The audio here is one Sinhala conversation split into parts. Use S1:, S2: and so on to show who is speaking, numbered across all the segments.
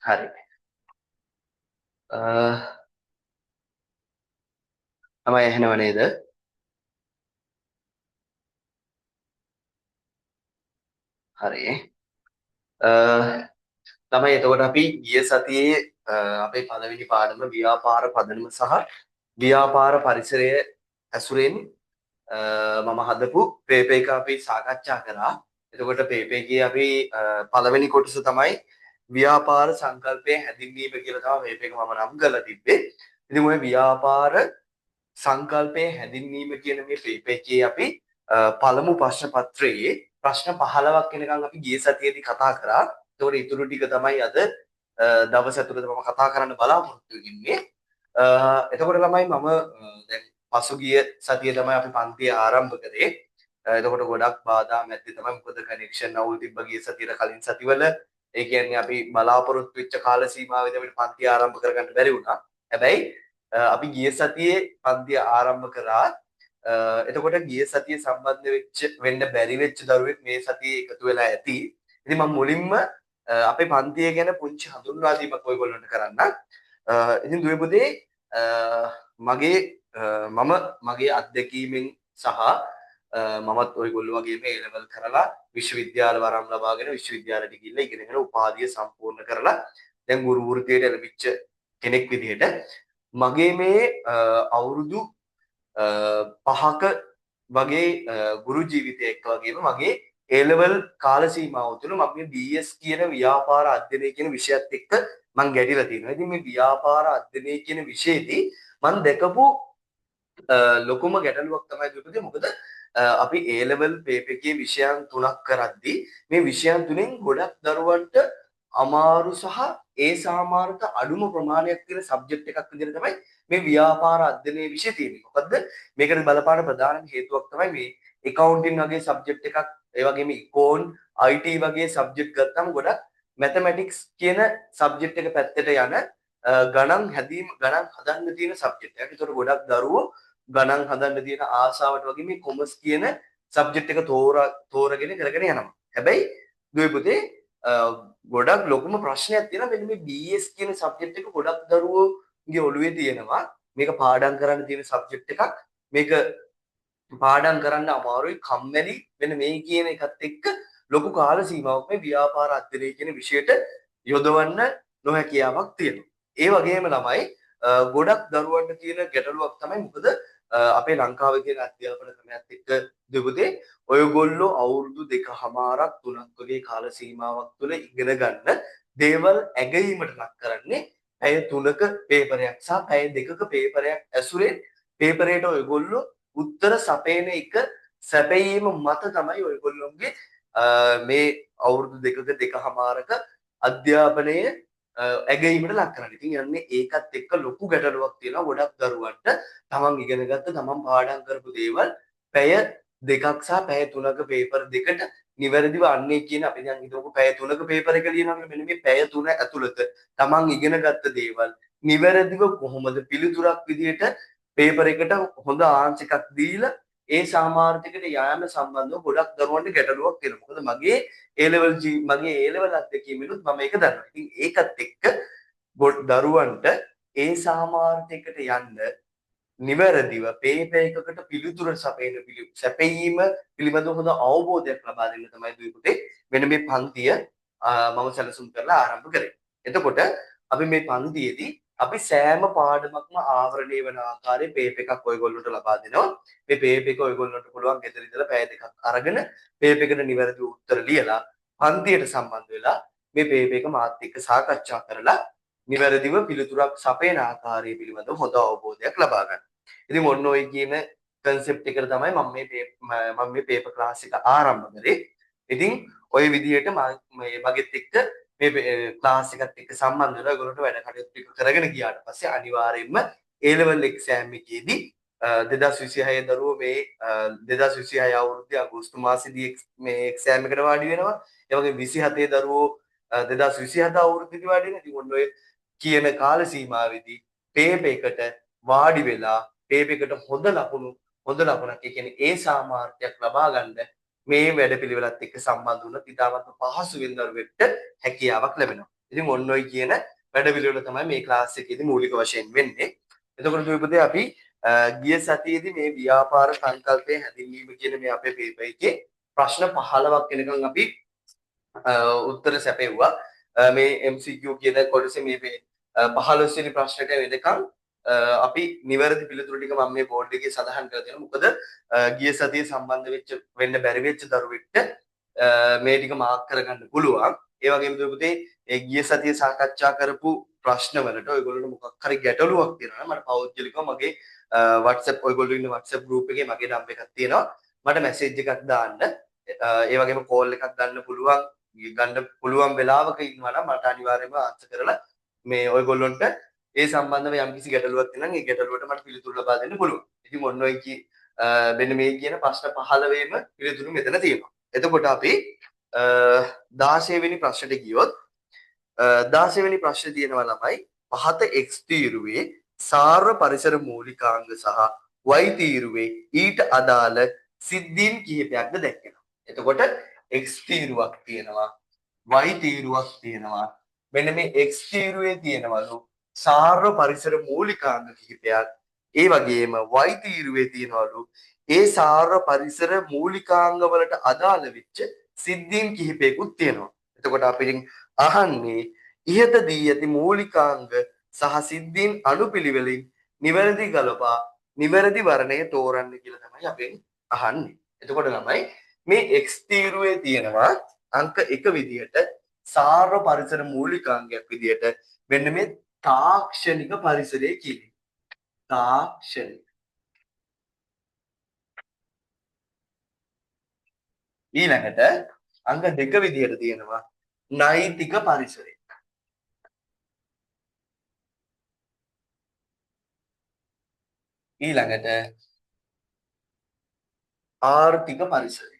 S1: හරි. තමයි ඇහෙනව නේද? හරි. තමයි එතකොට අපි ගිය සතියේ අපේ පළවෙනි පාඩම ව්‍යාපාර පදනම සහ ව්‍යාපාර පරිසරය ඇසුරෙන් මම හදපු පේපර් එක අපි සාකච්ඡා කරා. එතකොට පේපර් එකේ අපි පළවෙනි කොටස තමයි ව්‍යාපාර සංකල්පයේ හැදින්වීම කියලා තමයි පේපර් එක මම නම් කරලා තිබ්බේ. ඉතින් ওই ව්‍යාපාර සංකල්පයේ හැදින්වීම කියන මේ පේපර් එකේ අපි පළමු ප්‍රශ්න පත්‍රයේ ප්‍රශ්න 15ක් වෙනකන් අපි ගිය සතියේදී කතා කරා. ඒතකොට ඊටු ටික තමයි අද දවස් ඇතුළත මම කතා කරන්න බලාපොරොත්තු වෙන්නේ. එතකොට ළමයි මම දැන් පසුගිය සතියේ තමයි අපි පන්තිය ආරම්භ කරේ. එතකොට ගොඩක් බාධා මැද්දේ තමයි මොකද කනෙක්ෂන් අවුල් තිබ්බ ගිය සතියේ කලින් සතිවල. ඒ කියන්නේ අපි බලාපොරොත්තු වෙච්ච කාල සීමාවෙදී අපිට පන්තිය ආරම්භ කරගන්න බැරි වුණා. හැබැයි අපි ගිය සතියේ පන්තිය ආරම්භ කරා. එතකොට ගිය සතියේ සම්බන්ධ වෙන්න බැරි වෙච්ච දරුවෙක් මේ සතියේ එකතු වෙලා ඇති. ඉතින් මම මුලින්ම අපේ පන්තිය ගැන පුංචි හඳුන්වා දීමක් ඔයගොල්ලන්ට කරන්න. ඉතින් දුවේ පුතේ මගේ මගේ අත්දැකීමෙන් සහ මමත් ඔයගොල්ලෝ වගේම A level කරලා විශ්වවිද්‍යාල වරම් ලබාගෙන විශ්වවිද්‍යාලයට ගිහිල්ලා ඉගෙනගෙන උපාධිය සම්පූර්ණ කරලා දැන් ගුරු වෘත්තියට ලැබිච්ච කෙනෙක් විදිහට මගේ මේ අවුරුදු 5ක වගේ ගුරු ජීවිතය එක්ක වගේම මගේ A level කාල සීමාව තුළ මම මේ BS කියන ව්‍යාපාර අධ්‍යයනය කියන විෂයත් එක්ක මම ගැටිලා තියෙනවා. ඉතින් මේ ව්‍යාපාර අධ්‍යයනය කියන විෂයේදී මම දැකපු ලොකුම ගැටලුවක් තමයි දුපදේ මොකද අපි A level පේපර් එකේ විෂයන් තුනක් කරද්දී මේ විෂයන් තුනෙන් ගොඩක් දරුවන්ට අමාරු සහ ඒ සාමාර්ථ අඩුම ප්‍රමාණයක් තියෙන සබ්ජෙක්ට් එකක් විදිහට තමයි මේ ව්‍යාපාර අධ්‍යයනයේ විෂය තියෙන්නේ. මොකද්ද? මේකට බලපාන ප්‍රධාන හේතුවක් තමයි මේ accounting වගේ සබ්ජෙක්ට් එකක්, ඒ වගේම econ, IT වගේ සබ්ජෙක්ට් ගත්තම ගොඩක් mathematics කියන සබ්ජෙක්ට් එක පැත්තට යන ගණන් හදන්න තියෙන සබ්ජෙක්ට් එකක්. ඒතකොට ගොඩක් දරුවෝ ගණන් හදන්න තියෙන ආසාවට වගේ මේ කොමර්ස් කියන සබ්ජෙක්ට් එක තෝරගෙන කරගෙන යනවා. හැබැයි දුවේ පුතේ ගොඩක් ලොකුම ප්‍රශ්නයක් තියෙනවා මෙන්න මේ BS කියන සබ්ජෙක්ට් එක ගොඩක් දරුවෝගේ ඔළුවේ තියෙනවා. මේක පාඩම් කරන්න තියෙන සබ්ජෙක්ට් එකක්. මේක පාඩම් කරන්න අමාරුයි, කම්මැලි වෙන මේ කියන එකත් එක්ක ලොකු කාල සීමාවක් මේ ව්‍යාපාර අධ්‍යයනය කියන විෂයට යොදවන්න නොහැකියාවක් තියෙනවා. ඒ වගේම ළමයි ගොඩක් දරුවන්ට තියෙන ගැටලුවක් තමයි මොකද අපේ ලංකාවේ තියෙන අධ්‍යාපන ක්‍රමයත් එක්ක දෙපොතේ ඔයගොල්ලෝ අවුරුදු 2කමාරක් 3ක් වගේ කාල සීමාවක් තුළ ඉගෙන ගන්න දේවල් ඇගීමට ලක් කරන්නේ පැය 3ක පේපරයක් සහ පැය 2ක පේපරයක් ඇසුරෙන් පේපරයට ඔයගොල්ලෝ උත්තර සපයන එක සැපයීම මත තමයි ඔයගොල්ලෝගේ මේ අවුරුදු 2කමාරක අධ්‍යාපනය ඇගීමට ලක් කරන්නේ. ඉතින් යන්නේ ඒකත් එක්ක ලොකු ගැටලුවක් තියෙනවා ගොඩක් දරුවන්ට. තමන් ඉගෙන ගත්ත තමන් පාඩම් කරපු දේවල් පැය 2ක් සහ පැය 3ක පේපර් දෙකට නිවැරදිව අන්නේ කියන අපි දැන් හිතමු පැය 3ක පේපර් එක ලියනවා මෙන්න මේ පැය 3 ඇතුළත තමන් ඉගෙන ගත්ත දේවල් නිවැරදිව කොහොමද පිළිතුරක් විදියට පේපර් එකට හොඳ ආන්සර් එකක් දීලා ඒ සාමාර්ථයකට යෑම සම්බන්ධව ගොඩක් දරුවන්ට ගැටලුවක් තියෙනවා. මොකද මගේ A level අත්දැකීමෙනුත් මම ඒක දන්නවා. ඉතින් ඒකත් එක්ක දරුවන්ට ඒ සාමාර්ථයකට යන්න නිවැරදිව පේපර් එකකට පිළිතුර සැපයීම පිළිබඳව හොඳ අවබෝධයක් ලබා දෙන්න තමයි දුවේ පුතේ මෙන්න මේ පන්තිය මම සැලසුම් කරලා ආරම්භ කරේ. එතකොට අපි මේ පන්තියේදී අපි සෑම පාඩමක්ම ආවරණය වෙන ආකාරයේ පේපර් එකක් ඔයගොල්ලන්ට ලබා දෙනවා. මේ පේපර් එක ඔයගොල්ලන්ට පුළුවන් ගෙදර ඉඳලා පැය දෙකක් අරගෙන පේපර් එකට නිවැරදිව උත්තර ලියලා පන්තියට සම්බන්ධ වෙලා මේ පේපර් එක මාත් එක්ක සාකච්ඡා කරලා නිවැරදිව පිළිතුරක් සපයන ආකාරය පිළිබඳව හොඳ අවබෝධයක් ලබා ගන්න. ඉතින් ඔන්න ඔය කියන concept එකට තමයි මම මේ paper class එක ආරම්භ කරේ. ඉතින් ඔය විදිහට මගෙත් එක්ක මේ class එකත් එක්ක සම්බන්ධ වෙලා ඔයගොල්ලන්ට වැඩ කටයුතු ටික කරගෙන ගියාට පස්සේ අනිවාර්යයෙන්ම A level exam එකේදී 2026 දරුවෝ මේ 2026 අවුරුද්දේ අගෝස්තු මාසෙදී මේ exam එකට වාඩි වෙනවා. ඒ වගේ 27 දරුවෝ 2027 අවුරුද්දේදී වාඩි වෙනවා. ඉතින් ඔන්න ඔය කියන කාල සීමාවෙදී පේපර් එකට වාඩි වෙලා පේපර් එකට හොඳ ලකුණක් ඒ කියන්නේ ඒ සාමාර්ථයක් ලබා ගන්න මේ වැඩපිළිවෙලත් එක්ක සම්බන්ධ වුණොත් ඉතාමත් පහසුවෙන් දරුවෙක්ට හැකියාවක් ලැබෙනවා. ඉතින් ඔන්න ඔය කියන වැඩපිළිවෙල තමයි මේ ක්ලාස් එකේදී මූලික වශයෙන් වෙන්නේ. එතකොට දුපතේ අපි ගිය සතියේදී මේ ව්‍යාපාර සංකල්පයේ හැඳින්වීම කියන මේ අපේ පේපර් එකේ ප්‍රශ්න 15ක් වෙනකන් අපි උත්තර සැපෙව්වා. මේ MCQ කියන කොටසේ මේ 15 වෙනි ප්‍රශ්නට වෙනකන් අපි නිවැරදි පිළිතුරු ටික මම මේ බෝඩ් එකේ සඳහන් කරලා තියෙනවා. මොකද ගිය සතියේ සම්බන්ධ වෙච්ච වෙන්න බැරි වෙච්ච දරුවෙක්ට මේ ටික මාක් කරගන්න පුළුවන්. ඒ වගේම දුපතේ ඒ ගිය සතියේ සාකච්ඡා කරපු ප්‍රශ්න වලට ඔයගොල්ලෝ මොකක් හරි ගැටලුවක් තියෙනවා නම් මට පෞද්ගලිකව මගේ WhatsApp ඔයගොල්ලෝ ඉන්න WhatsApp group එකේ මගේ නම්බර් එකක් තියෙනවා. මට මැසේජ් එකක් දාන්න. ඒ වගේම කෝල් එකක් ගන්න පුළුවන් වෙලාවක ඉන්නවා නම් මට අනිවාර්යයෙන්ම ආන්සර් කරලා මේ ඔයගොල්ලොන්ට ඒ සම්බන්ධව යම්කිසි ගැටලුවක් තියෙනවා නම් ඒ ගැටලුවට මට පිළිතුරු ලබා දෙන්න පුළුවන්. ඉතින් ඔන්න ඔය මෙන්න මේ කියන ප්‍රශ්න 15ෙම පිළිතුරු මෙතන තියෙනවා. එතකොට අපි 16 වෙනි ප්‍රශ්නට ගියොත් 16 වෙනි ප්‍රශ්නේ තියෙනවා ළමයි පහත x තීරුවේ සාර පරිසර මූලිකාංග සහ y තීරුවේ ඊට අදාළ සිද්ධීන් කිහිපයක්ද දැක්කෙනවා. එතකොට x තීරුවක් තියෙනවා y තීරුවක් තියෙනවා. මෙන්න මේ x තීරුවේ තියෙනවලු සාර පරිසර මූලිකාංග කිහිපයක්. ඒ වගේම y තීරුවේ තියෙනවලු ඒ සාර පරිසර මූලිකාංග වලට අදාළ වෙච්ච සිද්ධීන් කිහිපයකුත් තියෙනවා. එතකොට අපි අහන්නේ ඉහත දී ඇති මූලිකාංග සහ සිද්ධීන් අනුපිළිවෙලින් නිවැරදි ගලපා නිවැරදි වර්ණය තෝරන්න කියලා තමයි අපෙන් අහන්නේ. එතකොට ළමයි මේ x තීරුවේ තියෙනවා අංක 1 විදියට සාර පරිසර මූලිකාංගයක් විදියට මෙන්න මේ තාක්ෂණික පරිසරය කියන්නේ. තාක්ෂණික. ඊළඟට අංක 2 විදියට තියෙනවා නෛතික පරිසරය. ඊළඟට ආර්ථික පරිසරය.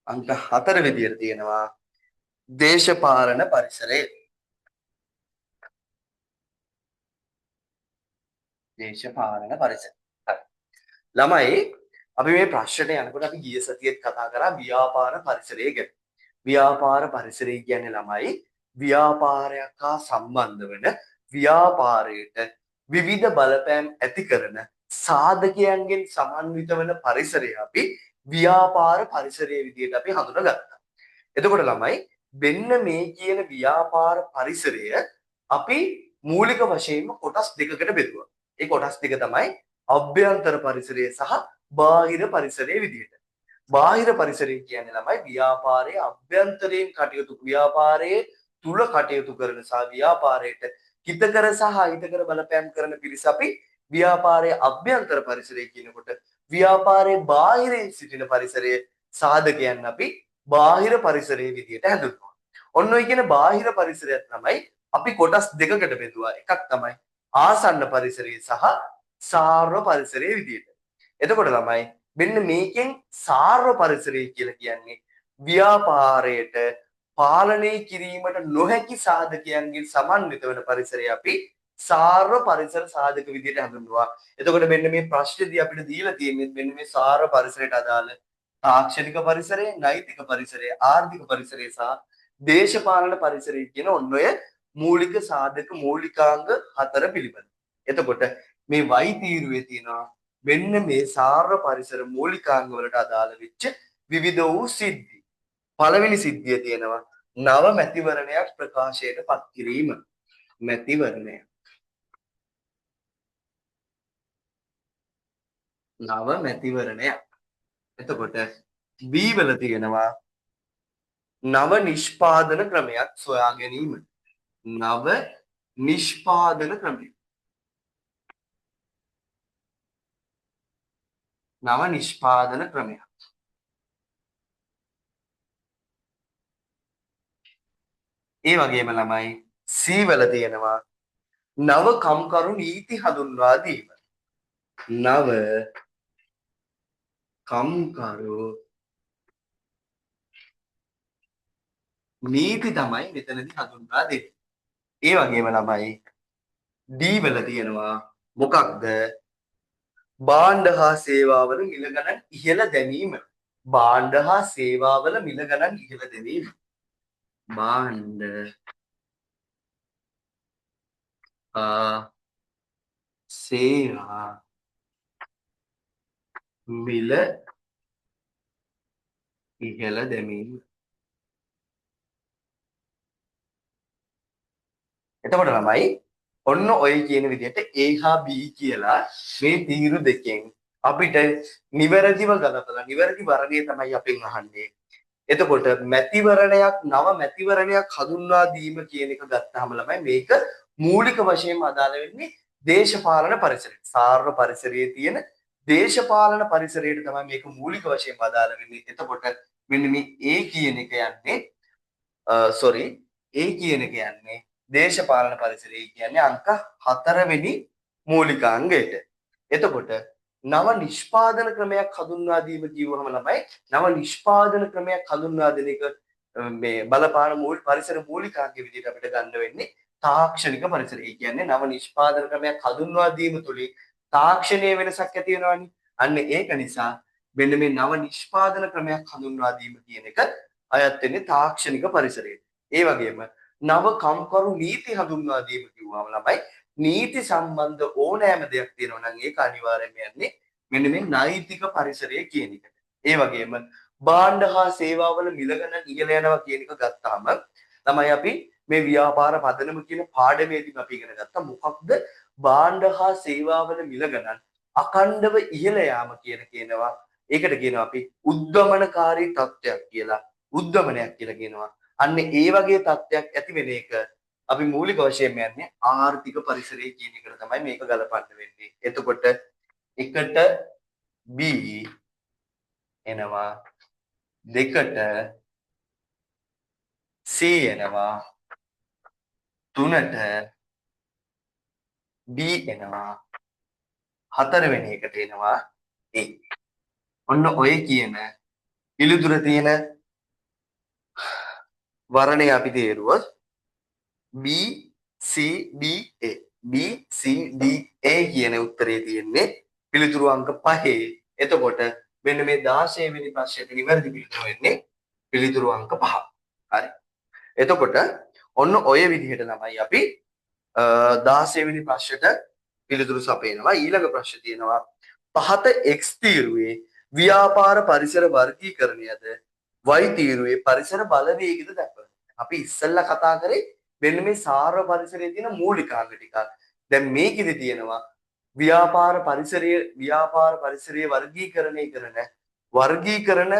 S1: අංක 4 විදියට තියෙනවා දේශපාලන පරිසරය. දේශපාලන පරිසරය. හරි. ළමයි අපි මේ ප්‍රශ්නට යනකොට අපි ගිය සතියේත් කතා කරා ව්‍යාපාර පරිසරය ගැන. ව්‍යාපාර පරිසරය කියන්නේ ළමයි ව්‍යාපාරයක් හා සම්බන්ධ වෙන ව්‍යාපාරයට විවිධ බලපෑම් ඇති කරන සාධකයන්ගෙන් සමන්විත වෙන පරිසරය අපි ව්‍යාපාර පරිසරයේ විදිහට අපි හඳුනගත්තා. එතකොට ළමයි මෙන්න මේ කියන ව්‍යාපාර පරිසරය අපි මූලික වශයෙන්ම කොටස් දෙකකට බෙදුවා. ඒ කොටස් දෙක තමයි අභ්‍යන්තර පරිසරය සහ බාහිර පරිසරයේ විදිහට. බාහිර පරිසරය කියන්නේ ළමයි ව්‍යාපාරයේ අභ්‍යන්තරයෙන් කටයුතු ව්‍යාපාරයේ තුල කටයුතු කරන සහ ව්‍යාපාරයට හිතකර සහ අහිතකර බලපෑම් කරන පිරිස අපි ව්‍යාපාරයේ අභ්‍යන්තර පරිසරය කියනකොට ව්‍යාපාරයේ බාහිරින් සිටින පරිසරයේ සාධකයන් අපි බාහිර පරිසරයේ විදිහට හඳුන්වනවා. ඔන්න ඔය කියන බාහිර පරිසරයත් තමයි අපි කොටස් දෙකකට බෙදුවා. එකක් තමයි ආසන්න පරිසරය සහ සාර්ව පරිසරයේ විදිහට. එතකොට ළමයි මෙන්න මේකෙන් සාර්ව පරිසරය කියලා කියන්නේ ව්‍යාපාරයට පාලනය කිරීමට නොහැකි සාධකයන්ගෙන් සමන්විත වෙන පරිසරය අපි සාර්ව පරිසර සාධක විදිහට හඳුන්වනවා. එතකොට මෙන්න මේ ප්‍රශ්නේදී අපිට දීලා තියෙන්නේ මෙන්න මේ සාර්ව පරිසරයට අදාළ තාක්ෂණික පරිසරය, නෛතික පරිසරය, ආර්ථික පරිසරය සහ දේශපාලන පරිසරය කියන ඔන්න ඔය මූලික සාධක මූලිකාංග 4 පිළිබඳ. එතකොට මේ y තීරුවේ තියෙනවා මෙන්න මේ සාර්ව පරිසර මූලිකාංග වලට අදාළ වෙච්ච විවිධ වූ සිද්ධි. පළවෙනි සිද්ධිය තියෙනවා නව මැතිවරණයක් ප්‍රකාශයට පත් කිරීම. මැතිවරණය. නව මැතිවරණයක්. එතකොට B වල තියෙනවා නව නිෂ්පාදන ක්‍රමයක් සොයා ගැනීම. නව නිෂ්පාදන ක්‍රමය. නව නිෂ්පාදන ක්‍රමයක්. ඒ වගේම ළමයි C වල තියෙනවා නව කම්කරු නීති හඳුන්වා දීම. නව කම්කරු නීති තමයි මෙතනදී හඳුන්වා දෙන්නේ. ඒ වගේම ළමයි D වල තියෙනවා මොකක්ද? භාණ්ඩ හා සේවාවල මිල ගණන් ඉහළ දැමීම. භාණ්ඩ හා සේවාවල මිල ගණන් ඉහළ දෙවීම. භාණ්ඩ හා සේවා මිල ඉහළ දැමීම. එතකොට ළමයි ඔන්න ඔය කියන විදිහට A හා B කියලා මේ තීරු දෙකෙන් අපිට නිවැරදිව ගලපලා නිවැරදි වර්ගය තමයි අපෙන් අහන්නේ. එතකොට මැතිවරණයක් නව මැතිවරණයක් හඳුන්වා දීම කියන එක ගත්තාම ළමයි මේක මූලික වශයෙන්ම අදාළ වෙන්නේ දේශපාලන පරිසරයට. සාර්ව පරිසරයේ තියෙන දේශපාලන පරිසරයට තමයි මේක මූලික වශයෙන්ම අදාළ වෙන්නේ. එතකොට මෙන්න මේ A කියන එක යන්නේ sorry A කියන එක යන්නේ දේශපාලන පරිසරය කියන්නේ අංක 4 වෙනි මූලිකාංගයට. එතකොට නව නිෂ්පාදන ක්‍රමයක් හඳුන්වා දීම කියවහම ළමයි නව නිෂ්පාදන ක්‍රමයක් හඳුන්වා දෙන එක මේ බලපාන මූල පරිසර මූලිකාංගයේ විදිහට අපිට ගන්න වෙන්නේ තාක්ෂණික පරිසරය. ඒ කියන්නේ නව නිෂ්පාදන ක්‍රමයක් හඳුන්වා දීම තුලින් තාක්ෂණීය වෙනසක් ඇති වෙනවානේ. අන්න ඒක නිසා මෙන්න මේ නව නිෂ්පාදන ක්‍රමයක් හඳුන්වා දීම කියන එක අයත් වෙන්නේ තාක්ෂණික පරිසරයට. ඒ වගේම නව කම්කරු නීති හඳුන්වා දීම කිව්වම ළමයි නීති සම්බන්ධ ඕනෑම දෙයක් තියෙනවා නම් ඒක අනිවාර්යයෙන්ම යන්නේ මෙන්න මේ නෛතික පරිසරය කියන එකට. ඒ වගේම භාණ්ඩ හා සේවාවල මිල ගණන් ඉහළ යනවා කියන එක ගත්තාම තමයි අපි මේ ව්‍යාපාර පදනම කියන පාඩමේදී අපි ඉගෙන ගත්තා මොකක්ද භාණ්ඩ හා සේවාවල මිල ගණන් අඛණ්ඩව ඉහළ යාම කියනවා. ඒකට කියනවා අපි උද්දමනකාරී තත්ත්වයක් කියලා. උද්දමනයක් කියලා කියනවා. අන්න ඒ වගේ තත්ත්වයක් ඇති වෙන එක අපි මූලික වශයෙන්ම යන්නේ ආර්ථික පරිසරය කියන එකට තමයි මේක ගලපන්න වෙන්නේ. එතකොට එකට B එනවා දෙකට C එනවා තුනට B එනවා හතරවෙනි එකට එනවා A. ඔන්න ඔය කියන පිළිතුර තියෙන වර්ණය අපි තේරුවොත් B C D A B C D A කියන උත්තරේ තියෙන්නේ පිළිතුරු අංක 5. එතකොට මෙන්න මේ 16 වෙනි ප්‍රශ්නෙට නිවැරදි පිළිතුර වෙන්නේ පිළිතුරු අංක 5. හරි. එතකොට ඔන්න ඔය විදිහට තමයි අපි 16 වෙනි ප්‍රශ්නෙට පිළිතුරු සපයනවා. ඊළඟ ප්‍රශ්නේ තියෙනවා පහත X තීරුවේ ව්‍යාපාර පරිසර වර්ගීකරණයද Y තීරුවේ පරිසර බලවේගද දක්වනවා. අපි ඉස්සෙල්ලා කතා කරේ මෙන්න මේ සාර්ව පරිසරයේ තියෙන මූලිකාංග ටික. දැන් මේකෙදි තියෙනවා ව්‍යාපාර පරිසරයේ වර්ගීකරණය කරන වර්ගීකරණ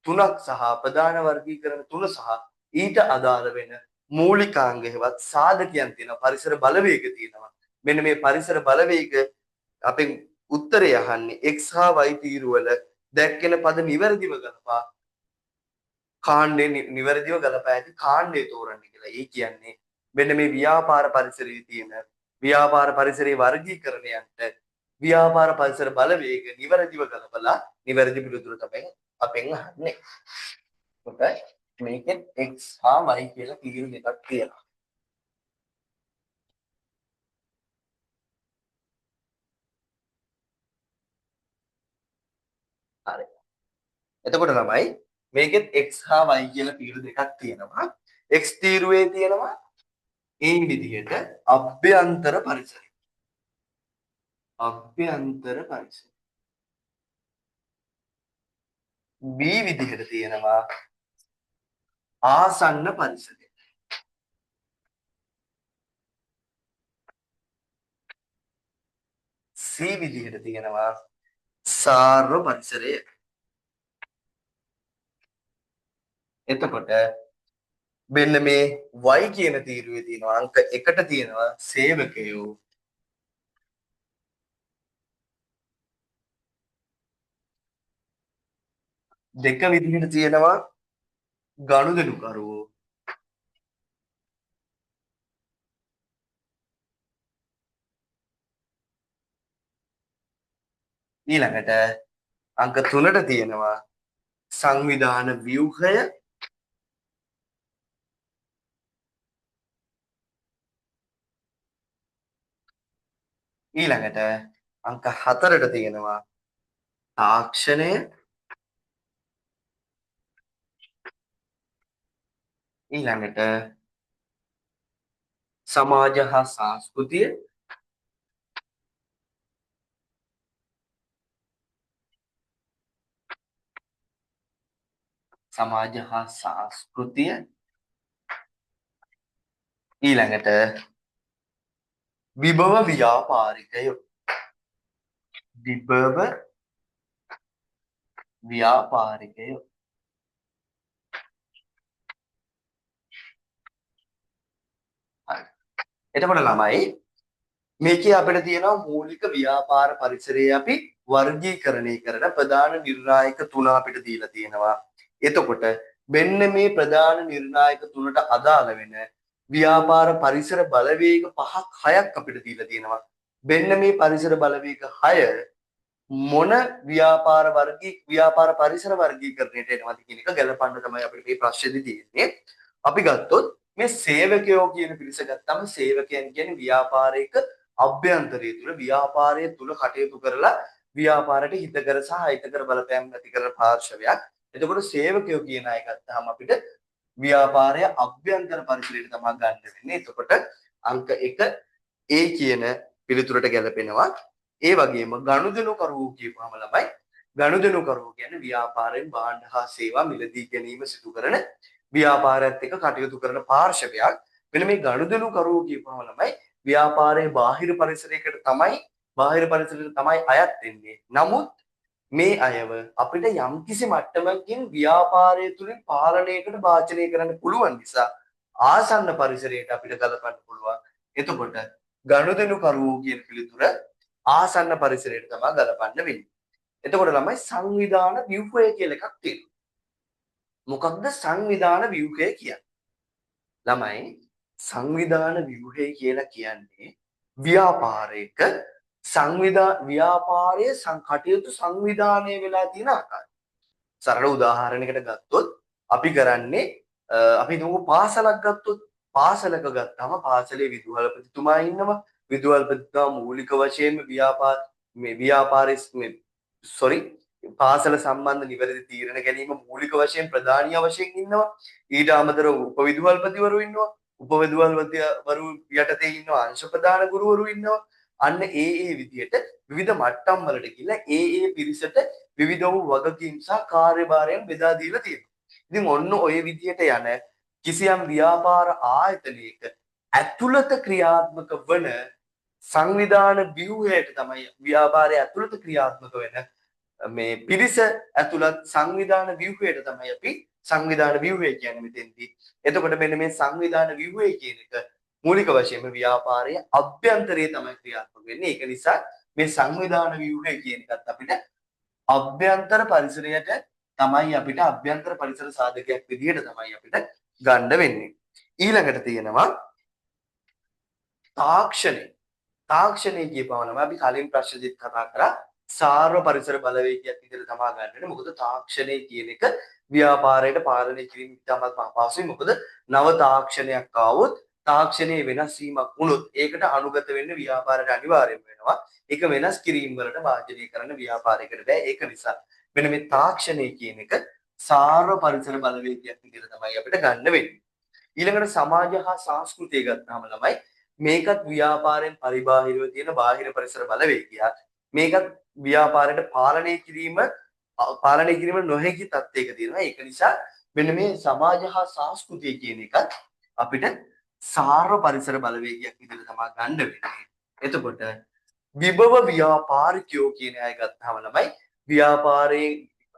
S1: තුනක් සහ ප්‍රධාන වර්ගීකරණ තුන සහ ඊට අදාළ වෙන මූලිකාංග හේවත් සාධකයන් තියෙනවා. පරිසර බලවේග තියෙනවා. මෙන්න මේ පරිසර බලවේග අපෙන් උත්තරය අහන්නේ x හා y තීරුවල දැක්කෙන පද නිවැරදිව ගලපා කාණ්ඩේ නිවැරදිව ගලපා ඇති කාණ්ඩේ තෝරන්න කියලා. ඒ කියන්නේ මෙන්න මේ ව්‍යාපාර පරිසරයේ තියෙන ව්‍යාපාර පරිසරයේ වර්ගීකරණයන්ට ව්‍යාපාර පරිසර බලවේග නිවැරදිව ගලපලා නිවැරදි පිළිතුර තමයි අපෙන් අහන්නේ. කොට මේකෙන් x හා y කියලා තීරු දෙකක් තියෙනවා. හරි. එතකොට ළමයි මේකෙත් x හා y කියලා තීරු දෙකක් තියෙනවා. x තීරුවේ තියෙනවා ඒ විදිහට අභ්‍යන්තර පරිසරය. අභ්‍යන්තර පරිසරය. B විදිහට තියෙනවා ආසන්න පරිසරය. C විදිහට තියෙනවා සාර්ව පරිසරය. එතකොට මෙන්න මේ y කියන තීරුවේ තියෙනවා අංක 1ට තියෙනවා සේවකයෝ දෙක විදිහට තියෙනවා ගනුදෙනුකරුවෝ ඊළඟට අංක 3ට තියෙනවා සංවිධාන ව්‍යුහය ඊළඟට අංක 4ට තියෙනවා තාක්ෂණය ඊළඟට සමාජ හා සංස්කෘතිය සමාජ හා සංස්කෘතිය ඊළඟට විභව ව්‍යාපාරිකයෝ විභව ව්‍යාපාරිකයෝ හරි. එතකොට ළමයි මේකේ අපිට තියෙනවා මූලික ව්‍යාපාර පරිසරය අපි වර්ගීකරණය කරන ප්‍රධාන නිර්ණායක තුන අපිට දීලා තියෙනවා. එතකොට මෙන්න මේ ප්‍රධාන නිර්ණායක තුනට අදාළ වෙන ව්‍යාපාර පරිසර බලවේග පහක් හයක් අපිට දීලා තියෙනවා. මෙන්න මේ පරිසර බලවේග 6 මොන ව්‍යාපාර පරිසර වර්ගීකරණයට එනවද කියන එක ගැලපන්න තමයි අපිට මේ ප්‍රශ්නේදී තියෙන්නේ. අපි ගත්තොත් මේ සේවකයෝ කියන පිරිස ගත්තම සේවකයන් කියන්නේ ව්‍යාපාරයක අභ්‍යන්තරය තුල ව්‍යාපාරය තුල කටයුතු කරලා ව්‍යාපාරයට හිතකර සහ අහිතකර බලපෑම් ඇති කරන පාර්ශවයක්. එතකොට සේවකයෝ කියන අය ගත්තාම අපිට ව්‍යාපාරය අභ්‍යන්තර පරිසරයට තමයි ගන්න වෙන්නේ. එතකොට අංක 1 ඒ කියන පිළිතුරට ගැලපෙනවා. ඒ වගේම ගනුදෙනු කරවෝ කියපුවම ළමයි ගනුදෙනු කරවෝ කියන්නේ ව්‍යාපාරයෙන් භාණ්ඩ හා සේවා මිලදී ගැනීම සිදු කරන ව්‍යාපාරයත් එක්ක කටයුතු කරන පාර්ශවයක්. මෙන්න මේ ගනුදෙනු කරවෝ කියපුවම ළමයි ව්‍යාපාරයේ බාහිර පරිසරයකට තමයි අයත් වෙන්නේ. නමුත් මේ අයව අපිට යම්කිසි මට්ටමකින් ව්‍යාපාරය තුලින් පාලනයකට වාචනය කරන්න පුළුවන් නිසා ආසන්න පරිසරයට අපිට ගලපන්න පුළුවන්. එතකොට ගනුදෙනු කරවෝ කියන පිළිතුර ආසන්න පරිසරයට තමයි ගලපන්න වෙන්නේ. එතකොට ළමයි සංවිධාන ව්‍යුහය කියලා එකක් තියෙනවා. මොකක්ද සංවිධාන ව්‍යුහය කියන්නේ? ළමයි සංවිධාන ව්‍යුහය කියලා කියන්නේ ව්‍යාපාරයක ව්‍යාපාරයේ කටයුතු සංවිධානය වෙලා තියෙන ආකාරය. සරල උදාහරණයකට ගත්තොත් අපි කරන්නේ අපි හිතමු පාසලක් ගත්තොත් පාසලක ගත්තාම පාසලේ විදුහල්පතිතුමා ඉන්නවා. විදුහල්පතිතුමා මූලික වශයෙන්ම පාසල සම්බන්ධ නිවැරදි තීරණ ගැනීම මූලික වශයෙන් ප්‍රධානීය වශයෙන් ඉන්නවා. ඊට අමතරව උපවිදුහල්පතිවරු ඉන්නවා. උපවිදුහල්පතිවරු යටතේ ඉන්නවා අංශ ප්‍රධාන ගුරුවරු ඉන්නවා. අන්න ඒ විදිහට විවිධ මට්ටම් වලට ගිහිල්ලා ඒ පිරිසට විවිධ වූ වගකීම් සහ කාර්යභාරයන් බෙදා දීලා තියෙනවා. ඉතින් ඔන්න ඔය විදිහට යන කිසියම් ව්‍යාපාර ආයතනයක ඇතුළත ක්‍රියාත්මක වන සංවිධාන ව්‍යුහයට තමයි ව්‍යාපාරය ඇතුළත ක්‍රියාත්මක වෙන මේ පිරිස ඇතුළත් සංවිධාන ව්‍යුහයට තමයි අපි සංවිධාන ව්‍යුහය කියන්නේ මෙතෙන්දී. එතකොට මෙන්න මේ සංවිධාන ව්‍යුහය කියන එක මූලික වශයෙන්ම ව්‍යාපාරයේ අභ්‍යන්තරයේ තමයි ක්‍රියාත්මක වෙන්නේ. ඒක නිසා මේ සංවිධාන ව්‍යුහය කියන එකත් අපිට අභ්‍යන්තර පරිසරයට තමයි අපිට අභ්‍යන්තර පරිසර සාධකයක් විදිහට තමයි අපිට ගන්න වෙන්නේ. ඊළඟට තියෙනවා තාක්ෂණය. තාක්ෂණය කියපුවම අපි කලින් ප්‍රශ්නෙදිත් කතා කරා සාර්ව පරිසර බලවේගයක් විදිහට තමයි ගන්න වෙන්නේ. මොකද තාක්ෂණය කියන එක ව්‍යාපාරයට පාලනය කිරීම ඉතාමත් අපහසුයි. මොකද නව තාක්ෂණයක් ආවොත් තාක්ෂණයේ වෙනස් වීමක් වුණොත් ඒකට අනුගත වෙන්න ව්‍යාපාරයට අනිවාර්යම වෙනවා. ඒක වෙනස් කිරීම වලට වාජනය කරන්න ව්‍යාපාරයකට බෑ. ඒක නිසා මෙන්න මේ තාක්ෂණය කියන එක සාර්ව පරිසර බලවේගයක් විදිහට තමයි අපිට ගන්න වෙන්නේ. ඊළඟට සමාජ හා සංස්කෘතිය ගත්තාම ළමයි මේකත් ව්‍යාපාරයෙන් පරිබාහිරව තියෙන බාහිර පරිසර බලවේගයක්. මේකත් ව්‍යාපාරයට පාලනය කිරීම නොහැකි තත්ත්වයක තියෙනවා. ඒක නිසා මෙන්න මේ සමාජ හා සංස්කෘතිය කියන එකත් අපිට සාර්ව පරිසර බලවේගයක් විදිහට තමයි ගන්න වෙන්නේ. එතකොට විභව ව්‍යාපාරිකයෝ කියන අය ගත්තාම ළමයි ව්‍යාපාරයේ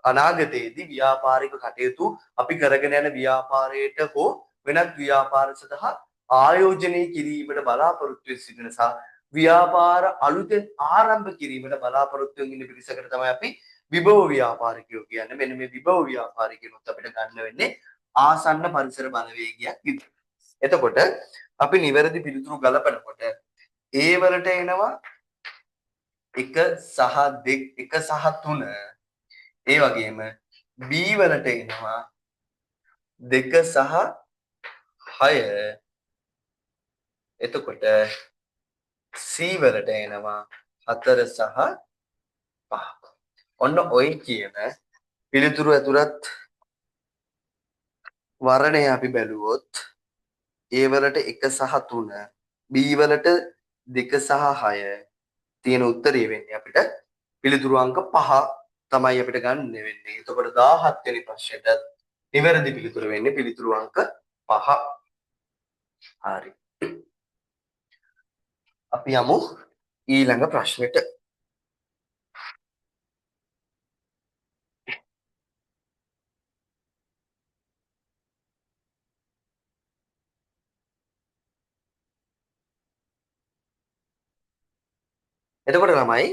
S1: අනාගතයේදී ව්‍යාපාරික කටයුතු අපි කරගෙන යන ව්‍යාපාරයට හෝ වෙනත් ව්‍යාපාර සඳහා ආයෝජනය කිරීමට බලාපොරොත්තු වෙන සිටින සහ ව්‍යාපාර අලුතෙන් ආරම්භ කිරීමට බලාපොරොත්තු වෙන පිරිසකට තමයි අපි විභව ව්‍යාපාරිකයෝ කියන්නේ. මෙන්න මේ විභව ව්‍යාපාරිකයොත් අපිට ගන්න වෙන්නේ ආසන්න පරිසර බලවේගයක් විදිහට. එතකොට අපි නිවැරදි පිළිතුරු ගලපනකොට A වලට එනවා 1 සහ 2 1 සහ 3. ඒ වගේම B වලට එනවා 2 සහ 6. එතකොට C වලට එනවා 4 සහ 5. ඔන්න ඔය කියන පිළිතුරු ඇතුළත් වර්ණය අපි බැලුවොත් A වලට 1 සහ 3 B වලට 2 සහ 6 තියෙන උත්තරේ වෙන්නේ අපිට පිළිතුරු අංක 5 තමයි අපිට ගන්න වෙන්නේ. එතකොට 17 වෙනි ප්‍රශ්නෙට නිවැරදි පිළිතුර වෙන්නේ පිළිතුරු අංක 5. හරි. අපි යමු ඊළඟ ප්‍රශ්නෙට. එතකොට ළමයි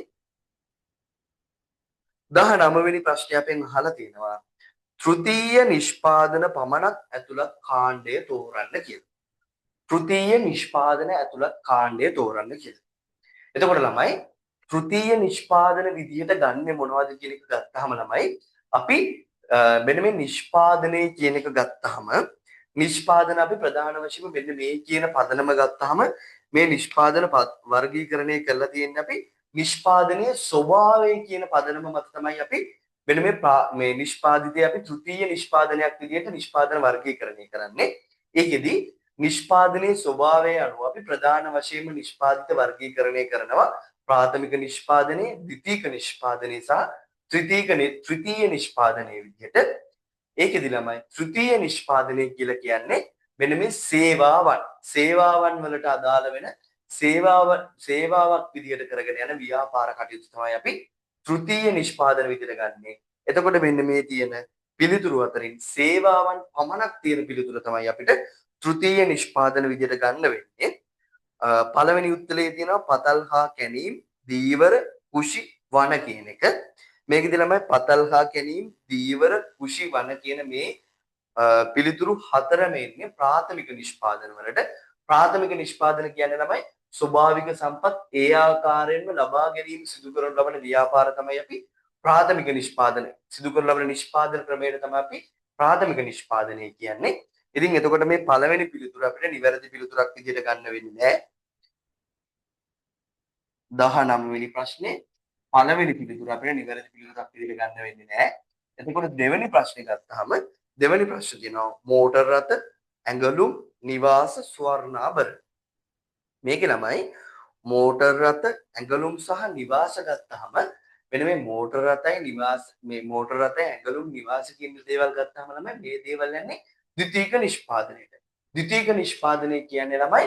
S1: 19 වෙනි ප්‍රශ්නය අපෙන් අහලා තියෙනවා තෘතීය නිෂ්පාදන පමණක් ඇතුළත් කාණ්ඩය තෝරන්න කියලා. තෘතීය නිෂ්පාදන ඇතුළත් කාණ්ඩය තෝරන්න කියලා. එතකොට ළමයි තෘතීය නිෂ්පාදන විදිහට ගන්නෙ මොනවද කියන එක ගත්තාම ළමයි අපි මෙන්න මේ නිෂ්පාදනයේ කියන එක ගත්තාම නිෂ්පාදන අපි ප්‍රධාන වශයෙන්ම මෙන්න මේ කියන පදනම ගත්තාම මේ නිෂ්පාදන වර්ගීකරණය කරලා තියෙන්නේ අපි නිෂ්පාදනයේ ස්වභාවය කියන පදනම මත තමයි අපි මෙන්න මේ නිෂ්පාදිතය අපි තෘතීය නිෂ්පාදනයක් විදිහට නිෂ්පාදන වර්ගීකරණය කරන්නේ. ඒකෙදි නිෂ්පාදනයේ ස්වභාවය අනුව අපි ප්‍රධාන වශයෙන්ම නිෂ්පාදිත වර්ගීකරණය කරනවා ප්‍රාථමික නිෂ්පාදනයේ, ද්විතීක නිෂ්පාදනයේ සහ තෘතීය නිෂ්පාදනයේ විදිහට. ඒකෙදි ළමයි තෘතීය නිෂ්පාදනය කියලා කියන්නේ මෙන්න මේ සේවාවන් වලට අදාළ වෙන සේවාවක් විදිහට කරගෙන යන ව්‍යාපාර කටයුතු තමයි අපි තෘතීය නිෂ්පාදන විදිහට ගන්නෙ. එතකොට මෙන්න මේ තියෙන පිළිතුරු අතරින් සේවාවන් පමණක් තියෙන පිළිතුර තමයි අපිට තෘතීය නිෂ්පාදන විදිහට ගන්න වෙන්නේ. පළවෙනි උත්තරේ තියෙනවා පතල් හා කැණීම්, දීවර, කුෂි, වන කියන එක. මේකෙදි ළමයි පතල් හා කැණීම්, දීවර, කුෂි, වන කියන මේ පිළිතුරු හතරම එන්නේ ප්‍රාථමික නිෂ්පාදන වලට. ප්‍රාථමික නිෂ්පාදන කියන්නේ ළමයි ස්වභාවික සම්පත් ඒ ආකාරයෙන්ම ලබා ගැනීම සිදු කරන ලබන ව්‍යාපාර තමයි අපි ප්‍රාථමික නිෂ්පාදන. සිදු කරන ලබන නිෂ්පාදන ක්‍රමයට තමයි අපි ප්‍රාථමික නිෂ්පාදනය කියන්නේ. ඉතින් එතකොට මේ පළවෙනි පිළිතුර අපිට නිවැරදි පිළිතුරක් විදිහට ගන්න වෙන්නේ නැහැ. 19 වෙනි ප්‍රශ්නේ පළවෙනි පිළිතුර අපිට නිවැරදි පිළිතුරක් විදිහට ගන්න වෙන්නේ නැහැ. එතකොට දෙවෙනි ප්‍රශ්නේ ගත්තාම දෙවෙනි ප්‍රශ්නේ තියෙනවා මෝටර රථ, ඇඟලුම්, නිවාස, ස්වර්ණාභරණ. මේකේ ළමයි මෝටර රථ, ඇඟලුම් සහ නිවාස ගත්තාම මෙන්න මේ මෝටර රථයි මෝටර රථයි ඇඟලුම් නිවාස කියන දේවල් ගත්තාම ළමයි මේ දේවල් යන්නේ ද්විතීක නිෂ්පාදනයට. ද්විතීක නිෂ්පාදනය කියන්නේ ළමයි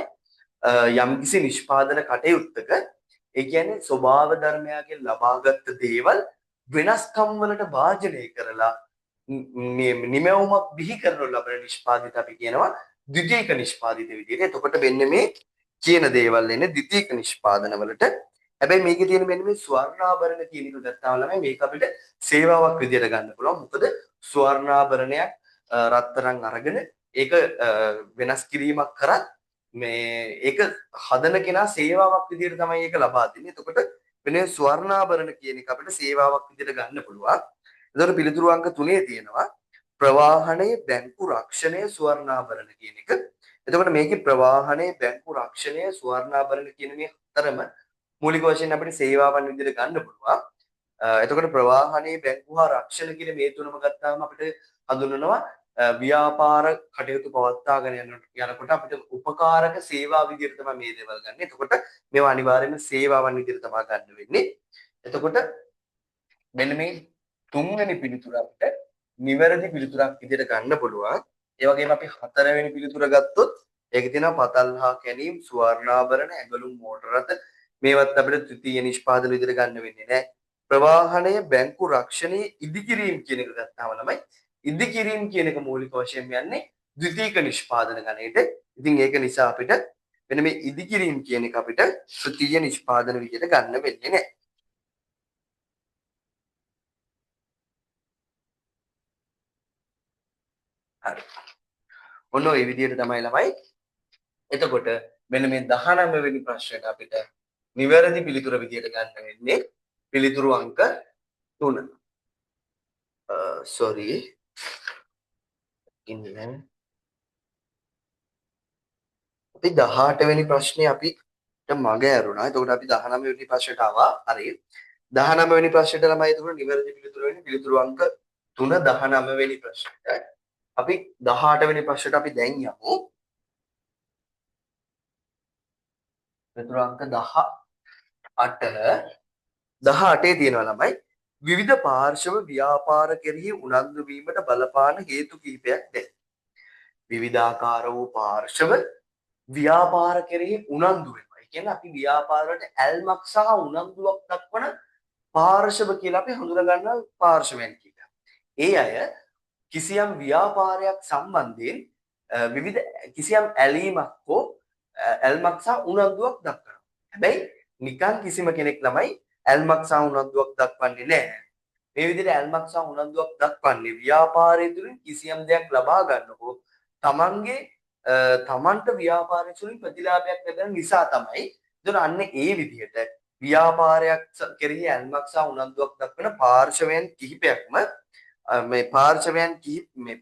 S1: යම්කිසි නිෂ්පාදන කටයුත්තක ඒ කියන්නේ ස්වභාව ධර්මයන්ගෙන් ලබාගත් දේවල් වෙනස්කම් වලට භාජනය කරලා නිමැවුමක් බිහි කරනු ලබන නිෂ්පාදිත අපි කියනවා ද්විතීක නිෂ්පාදිත විදිහට. එතකොට මෙන්න මේ කියන දේවල් එන්නේ ද්විතීක නිෂ්පාදන වලට. හැබැයි මේකේ තියෙන මෙන්න මේ ස්වර්ණාභරණ කියන එක ගත්තාම ළමයි මේක අපිට සේවාවක් විදිහට ගන්න පුළුවන්. මොකද ස්වර්ණාභරණයක් රත්තරන් අරගෙන ඒක වෙනස් කිරීමක් කරත් මේ ඒක හදන කෙනා සේවාවක් විදිහට තමයි ඒක ලබා දෙන්නේ. එතකොට වෙන ස්වර්ණාභරණ කියන එක අපිට සේවාවක් විදිහට ගන්න පුළුවන්. එතකොට පිළිතුරු අංක 3 තියෙනවා ප්‍රවාහනයේ බැංකු රක්ෂණය ස්වර්ණාභරණ කියන එක. එතකොට මේකේ ප්‍රවාහනයේ බැංකු රක්ෂණය ස්වර්ණාභරණ කියන මේ හතරම මූලික වශයෙන් අපිට සේවාවන් විදිහට ගන්න පුළුවන්. එතකොට ප්‍රවාහනයේ බැංකු හා රක්ෂණ කියන මේ තුනම ගත්තාම අපිට හඳුන්වනවා ව්‍යාපාර කටයුතු පවත්වාගෙන යනකොට අපිට උපකාරක සේවා විදිහට තමයි මේ දේවල් ගන්න. එතකොට මේවා අනිවාර්යයෙන්ම සේවාවන් විදිහට තමයි ගන්න වෙන්නේ. එතකොට මෙන්න මේ තුන්වෙනි පිළිතුර අපිට නිවැරදි පිළිතුරක් විදිහට ගන්න පුළුවන්. ඒ වගේම අපි හතරවෙනි පිළිතුර ගත්තොත් ඒකේ තියෙනවා පතල් හා කැණීම්, ස්වර්ණාභරණ, ඇඟලුම්, මෝටර රථ මේවත් අපිට ත්‍රිතීය නිෂ්පාදන විදිහට ගන්න වෙන්නේ නැහැ. ප්‍රවාහනයේ බැංකු රක්ෂණයේ ඉදිකිරීම කියන එක ගත්තාම ළමයි ඉදිකිරීම කියන එක මූලික වශයෙන් යන්නේ ද්විතීක නිෂ්පාදන ගණයට. ඉතින් ඒක නිසා අපිට මෙන්න මේ ඉදිකිරීම කියන එක අපිට තෘතීය නිෂ්පාදන විදිහට ගන්න වෙන්නේ නැහැ. හරි. ඔන්න ඔය විදිහට තමයි ළමයි. එතකොට මෙන්න මේ 19 වෙනි ප්‍රශ්නයට අපිට නිවැරදි පිළිතුර විදිහට ගන්න වෙන්නේ පිළිතුරු අංක 3. sorry. ඉන්නේ. අපි 18 වෙනි ප්‍රශ්නේ අපිට මග ඇරුණා. එතකොට අපි 19 වෙනි ප්‍රශ්නට ආවා. හරි. 19 වෙනි ප්‍රශ්නට ළමයි එතකොට නිවැරදි පිළිතුර වෙන්නේ පිළිතුරු අංක 3 19 වෙනි ප්‍රශ්නට. අපි 18 වෙනි ප්‍රශ්නට අපි දැන් යමු. මෙතන අංක 18 තියෙනවා ළමයි. විවිධ පාර්ශව ව්‍යාපාර කෙරෙහි උනන්දු වීමට බලපාන හේතු කිහිපයක් දැන්. විවිධාකාර වූ පාර්ශව ව්‍යාපාර කෙරෙහි උනන්දු වෙනවා. ඒ කියන්නේ අපි ව්‍යාපාර වලට ඇල්මක් සහ උනන්දුවක් දක්වන පාර්ශව කියලා අපි හඳුනා ගන්නා පාර්ශවයන් කියලා. ඒ අය කිසියම් ව්‍යාපාරයක් සම්බන්ධයෙන් විවිධ කිසියම් ඇලීමක් හෝ ඇල්මක් සහ උනන්දුවක් දක්වනවා. හැබැයි නිකන් කිසිම කෙනෙක් ළමයි ඇල්මක් සහ උනන්දුවක් දක්වන්නේ නැහැ. මේ විදිහට ඇල්මක් සහ උනන්දුවක් දක්වන්නේ ව්‍යාපාරය තුළින් කිසියම් දෙයක් ලබා ගන්න හෝ තමන්ට ව්‍යාපාරය තුළින් ප්‍රතිලාභයක් ලැබෙන නිසා තමයි. එතන අන්න ඒ විදිහට ව්‍යාපාරයක් කෙරෙහි ඇල්මක් සහ උනන්දුවක් දක්වන පාර්ශවයන් කිහිපයක්ම මේ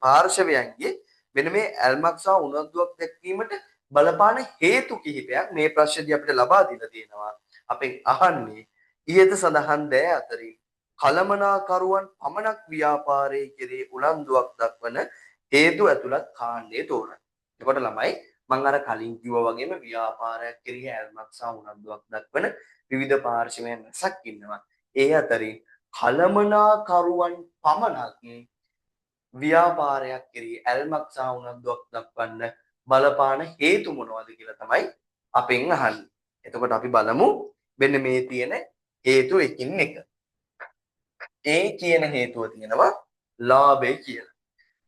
S1: පාර්ශවයන්ගේ මෙන්න මේ ඇල්මක් සහ උනන්දුවක් දැක්වීමට බලපාන හේතු කිහිපයක් මේ ප්‍රශ්නදී අපිට ලබා දීලා තියෙනවා. අපෙන් අහන්නේ ඊට සඳහන් දෑ අතරින් කලමනාකරුවන් පමණක් ව්‍යාපාරයේ කෙරේ උනන්දුවක් දක්වන හේතු ඇතුළත් කාණ්ඩය තෝරන්න. එතකොට ළමයි මම අර කලින් කිව්වා වගේම ව්‍යාපාරයක් කෙරෙහි ඇල්මක් සහ උනන්දුවක් දක්වන විවිධ පාර්ශවයන් රැසක් ඉන්නවා. ඒ අතරින් කලමනාකරුවන් පමණක් ව්‍යාපාරයක් කෙරෙහි ඇල්මක් සහ උනන්දුවක් දක්වන්න බලපාන හේතු මොනවද කියලා තමයි අපෙන් අහන්නේ. එතකොට අපි බලමු මෙන්න මේ තියෙන හේතු එකින් එක. ඒ කියන හේතුව තියෙනවා ලාභය කියලා.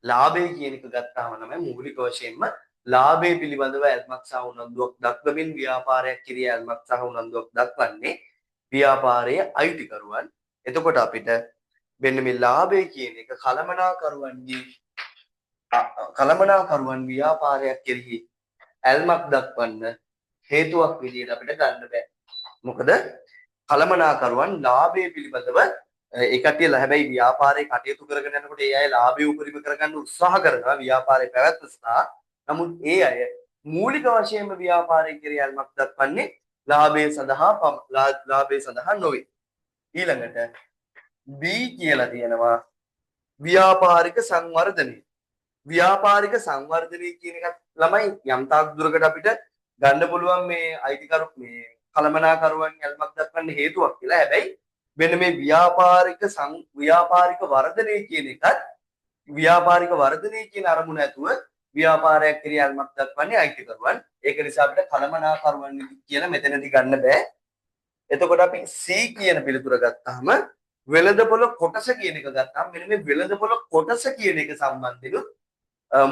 S1: ලාභය කියන එක ගත්තාම තමයි මූලික වශයෙන්ම ලාභය පිළිබඳව ඇල්මක් සහ උනන්දුවක් දක්වමින් ව්‍යාපාරයක් කෙරෙහි ඇල්මක් සහ උනන්දුවක් දක්වන්නේ ව්‍යාපාරයේ අයිතිකරුවන්. එතකොට අපිට මෙන්න මේ ලාභය කියන එක කලමනාකරුවන් ව්‍යාපාරයක් කෙරෙහි ඇල්මක් දක්වන්න හේතුවක් විදිහට අපිට ගන්න බෑ. මොකද කලමනාකරුවන් ලාභය පිළිබඳව ඒ කටිය හැබැයි ව්‍යාපාරේ කටයුතු කරගෙන යනකොට ඒ අය ලාභය උපරිම කරගන්න උත්සාහ කරනවා ව්‍යාපාරේ පැවැත්ම සඳහා. නමුත් ඒ අය මූලික වශයෙන්ම ව්‍යාපාරයේ කෙරෙහි ඇල්මක් දක්වන්නේ ලාභය සඳහා නොවේ. ඊළඟට B කියලා තියෙනවා ව්‍යාපාරික සංවර්ධනය. ව්‍යාපාරික සංවර්ධනය කියන එකත් ළමයි යම් තාක් දුරකට අපිට ගන්න පුළුවන් මේ අයිතිකරු මේ කලමනාකරුවන් ඇල්මක් දක්වන්න හේතුවක් කියලා. හැබැයි මෙන්න මේ ව්‍යාපාරික වර්ධනය කියන එකත් ව්‍යාපාරික වර්ධනය කියන අරමුණ ඇතුව ව්‍යාපාරයක් කෙරෙහි ඇල්මක් දක්වන්නේ අයිතිකරුවන්. ඒක නිසා අපිට කලමනාකරුවන් කියලා මෙතනදී ගන්න බෑ. එතකොට අපි C කියන පිළිතුර ගත්තාම වෙළඳපොළ කොටස කියන එක ගත්තාම මෙන්න මේ වෙළඳපොළ කොටස කියන එක සම්බන්ධයෙන්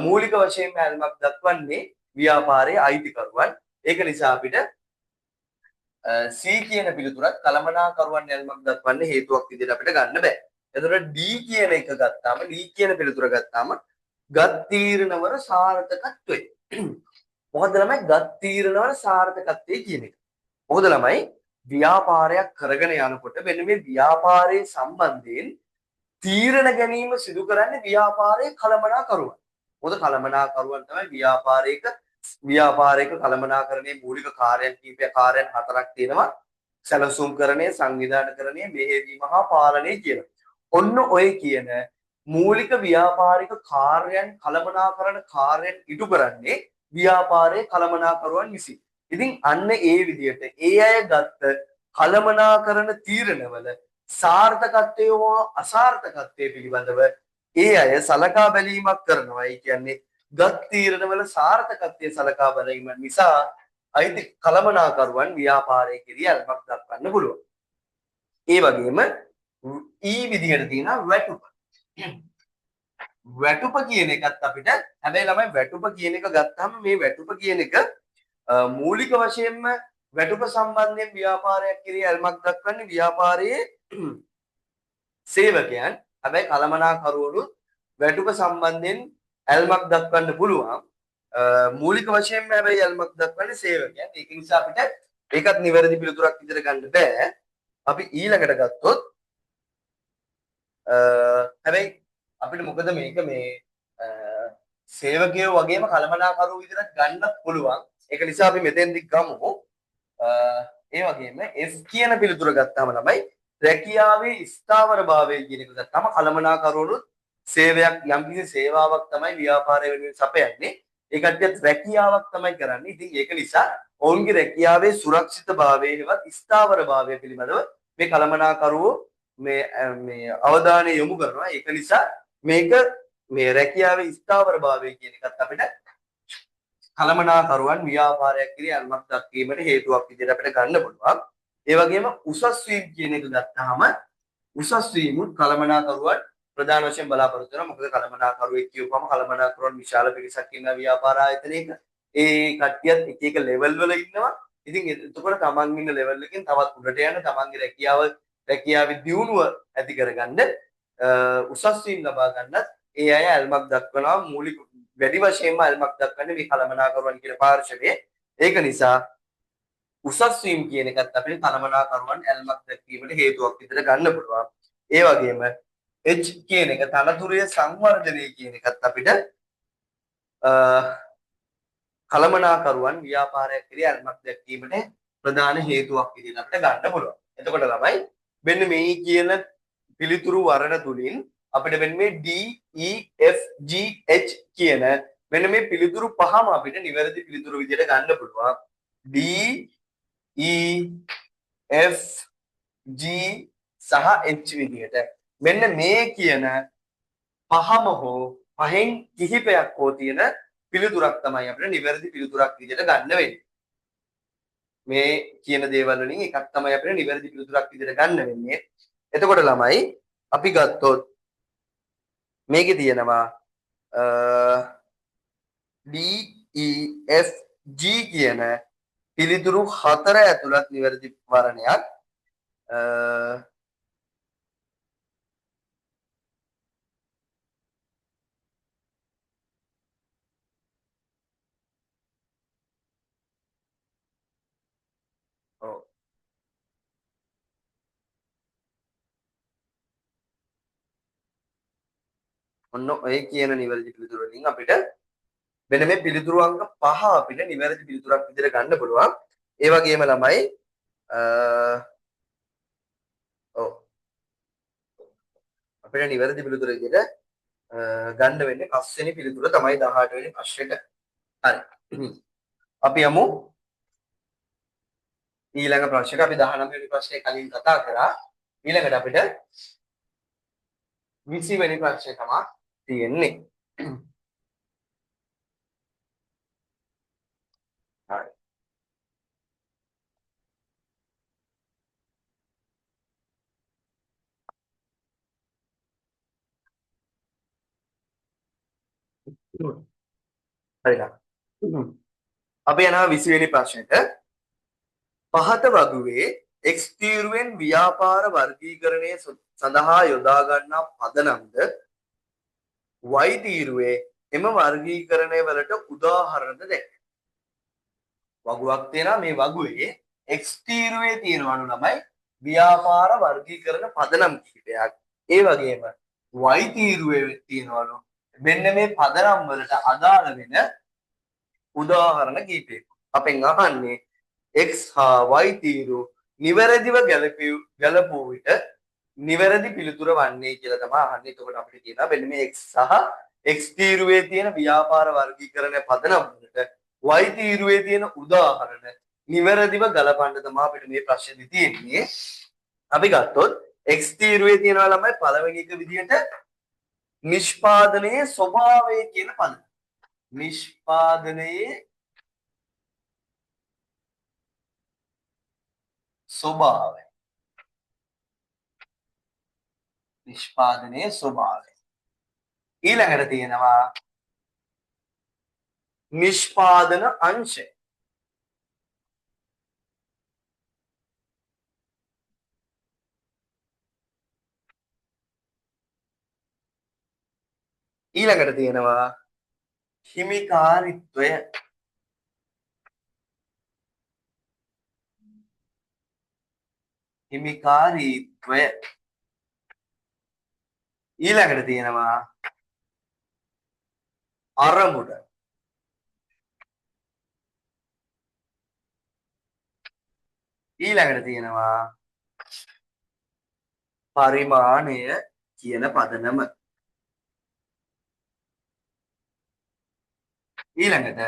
S1: මූලික වශයෙන්ම ඇල්මක් දක්වන්නේ ව්‍යාපාරයේ අයිතිකරුවන්. ඒක නිසා අපිට C කියන පිළිතුරත් කලමනාකරුවන් ඇල්මක් දක්වන්න හේතුවක් විදිහට අපිට ගන්න බෑ. එතකොට D කියන එක ගත්තාම D කියන පිළිතුර ගත්තාම ගත් තීරණවල සාර්ථකත්වය. මොකද ළමයි ගත් තීරණවල සාර්ථකත්වය කියන එක. මොකද ළමයි ව්‍යාපාරයක් කරගෙන යනකොට මෙන්න මේ ව්‍යාපාරයේ සම්බන්ධයෙන් තීරණ ගැනීම සිදු කරන්නේ ව්‍යාපාරයේ කලමනාකරුවන්. මොකද කලමනාකරුවන් තමයි ව්‍යාපාරයක කලමනාකරණයේ මූලික කාර්යයන් හතරක් තියෙනවා. සැලසුම්කරණය, සංවිධානකරණය, මෙහෙයවීම හා පාලනය කියලා. ඔන්න ඔය කියන මූලික ව්‍යාපාරික කාර්යයන් කලමනාකරණ කාර්යයන් ඉටු කරන්නේ ව්‍යාපාරයේ කලමනාකරුවන් විසින්. ඉතින් අන්න ඒ විදිහට ඒ අය ගත්ත කලමනාකරණ තීරණවල සාර්ථකත්වය හෝ අසාර්ථකත්වය පිළිබඳව ඒ අය සලකා බැලීමක් කරනවා. ඒ කියන්නේ ගත් තීරණවල සාර්ථකත්වය සලකා බැලීම නිසා අයිති කලමනාකරුවන් ව්‍යාපාරයේ කෙරෙහි ඇල්මක් දක්වන්න පුළුවන්. ඒ වගේම ඊ විදිහට තියෙනවා වැටුප. වැටුප කියන එකත් අපිට හැබැයි ළමයි වැටුප කියන එක ගත්තාම මේ වැටුප කියන එක මූලික වශයෙන්ම වැටුප සම්බන්ධයෙන් ව්‍යාපාරයක් කෙරෙහි ඇල්මක් දක්වන්නේ ව්‍යාපාරයේ සේවකයන්. හැබැයි කලමනාකරුවෝ වැටුප සම්බන්ධයෙන් ඇල්මක් දක්වන්න පුළුවන්. මූලික වශයෙන්ම හැබැයි ඇල්මක් දක්වන්නේ සේවකයන්. ඒක නිසා අපිට ඒකත් නිවැරදි පිළිතුරක් විදිහට ගන්න බෑ. අපි ඊළඟට ගත්තොත් හැබැයි අපිට මොකද මේක මේ සේවකයෝ වගේම කලමනාකරුවෝ විදිහට ගන්න පුළුවන්. ඒක නිසා අපි මෙතෙන්දි ගමු. ඒ වගේම F කියන පිළිතුර ගත්තාම ළමයි රැකියාවේ ස්ථාවරභාවය කියන එක ගත්තාම කලමනාකරුවෝ සේවයක් යම්කිසි සේවාවක් තමයි ව්‍යාපාරය වෙනුවෙන් සපයන්නේ. ඒ කට්ටියත් රැකියාවක් තමයි කරන්නේ. ඉතින් ඒක නිසා ඔවුන්ගේ රැකියාවේ සුරක්ෂිතභාවය හෙවත් ස්ථාවරභාවය පිළිබඳව මේ කළමනාකරුවෝ මේ අවධානය යොමු කරනවා. ඒක නිසා මේක මේ රැකියාවේ ස්ථාවරභාවය කියන එකත් අපිට කළමනාකරුවන් ව්‍යාපාරයක් කිරී අල්මක් දක්වීමට හේතුවක් විදිහට අපිට ගන්න පුළුවන්. ඒ වගේම උසස් වීම කියන එක ගත්තාම උසස් වීමුත් කළමනාකරුවන් ප්‍රධාන වශයෙන් බලාපොරොත්තු වෙනවා. මොකද කළමනාකරුවෙක් කියවපම කළමනාකරුවන් විශාල පිරිසක් ඉන්න ව්‍යාපාර ආයතනයක. ඒ කට්ටියත් එක එක ලෙවල් වල ඉන්නවා. ඉතින් එතකොට තමන් ඉන්න ලෙවල් එකකින් තවත් උඩට යන තමන්ගේ රැකියාවේ දියුණුව ඇති කරගන්න උසස් වීම ලබා ගන්නත් ඒ අය අල්මක් දක්වනවා. මූලික වැඩි වශයෙන්ම අල්මක් දක්වන්නේ මේ කළමනාකරුවන් කියන පාර්ශවයේ. ඒක නිසා උසස් වීම කියන එකත් අපිට කළමනාකරුවන් ඇල්මක් දැක්වීමට හේතුවක් විදිහට ගන්න පුළුවන්. ඒ වගේම H කියන එක තනතුරේ සංවර්ධනය කියන එකත් අපිට කළමනාකරුවන් ව්‍යාපාරයක් කිරී අල්මක් දැක්වීමට ප්‍රධාන හේතුවක් විදිහට අපිට ගන්න පුළුවන්. එතකොට ළමයි මෙන්න මේ කියන පිළිතුරු වර්ණ තුලින් අපිට මෙන්න මේ D E F G H කියන මෙන්න මේ පිළිතුරු පහම අපිට නිවැරදි පිළිතුරු විදිහට ගන්න පුළුවන්. D E F G සහ H විදිහට මෙන්න මේ කියන පහම හෝ පහෙන් කිහිපයක් හෝ තියෙන පිළිතුරක් තමයි අපිට නිවැරදි පිළිතුරක් විදිහට ගන්න වෙන්නේ. මේ කියන දේවල් වලින් එකක් තමයි අපිට නිවැරදි පිළිතුරක් විදිහට ගන්න වෙන්නේ. එතකොට ළමයි අපි ගත්තොත් මේකේ තියෙනවා D E F G කියන පිළිතුරු හතර ඇතුළත් නිවැරදි වර්ණයක් ඔන්න ඔය කියන නිවැරදි පිළිතුරු වලින් අපිට මෙන්න මේ පිළිතුරු අංක පහ අපිට නිවැරදි පිළිතුරක් විදිහට ගන්න පුළුවන්. ඒ වගේම ළමයි අපිට නිවැරදි පිළිතුර විදිහට ගන්න වෙන්නේ පස්වෙනි පිළිතුර තමයි 18 වෙනි ප්‍රශ්නෙට. හරි. අපි යමු ඊළඟ ප්‍රශ්නෙට. අපි 19 වෙනි ප්‍රශ්නේ කලින් කතා කරා. ඊළඟට අපිට 20 වෙනි ප්‍රශ්නේ තමයි තියෙන්නේ. හරි. හරිද? අපි යනවා 20 වෙනි ප්‍රශ්නෙට. පහත වගුවේ X තීරුවෙන් ව්‍යාපාර වර්ගීකරණය සඳහා යොදා ගන්නා පදනම්ද Y තීරුවේ එම වර්ගීකරණය වලට උදාහරණ දෙන්න. වගුවක් තියෙනවා. මේ වගුවේ X තීරුවේ තියෙනවලු ළමයි ව්‍යාපාර වර්ගීකරණ පදනම් කිහිපයක්. ඒ වගේම Y තීරුවේ තියෙනවලු මෙන්න මේ පදනම් වලට අදාළ වෙන උදාහරණ කිහිපයක්. අපෙන් අහන්නේ X හා Y තීරු නිවැරදිව ගැලපූ විට නිවැරදි පිළිතුර වන්නේ කියලා තමයි අහන්නේ. එතකොට අපිට කියනවා මෙන්න මේ X සහ X තීරුවේ තියෙන ව්‍යාපාර වර්ගීකරණ පදනම් වලට Y තීරුවේ තියෙන උදාහරණ නිවැරදිව ගලපන්න තමයි අපිට මේ ප්‍රශ්නේ තියෙන්නේ. අපි ගත්තොත් X තීරුවේ තියෙනවා ළමයි පළවෙනි එක විදිහට නිෂ්පාදනයේ ස්වභාවය කියන පද. නිෂ්පාදනයේ ස්වභාවය. නිෂ්පාදනයේ ස්වභාවය. ඊළඟට තියෙනවා නිෂ්පාදන අංශය. ඊළඟට තියෙනවා හිමිකාරීත්වය. හිමිකාරීත්වය. ඊළඟට තියෙනවා අරමුණ. ඊළඟට තියෙනවා පරිමාණය කියන පදනම. ඊළඟට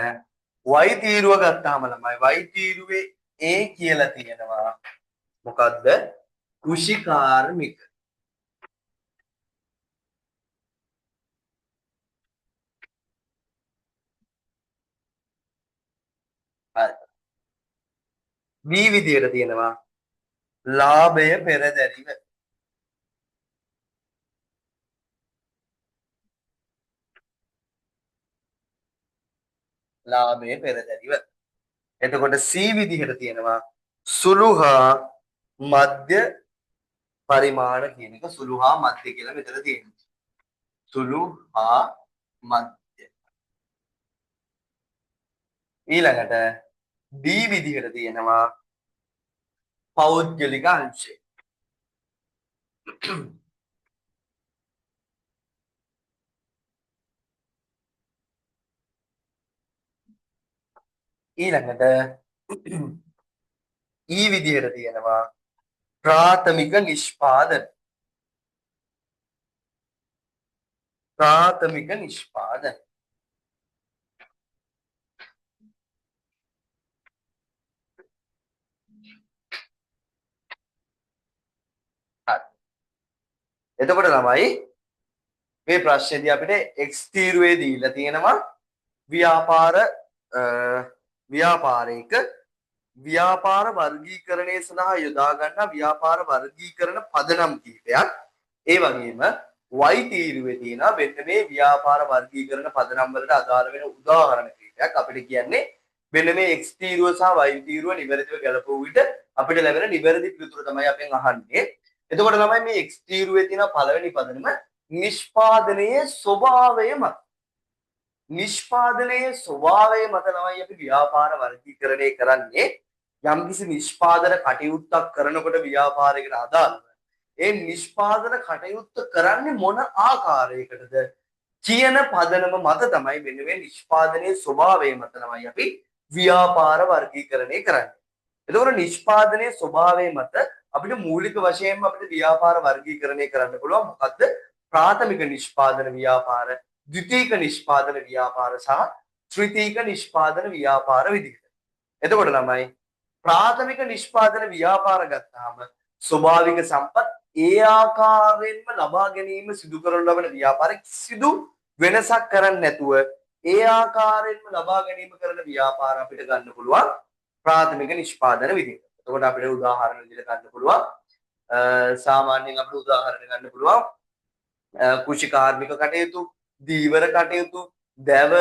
S1: y තීරුව ගත්තාම ළමයි y තීරුවේ a කියලා තියෙනවා. මොකද්ද? කෘෂිකාර්මික. හරි. b විදියට තියෙනවා ලාභය පෙරදැරිව. ලාභය පෙරදැරිව. එතකොට C විදිහට තියෙනවා සුළු හා මධ්‍ය පරිමාණ කියන එක. සුළු හා මධ්‍ය කියලා මෙතන තියෙනවා. සුළු හා මධ්‍ය. ඊළඟට D විදිහට තියෙනවා පෞද්ගලික අංශය. ඊළඟට E විදිහට තියෙනවා ප්‍රාථමික නිෂ්පාදන. ප්‍රාථමික නිෂ්පාදන. එතකොට ළමයි මේ ප්‍රශ්නේදී අපිට x තීරුවේ දීලා තියෙනවා ව්‍යාපාරයක ව්‍යාපාර වර්ගීකරණය සඳහා යොදා ගන්නා ව්‍යාපාර වර්ගීකරණ පදනම් කිහිපයක්. ඒ වගේම y තීරුවේ තියෙනවා මෙන්න මේ ව්‍යාපාර වර්ගීකරණ පදනම් වලට අදාළ වෙන උදාහරණ කිහිපයක්. අපිට කියන්නේ මෙන්න මේ x තීරුව සහ y තීරුව නිවැරදිව ගැලපුව විට අපිට ලැබෙන නිවැරදි පිළිතුර තමයි අපෙන් අහන්නේ. එතකොට තමයි මේ x තීරුවේ තියෙන පළවෙනි පදනම නිෂ්පාදනයේ ස්වභාවය මත. නිෂ්පාදනයේ ස්වභාවය මත තමයි අපි ව්‍යාපාර වර්ගීකරණය කරන්නේ. යම්කිසි නිෂ්පාදන කටයුත්තක් කරනකොට ව්‍යාපාරයකට අදාළව ඒ නිෂ්පාදන කටයුත්ත කරන්නේ මොන ආකාරයකටද කියන පදනම මත තමයි මෙන්න මේ නිෂ්පාදනයේ ස්වභාවය මත තමයි අපි ව්‍යාපාර වර්ගීකරණය කරන්නේ. එතකොට නිෂ්පාදනයේ ස්වභාවය මත අපිට මූලික වශයෙන්ම අපිට ව්‍යාපාර වර්ගීකරණය කරන්න පුළුවන් මොකද්ද? ප්‍රාථමික නිෂ්පාදන ව්‍යාපාර, ද්විතීක නිෂ්පාදන ව්‍යාපාර සහ ත්‍රිතීක නිෂ්පාදන ව්‍යාපාර විදිහට. එතකොට ළමයි ප්‍රාථමික නිෂ්පාදන ව්‍යාපාර ගත්තාම ස්වභාවික සම්පත් ඒ ආකාරයෙන්ම ලබා ගැනීම සිදු කරන ලබන ව්‍යාපාරයක් සිදු වෙනසක් කරන්නේ නැතුව ඒ ආකාරයෙන්ම ලබා ගැනීම කරන ව්‍යාපාර අපිට ගන්න පුළුවන් ප්‍රාථමික නිෂ්පාදන විදිහට. එතකොට අපිට උදාහරණ විදිහට ගන්න පුළුවන් සාමාන්‍යයෙන් අපිට උදාහරණ ගන්න පුළුවන් කෘෂිකාර්මික කටයුතු, දීවර කටයුතු, දැව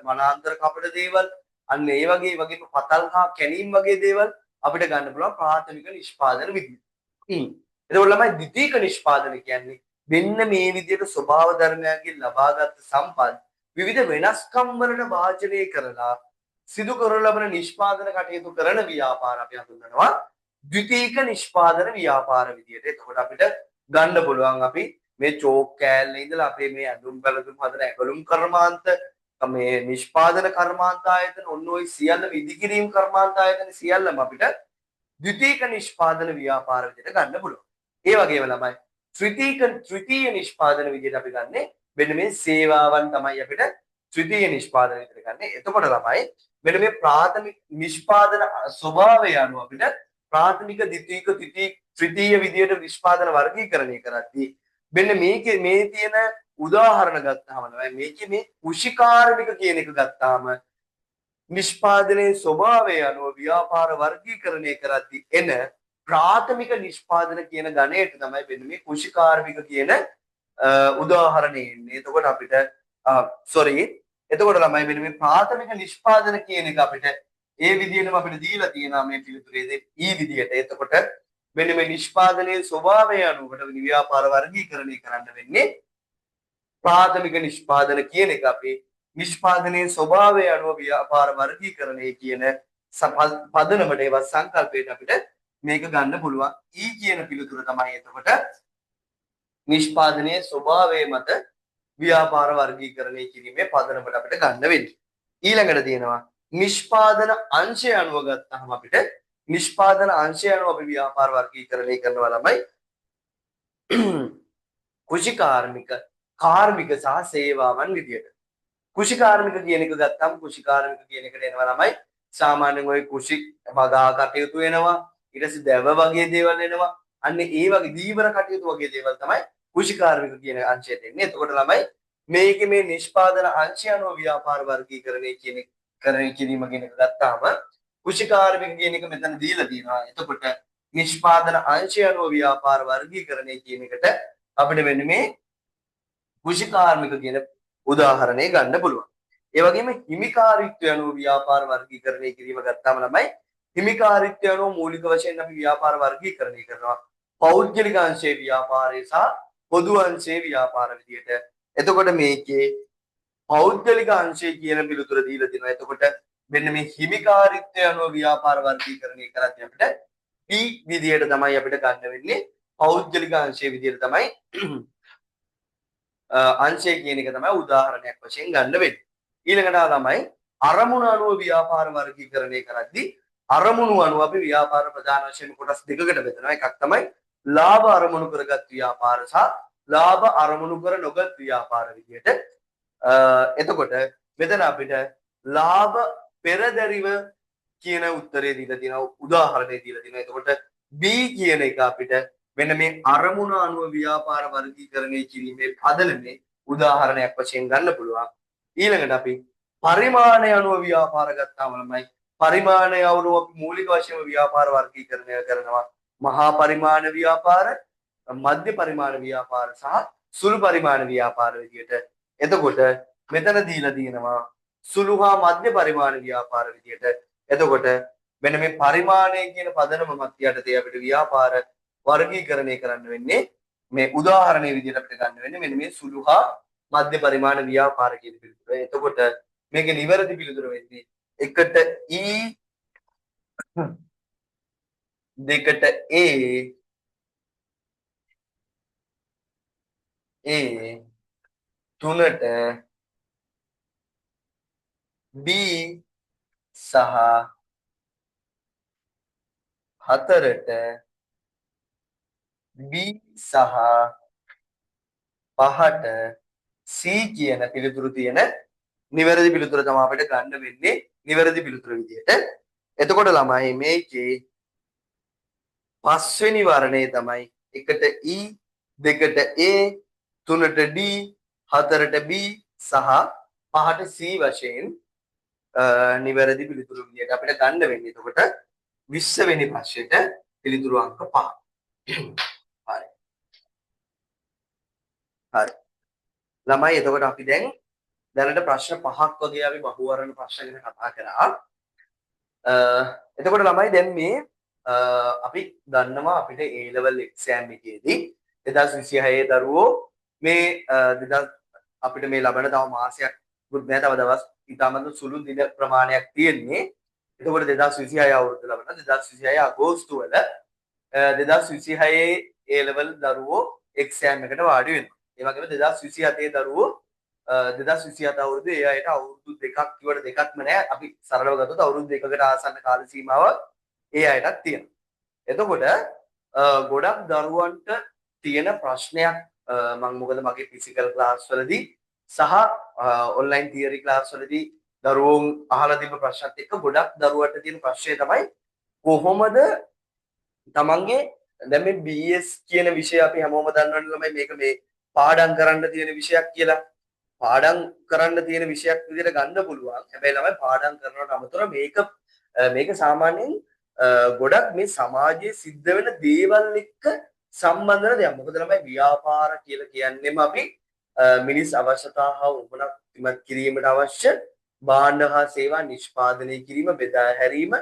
S1: වනාන්තර කපන දේවල්, අන්න ඒ වගේම පතල් හා කැණීම් වගේ දේවල් අපිට ගන්න පුළුවන් ප්‍රාථමික නිෂ්පාදන විදිහට. එතකොට ළමයි ද්විතීක නිෂ්පාදන කියන්නේ මෙන්න මේ විදිහට ස්වභාව ධර්මයන්ගෙන් ලබාගත් සම්පත් විවිධ වෙනස්කම් වලට වාචනය කරලා සිදු කරන ලබන නිෂ්පාදන කටයුතු කරන ව්‍යාපාර අපි හඳුන්වනවා ද්විතීක නිෂ්පාදන ව්‍යාපාර විදිහට. එතකොට අපිට ගන්න පුළුවන් අපි මේ චෝක් කෑල්ලේ ඉඳලා අපේ මේ ඇඳුම් පැළඳුම් හදන ඇඟලුම් කර්මාන්ත, මේ නිෂ්පාදන කර්මාන්ත ආයතන, ඔන්න ඔය සියල්ල විදිකිරීම කර්මාන්ත ආයතන සියල්ලම අපිට ද්විතීක නිෂ්පාදන ව්‍යාපාර විදිහට ගන්න පුළුවන්. ඒ වගේම ළමයි ත්‍රිතීය නිෂ්පාදන විදිහට අපි ගන්නෙ මෙන්න මේ සේවාවන් තමයි අපිට ත්‍රිතීය නිෂ්පාදන විදිහට ගන්නෙ. එතකොට ළමයි මෙන්න මේ ප්‍රාථමික නිෂ්පාදන ස්වභාවය අනුව අපිට ප්‍රාථමික, ද්විතීක, ත්‍රිතීය විදිහට නිෂ්පාදන වර්ගීකරණය කරද්දී මෙන්න මේකේ මේ තියෙන උදාහරණ ගත්තාම මේකේ මේ කෘෂිකාර්මික කියන එක ගත්තාම නිෂ්පාදනයේ ස්වභාවය අනුව ව්‍යාපාර වර්ගීකරණය කරද්දී එන ප්‍රාථමික නිෂ්පාදන කියන ගණයට තමයි මෙන්න මේ කෘෂිකාර්මික කියන උදාහරණය එන්නේ. එතකොට අපිට එතකොට ළමයි මෙන්න මේ ප්‍රාථමික නිෂ්පාදන කියන එක අපිට ඒ විදිහටම අපිට දීලා තියෙනවා මේ පිළිතුරේදී ඊ විදිහට. එතකොට මෙන්න මේ නිෂ්පාදනයේ ස්වභාවය අනුව ව්‍යාපාර වර්ගීකරණය කරන්න වෙන්නේ ප්‍රාථමික නිෂ්පාදන කියන එක අපි නිෂ්පාදනයේ ස්වභාවය අනුව ව්‍යාපාර වර්ගීකරණය කියන පදනමට ඒවත් සංකල්පයට අපිට මේක ගන්න පුළුවන්. ඊ කියන පිළිතුර තමයි එතකොට නිෂ්පාදනයේ ස්වභාවය මත ව්‍යාපාර වර්ගීකරණය කිරීමේ පදනමට අපිට ගන්න වෙන්නේ. ඊළඟට තියෙනවා නිෂ්පාදන අංශය අනුව ගත්තාම අපිට නිෂ්පාදන අංශය අනුව අපි ව්‍යාපාර වර්ගීකරණය කරනවා ළමයි කෘෂිකාර්මික, කාර්මික සහ සේවාවන් විදියට. කුෂිකාර්මික කියන එක ගත්තාම කුෂිකාර්මික කියන එකට එනවා ළමයි සාමාන්‍යයෙන් ওই කුෂි වගා කටයුතු වෙනවා ඊට පස්සේ දැව වගේ දේවල් එනවා අන්න ඒ වගේ දීවර කටයුතු වගේ දේවල් තමයි කුෂිකාර්මික කියන අංශයට එන්නේ. එතකොට ළමයි මේකේ මේ නිෂ්පාදන අංශය අනුව ව්‍යාපාර වර්ගීකරණය කියන කරණය කිරීම කියන එක ගත්තාම කුෂිකාර්මික කියන එක මෙතන දීලා තියෙනවා. එතකොට නිෂ්පාදන අංශය අනුව ව්‍යාපාර වර්ගීකරණය කියන එකට අපිට වෙන්නේ මේ කුෂිකාර්මික කියන උදාහරණය ගන්න පුළුවන්. ඒ වගේම හිමිකාරීත්වය අනුව ව්‍යාපාර වර්ගීකරණය කිරීම ගත්තාම ළමයි හිමිකාරීත්වය අනුව මූලික වශයෙන් අපි ව්‍යාපාර වර්ගීකරණය කරනවා. පෞද්ගලික අංශයේ ව්‍යාපාරය සහ පොදු අංශයේ ව්‍යාපාර විදියට. එතකොට මේකේ පෞද්ගලික අංශය කියන පිළිතුර දීලා තිනවා. එතකොට මෙන්න මේ හිමිකාරීත්වය අනුව ව්‍යාපාර වර්ගීකරණය කරද්දී අපිට P විදියට තමයි අපිට ගන්න වෙන්නේ. පෞද්ගලික අංශයේ විදියට තමයි අංශය කියන එක තමයි උදාහරණයක් වශයෙන් ගන්න වෙන්නේ. ඊළඟට තමයි අරමුණු අනුව ව්‍යාපාර වර්ගීකරණය කරද්දී අරමුණු අනුව අපි ව්‍යාපාර ප්‍රධාන වශයෙන් කොටස් දෙකකට බෙදනවා. එකක් තමයි ලාභ අරමුණු කරගත් ව්‍යාපාර සහ ලාභ අරමුණු කර නොගත් ව්‍යාපාර විදියට. එතකොට මෙතන අපිට ලාභ පෙරදරිව කියන උත්තරේ දීලා තියෙනවා උදාහරණයක් දීලා තියෙනවා. එතකොට B කියන එක අපිට මෙන්න මේ අරමුණ අනුව ව්‍යාපාර වර්ගීකරණය කිරීමේ පදනමේ උදාහරණයක් වශයෙන් ගන්න පුළුවන්. ඊළඟට අපි පරිමාණය අනුව ව්‍යාපාර ගත්තාම ළමයි පරිමාණය අනුව අපි මූලික වශයෙන්ම ව්‍යාපාර වර්ගීකරණය කරනවා. මහා පරිමාණ ව්‍යාපාර, මධ්‍ය පරිමාණ ව්‍යාපාර සහ සුළු පරිමාණ ව්‍යාපාර විදියට. එතකොට මෙතන දීලා තියෙනවා සුළු හා මධ්‍ය පරිමාණ ව්‍යාපාර විදියට. එතකොට මෙන්න මේ පරිමාණය කියන පදනම මත යටතේ අපිට ව්‍යාපාර වර්ගීකරණය කරන්න වෙන්නේ මේ උදාහරණයේ විදිහට අපිට ගන්න වෙන්නේ මෙන්න මේ සුළු හා මධ්‍ය පරිමාණ ව්‍යාපාර කියන පිළිතුර. එතකොට මේකේ නිවැරදි පිළිතුර වෙන්නේ එකට E දෙකට A තුනට B සහ හතරට B සහ පහට C කියන පිළිතුරු තියෙන නිවැරදි පිළිතුර තමයි අපිට ගන්න වෙන්නේ නිවැරදි පිළිතුර විදියට. එතකොට ළමයි මේකේ පස්වෙනි වර්ණය තමයි එකට E දෙකට A තුනට D හතරට B සහ පහට C වශයෙන් නිවැරදි පිළිතුරු විදියට අපිට ගන්න වෙන්නේ. එතකොට 20 වෙනි ප්‍රශ්නෙට පිළිතුරු අංක 5. හරි. හරි. ළමයි එතකොට අපි දැනට ප්‍රශ්න 5ක් වගේ අපි බහුවර්ණ ප්‍රශ්න ගැන කතා කරා. එතකොට ළමයි දැන් මේ අපි දන්නවා අපිට A level exam එකේදී 2026 දරුවෝ මේ අපිට මේ ලබන තව මාසයක් දුක් නැහැ තව දවස් ඉතාමත් සුළු දින ප්‍රමාණයක් තියෙන්නේ. එතකොට 2026 අවුරුද්ද ලබන 2026 අගෝස්තු වල 2026 A level දරුවෝ exam එකට වාඩි වෙනවා. ඒ වගේම 2027 දරුවෝ 2027 අවුරුද්දේ ඒ අයට අවුරුදු දෙකක් කිව්වට දෙකක්ම නෑ. අපි සරලව ගත්තොත් අවුරුදු දෙකකට ආසන්න කාල සීමාවක් ඒ අයටත් තියෙනවා. එතකොට ගොඩක් දරුවන්ට තියෙන ප්‍රශ්නයක් මම මොකද මගේ ෆිසිකල් ක්ලාස් වලදී සහ ඔන්ලයින් තියරි ක්ලාස් වලදී දරුවෝ අහලා තිබ්බ ප්‍රශ්නත් එක්ක ගොඩක් දරුවන්ට තියෙන ප්‍රශ්නය තමයි කොහොමද තමන්ගේ දැන් මේ BS කියන විෂය අපි හැමෝම දන්නවනේ ළමයි මේක මේ පාඩම් කරන්න තියෙන විෂයක් කියලා. පාඩම් කරන්න තියෙන විෂයක් විදිහට ගන්න පුළුවන්. හැබැයි ළමයි පාඩම් කරනවට අමතරව මේක සාමාන්‍යයෙන් ගොඩක් මේ සමාජයේ සිද්ධ වෙන දේවල් එක්ක සම්බන්ධ වෙන දෙයක්. මොකද ළමයි ව්‍යාපාර කියලා කියන්නේම අපි මිනිස් අවශ්‍යතා හා උපනක් ඉමත් කිරීමට අවශ්‍ය භාණ්ඩ හා සේවා නිෂ්පාදනය කිරීම බෙදා හැරීම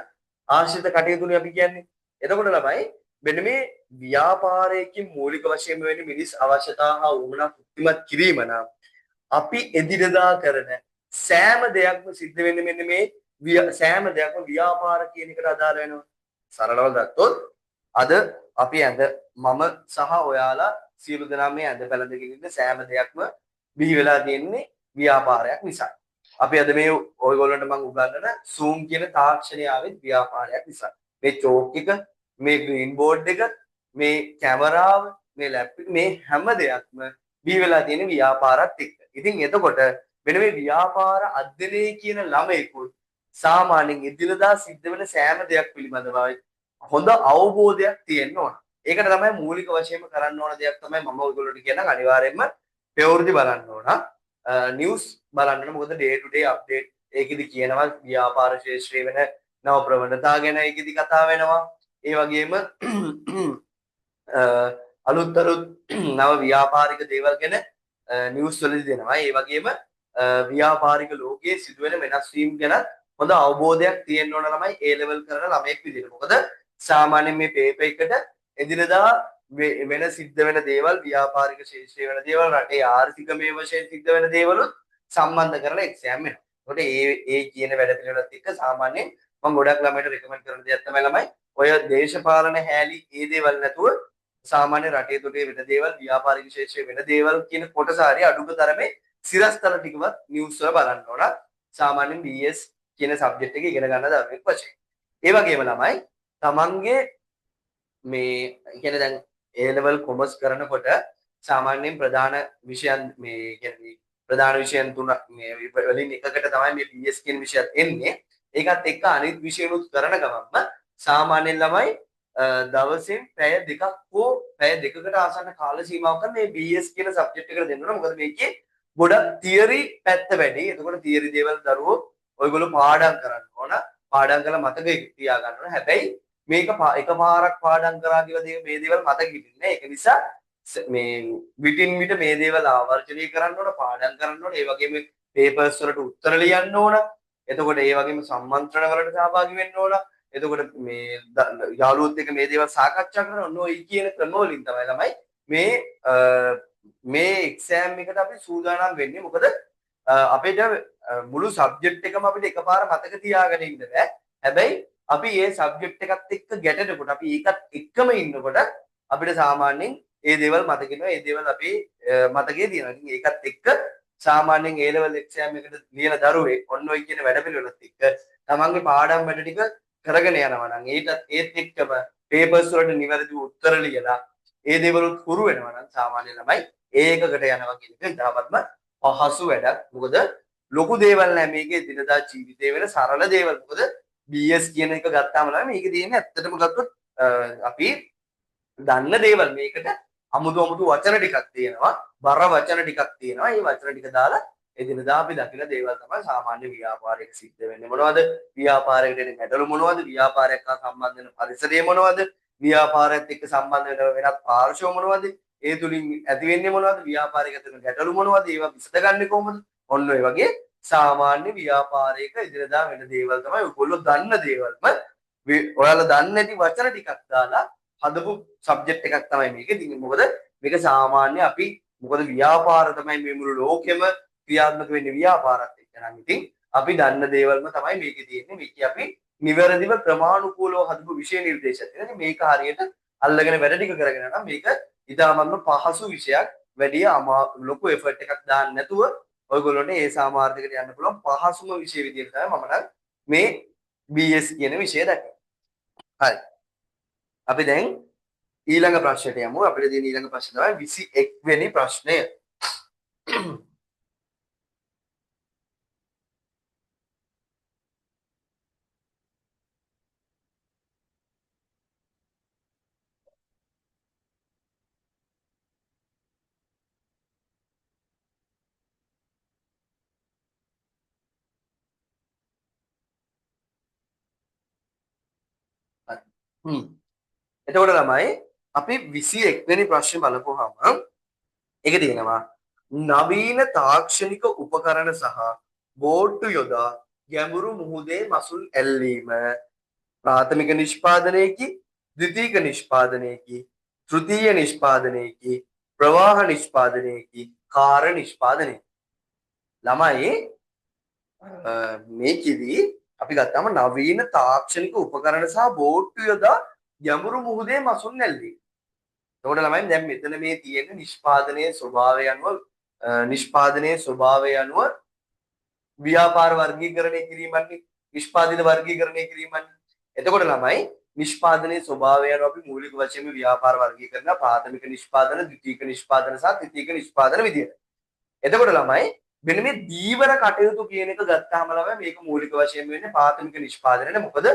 S1: ආශ්‍රිත කටයුතුනේ අපි කියන්නේ. එතකොට ළමයි මෙන්න මේ ව්‍යාපාරයේ මූලික වශයෙන්ම වෙන්නේ මිනිස් අවශ්‍යතා හා උපනක් ඉමත් කිරීම නම් අපි එදිනෙදා කරන සෑම දෙයක්ම සිද්ධ වෙන්නේ මෙන්න මේ සෑම දෙයක්ම ව්‍යාපාර කියන එකට අදාළ වෙනවා. සරලව ගත්තොත් අද අපි මම සහ ඔයාලා සියලු දෙනා මේ ඇඳ පැළඳගෙන ඉන්න සෑම දෙයක්ම බිහි වෙලා තියෙන්නේ ව්‍යාපාරයක් නිසා. අපි අද මේ ඔයගොල්ලන්ට මම උගන්වන Zoom කියන තාක්ෂණය ආවෙත් ව්‍යාපාරයක් නිසා. මේ චෝක් එක, මේ ග්‍රීන් බෝඩ් එක, මේ කැමරාව, මේ ලැප්ටොප් මේ හැම දෙයක්ම බිහි වෙලා තියෙන ව්‍යාපාරات එක්ක. ඉතින් එතකොට මෙන්න මේ ව්‍යාපාර අධ්‍යයනය කියන ළමයෙකුත් සාමාන්‍යයෙන් එදිනදා සිද්ධ වෙන සෑම දෙයක් පිළිබඳවයි හොඳ අවබෝධයක් තියෙන්න ඕන. ඒකට තමයි මූලික වශයෙන්ම කරන්න ඕන දෙයක් තමයි මම ඔයගොල්ලෝට කියන අනිවාර්යයෙන්ම ප්‍රවෘත්ති බලන්න ඕන. නිවුස් බලන්න ඕන. මොකද ඩේ ටු ඩේ අප්ඩේට් ඒකෙදි කියනවා ව්‍යාපාර ශාස්ත්‍රයේ වෙන නව ප්‍රවණතා ගැන ඒකෙදි කතා වෙනවා. ඒ වගේම අලුත් නව ව්‍යාපාරික දේවල් ගැන නිවුස් වලදී දෙනවා. ඒ වගේම ව්‍යාපාරික ලෝකයේ සිදුවෙන වෙනස් වීම් ගැන හොඳ අවබෝධයක් තියෙන්න ඕන ළමයි A level කරන ළමයෙක් විදිහට. මොකද සාමාන්‍යයෙන් මේ පේපර් එකට එදිනදා වෙන සිද්ධ වෙන දේවල්, ව්‍යාපාරික ශාස්ත්‍රයේ වෙන දේවල්, රටේ ආර්ථිකමය වශයෙන් සිද්ධ වෙන දේවලුත් සම්බන්ධ කරලා එක්සෑම් වෙනවා. ඒකට ඒ කියන වැඩ පිළිවෙලත් එක්ක සාමාන්‍යයෙන් මම ගොඩක් ළමයිට රෙකමන්ඩ් කරන දෙයක් තමයි ළමයි ඔය දේශපාලන හැලී ඒ දේවල් නැතුව සාමාන්‍ය රටේ තොටේ වෙන දේවල්, ව්‍යාපාරික ශාස්ත්‍රයේ වෙන දේවල් කියන කොටස හරි අඩුම තරමේ සිරස්තල ටිකවත් නිවුස් වල බලන්න ඕන. සාමාන්‍යයෙන් BS කියන සබ්ජෙක්ට් එක ඉගෙන ගන්න දරුවෙක් වශයෙන්. ඒ වගේම ළමයි තමන්ගේ මේ කියන්නේ දැන් A level කොමර්ස් කරනකොට සාමාන්‍යයෙන් ප්‍රධාන විෂයන් මේ කියන්නේ ප්‍රධාන විෂයන් තුන මේ වලින් එකකට තමයි මේ BS කියන විෂයත් එන්නේ. ඒකත් එක්ක අනිත් විෂයනුත් කරන ගමන්ම සාමාන්‍යයෙන් ළමයි දවසෙන් පැය දෙකක් හෝ පැය දෙකකට ආසන්න කාල සීමාවක මේ BS කියන සබ්ජෙක්ට් එකට දෙන්න ඕන. මොකද මේකේ ගොඩක් තියරි පැත්ත වැඩි. එතකොට තියරි දේවල් දරුවෝ ඔයගොල්ලෝ පාඩම් කරන්න ඕන. පාඩම් කරලා මතකෙ තියා ගන්න ඕන. හැබැයි මේක එකපාරක් පාඩම් කරා කියලා මේ දේවල් මතක හිටින්නේ. ඒක නිසා මේ විටින් විට මේ දේවල් ආවර්ජනය කරන්න ඕන, පාඩම් කරන්න ඕන. ඒ වගේම පේපර්ස් වලට උත්තර ලියන්න ඕන. එතකොට ඒ වගේම සම්මන්ත්‍රණ වලට සහභාගී වෙන්න ඕන. එතකොට මේ යාළුවොත් එක්ක මේ දේවල් සාකච්ඡා කරන ඔන්න ඔය කියන ක්‍රම වලින් තමයි ළමයි මේ එක්සෑම් එකට අපි සූදානම් වෙන්නේ. මොකද අපිට මුළු සබ්ජෙක්ට් එකම අපිට එකපාර මතක තියාගෙන ඉන්න බෑ. හැබැයි අපි මේ සබ්ජෙක්ට් එකත් එක්ක ගැටෙනකොට අපි ඒකත් එක්කම ඉන්නකොට අපිට සාමාන්‍යයෙන් ඒ දේවල් මතකිනවා. ඒ දේවල් අපි මතකයේ තියෙනවා. ඉතින් ඒකත් එක්ක සාමාන්‍යයෙන් A level exam එකට ලියන දරුවෙක් ඔන්න ඔය කියන වැඩපිළිවෙලත් එක්ක තමන්ගේ පාඩම් වැඩ ටික කරගෙන යනවා නම් ඒත් එක්කම පේපර්ස් වලට නිවැරදිව උත්තර ලියලා ඒ දේවලුත් හුරු වෙනවා නම් සාමාන්‍ය ළමයි ඒකකට යනවා කියන එක ඉතාමත්ම පහසු වැඩක්. මොකද ලොකු දේවල් නෑ මේකේ දිනදා ජීවිතේ වෙන සරල දේවල්. මොකද BS කියන එක ගත්තාම ළමයි මේකේ තියෙන්නේ ඇත්තටම ගත්තොත් අපි දන්න දේවල්. මේකට අමුතු වචන ටිකක් තියෙනවා, බර වචන ටිකක් තියෙනවා. මේ වචන ටික දාලා එදිනදා අපි දකින දේවල් තමයි සාමාන්‍ය ව්‍යාපාරයක සිද්ධ වෙන්නේ. මොනවද? ව්‍යාපාරයකට එන ගැටලු මොනවද? ව්‍යාපාරයක් හා සම්බන්ධ වෙන පරිසරය මොනවද? ව්‍යාපාරයත් එක්ක සම්බන්ධ වෙන වෙනත් පාර්ශ්ව මොනවද? ඒ තුලින් ඇති වෙන්නේ මොනවද? ව්‍යාපාරයක තියෙන ගැටලු මොනවද? ඒවා විසඳගන්නේ කොහොමද? ඔන්න ඔය වගේ සාමාන්‍ය ව්‍යාපාරයක එදිනදා වෙන දේවල් තමයි ඔයගොල්ලෝ දන්න දේවල්ම ඔයාලා දන්නේ නැති වචන ටිකක් දාලා හදපු සබ්ජෙක්ට් එකක් තමයි මේක. ඉතින් මොකද මේක සාමාන්‍ය අපි මොකද ව්‍යාපාර තමයි මේ මුළු ලෝකෙම ක්‍රියාත්මක වෙන්නේ ව්‍යාපාරات එක්ක නම්. ඉතින් අපි දන්න දේවල්ම තමයි මේකේ තියෙන්නේ. මේක අපි නිවැරදිව ක්‍රමානුකූලව හදපු විෂය නිර්දේශයක්. ඉතින් මේක හරියට අල්ලගෙන වැඩ ටික කරගෙන නම් මේක ඉතාමත්ම පහසු විෂයක්. වැඩි ලොකු එෆර්ට් එකක් දාන්න නැතුව ඔයගොල්ලන්ට ඒ සාමාර්ථයකට යන්න පුළුවන් පහසුම විෂය විදිහට තමයි මම නම් මේ BS කියන විෂය දැක්කේ. හරි. අපි දැන් ඊළඟ ප්‍රශ්නයට යමු. අපිට තියෙන ඊළඟ ප්‍රශ්න තමයි 21 වෙනි ප්‍රශ්නය. එතකොට ළමයි අපි 21 වෙනි ප්‍රශ්නේ බලපුවාම ඒක තියෙනවා නවීන තාක්ෂණික උපකරණ සහ බෝට්ටු යොදා ගැඹුරු මුහුදේ මසුල් ඇල්ලීම ප්‍රාථමික නිෂ්පාදනයේකි ද්විතීයික නිෂ්පාදනයේකි තෘතීය නිෂ්පාදනයේකි ප්‍රවාහ නිෂ්පාදනයේකි කාර නිෂ්පාදනයේ ළමයි මේකෙදි අපි ගත්තාම නවීන තාක්ෂණික උපකරණ සහ බෝට්ටු යොදා ගැඹුරු මුහුදේ මසුන් ඇල්ලීම. එතකොට ළමයි දැන් මෙතන මේ තියෙන නිෂ්පාදනයේ ස්වභාවය අනුව ව්‍යාපාර වර්ගීකරණය කිරීමන්නේ නිෂ්පාදිත වර්ගීකරණය කිරීමන්නේ. එතකොට ළමයි නිෂ්පාදනයේ ස්වභාවය අනුව අපි මූලික වශයෙන්ම ව්‍යාපාර වර්ගීකරණ ප්‍රාථමික නිෂ්පාදන, ද්විතීයික නිෂ්පාදන සහ තෘතීයික නිෂ්පාදන විදියට. එතකොට ළමයි මෙන්න මේ දීවර කටයුතු කියන එක ගත්තාම ළමයි මේක මූලික වශයෙන් වෙන්නේ ප්‍රාථමික නිෂ්පාදනයේ. මොකද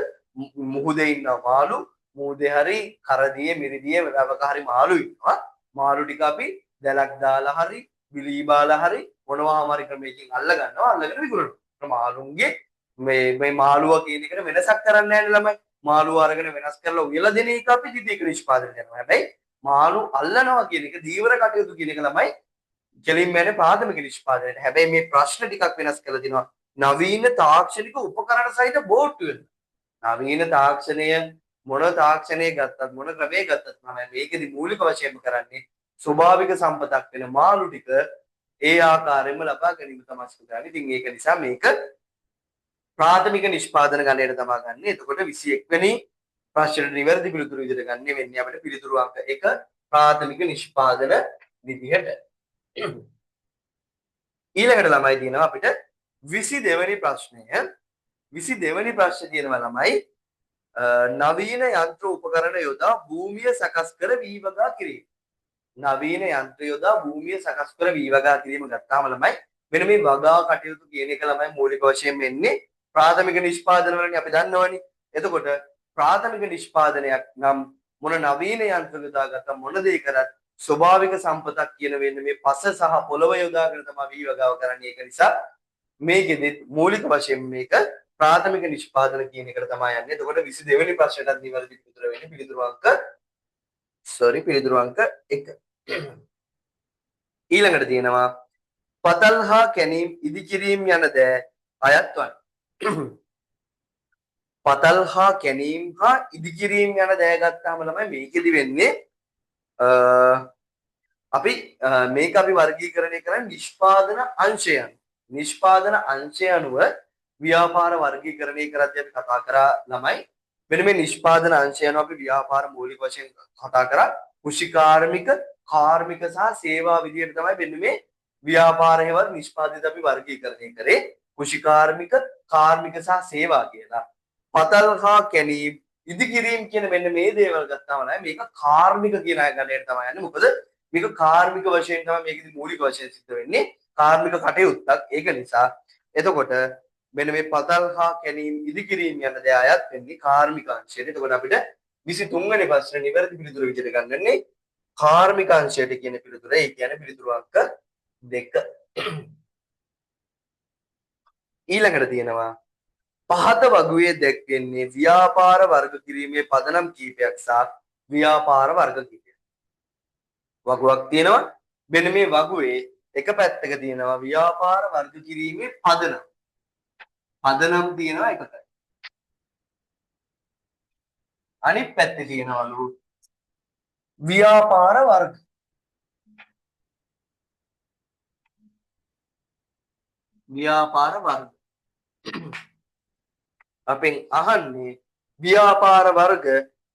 S1: මුහුදේ ඉන්න මාළු, මුහුදේ හරි කරදියේ මිරිදියේ වැවක හරි මාළු ඉන්නවා. මාළු ටික අපි දැලක් දාලා හරි බිලී බාලා හරි මොනවාම හරි ක්‍රමයකින් අල්ල ගන්නවා. අල්ලගෙන විකුණනවා. මාළුන්ගේ මේ මාළුවා කියන එකට වෙනසක් කරන්නේ නැහැ ළමයි. මාළුව අරගෙන වෙනස් කරලා උයලා දෙන එක අපි ද්විතීයික නිෂ්පාදනය කරනවා. හැබැයි මාළු අල්ලනවා කියන එක දීවර කටයුතු කියන එක ළමයි කෙලින්ම යන්නේ ප්‍රාථමික නිෂ්පාදනයට. හැබැයි මේ ප්‍රශ්න ටිකක් වෙනස් කරලා දිනවා. නවීන තාක්ෂණික උපකරණ සහිත බෝට්ටු වෙන. නවීන තාක්ෂණය මොන තාක්ෂණය ගත්තත් මොන ක්‍රමයේ ගත්තත් තමයි මේකෙදි මූලික වශයෙන්ම කරන්නේ ස්වභාවික සම්පතක් වෙන මාළු ටික ඒ ආකාරයෙන්ම ලබා ගැනීම තමයි සිදුවන්නේ. ඉතින් ඒක නිසා මේක ප්‍රාථමික නිෂ්පාදන ගණයට තමයි ගන්න. එතකොට 21 වෙනි ප්‍රශ්නෙට නිවැරදි පිළිතුරු විදිහට ගන්න වෙන්නේ අපිට පිළිතුරු අංක 1 ප්‍රාථමික නිෂ්පාදන විදිහට. ඊළඟට ළමයි තියෙනවා අපිට 22 වෙනි ප්‍රශ්නය. 22 වෙනි ප්‍රශ්නේ තියෙනවා ළමයි නවීන යන්ත්‍ර උපකරණ යොදා භූමිය සකස් කර වී වගා කිරීම. නවීන යන්ත්‍ර යොදා භූමිය සකස් කර වී වගා කිරීම ගත්තාම ළමයි මෙන්න මේ වගා කටයුතු කියන එක ළමයි මූලික වශයෙන් වෙන්නේ ප්‍රාථමික නිෂ්පාදන වලනේ අපි දන්නවනේ. එතකොට ප්‍රාථමික නිෂ්පාදනයක් නම් මොන නවීන යන්ත්‍ර යොදාගත්ත මොන දේ කරත් ස්වභාවික සම්පතක් කියන වෙන්නේ මේ පස සහ පොළව යොදාගෙන තමයි වී වගාව කරන්නේ. ඒක නිසා මේකෙදි මූලික වශයෙන් මේක ප්‍රාථමික නිෂ්පාදන කියන එකට තමයි යන්නේ. එතකොට 22 වෙනි ප්‍රශ්නයටත් නිවැරදි පිළිතුර වෙන්නේ පිළිතුරු අංක 1. ඊළඟට තියෙනවා පතල් හා කැනීම් ඉදිකිරීම යන දෑ අයත් වන. පතල් හා කැනීම් හා ඉදිකිරීම යන දෑ ගත්තාම ළමයි මේකෙදි වෙන්නේ අපි මේක අපි වර්ගීකරණය කරන්නේ නිෂ්පාදන අංශයන්. නිෂ්පාදන අංශය අනුව ව්‍යාපාර වර්ගීකරණය කරද්දී අපි කතා කරා ළමයි මෙන්න මේ නිෂ්පාදන අංශය අනුව අපි ව්‍යාපාර මූලික වශයෙන් කතා කරා කෘෂිකාර්මික කාර්මික සහ සේවා විදියට තමයි මෙන්න මේ ව්‍යාපාර හේවත් නිෂ්පාදිත අපි වර්ගීකරණය කරේ කෘෂිකාර්මික කාර්මික සහ සේවා කියලා. පතල් හා කැනීම් ඉදිකිරීම කියන මෙන්න මේ දේවල් ගත්තාම නෑ මේක කාර්මික කියන ගණයට තමයි යන්නේ. මොකද මේක කාර්මික වශයෙන් තමයි මේකෙදි මූලික වශයෙන් සිද්ධ වෙන්නේ. කාර්මික කටයුත්තක්. ඒක නිසා එතකොට මෙන්න මේ පතල් හා කැනීම් ඉදිකිරීම යන දේ අයත් වෙන්නේ කාර්මික අංශයට. එතකොට අපිට 23 වෙනි ප්‍රශ්නේ නිවැරදි පිළිතුර විදිහට ගන්නන්නේ කාර්මික අංශයට කියන පිළිතුර. ඒ කියන්නේ පිළිතුරු අංක 2. ඊළඟට තියෙනවා පහත වගුවේ දැක්වෙන්නේ ව්‍යාපාර වර්ග කිරීමේ පදනම් කීපයක් සහ ව්‍යාපාර වර්ග කීපයක්. වගුවක් තියෙනවා. මෙන්න මේ වගුවේ එක පැත්තක තියෙනවා ව්‍යාපාර වර්ග කිරීමේ පදනම්. පදනම් තියෙනවා එකකට. අනිත් පැත්තේ තියෙනවලු ව්‍යාපාර වර්ග. ව්‍යාපාර වර්ග. අපෙන් අහන්නේ ව්‍යාපාර වර්ග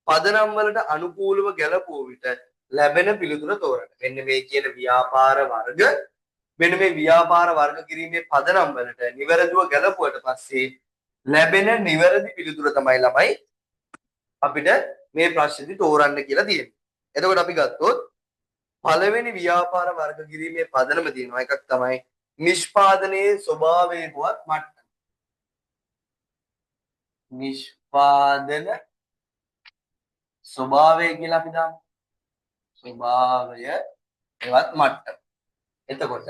S1: පදනම් වලට අනුකූලව ගැලපුව විට ලැබෙන පිළිතුර තෝරන්න. මෙන්න මේ කියන ව්‍යාපාර වර්ග මෙන්න මේ ව්‍යාපාර වර්ග කිරීමේ පදනම් වලට නිවැරදිව ගැලපුවට පස්සේ ලැබෙන නිවැරදි පිළිතුර තමයි ළමයි අපිට මේ ප්‍රශ්නේදී තෝරන්න කියලා තියෙන්නේ. එතකොට අපි ගත්තොත් පළවෙනි ව්‍යාපාර වර්ග කිරීමේ පදනම තියෙනවා. එකක් තමයි නිෂ්පාදනයේ ස්වභාවයවත් මට්ටම. නිෂ්පාදන ස්වභාවය කියලා අපි දාමු. ස්වභාවය එවත් මට්ටම. එතකොට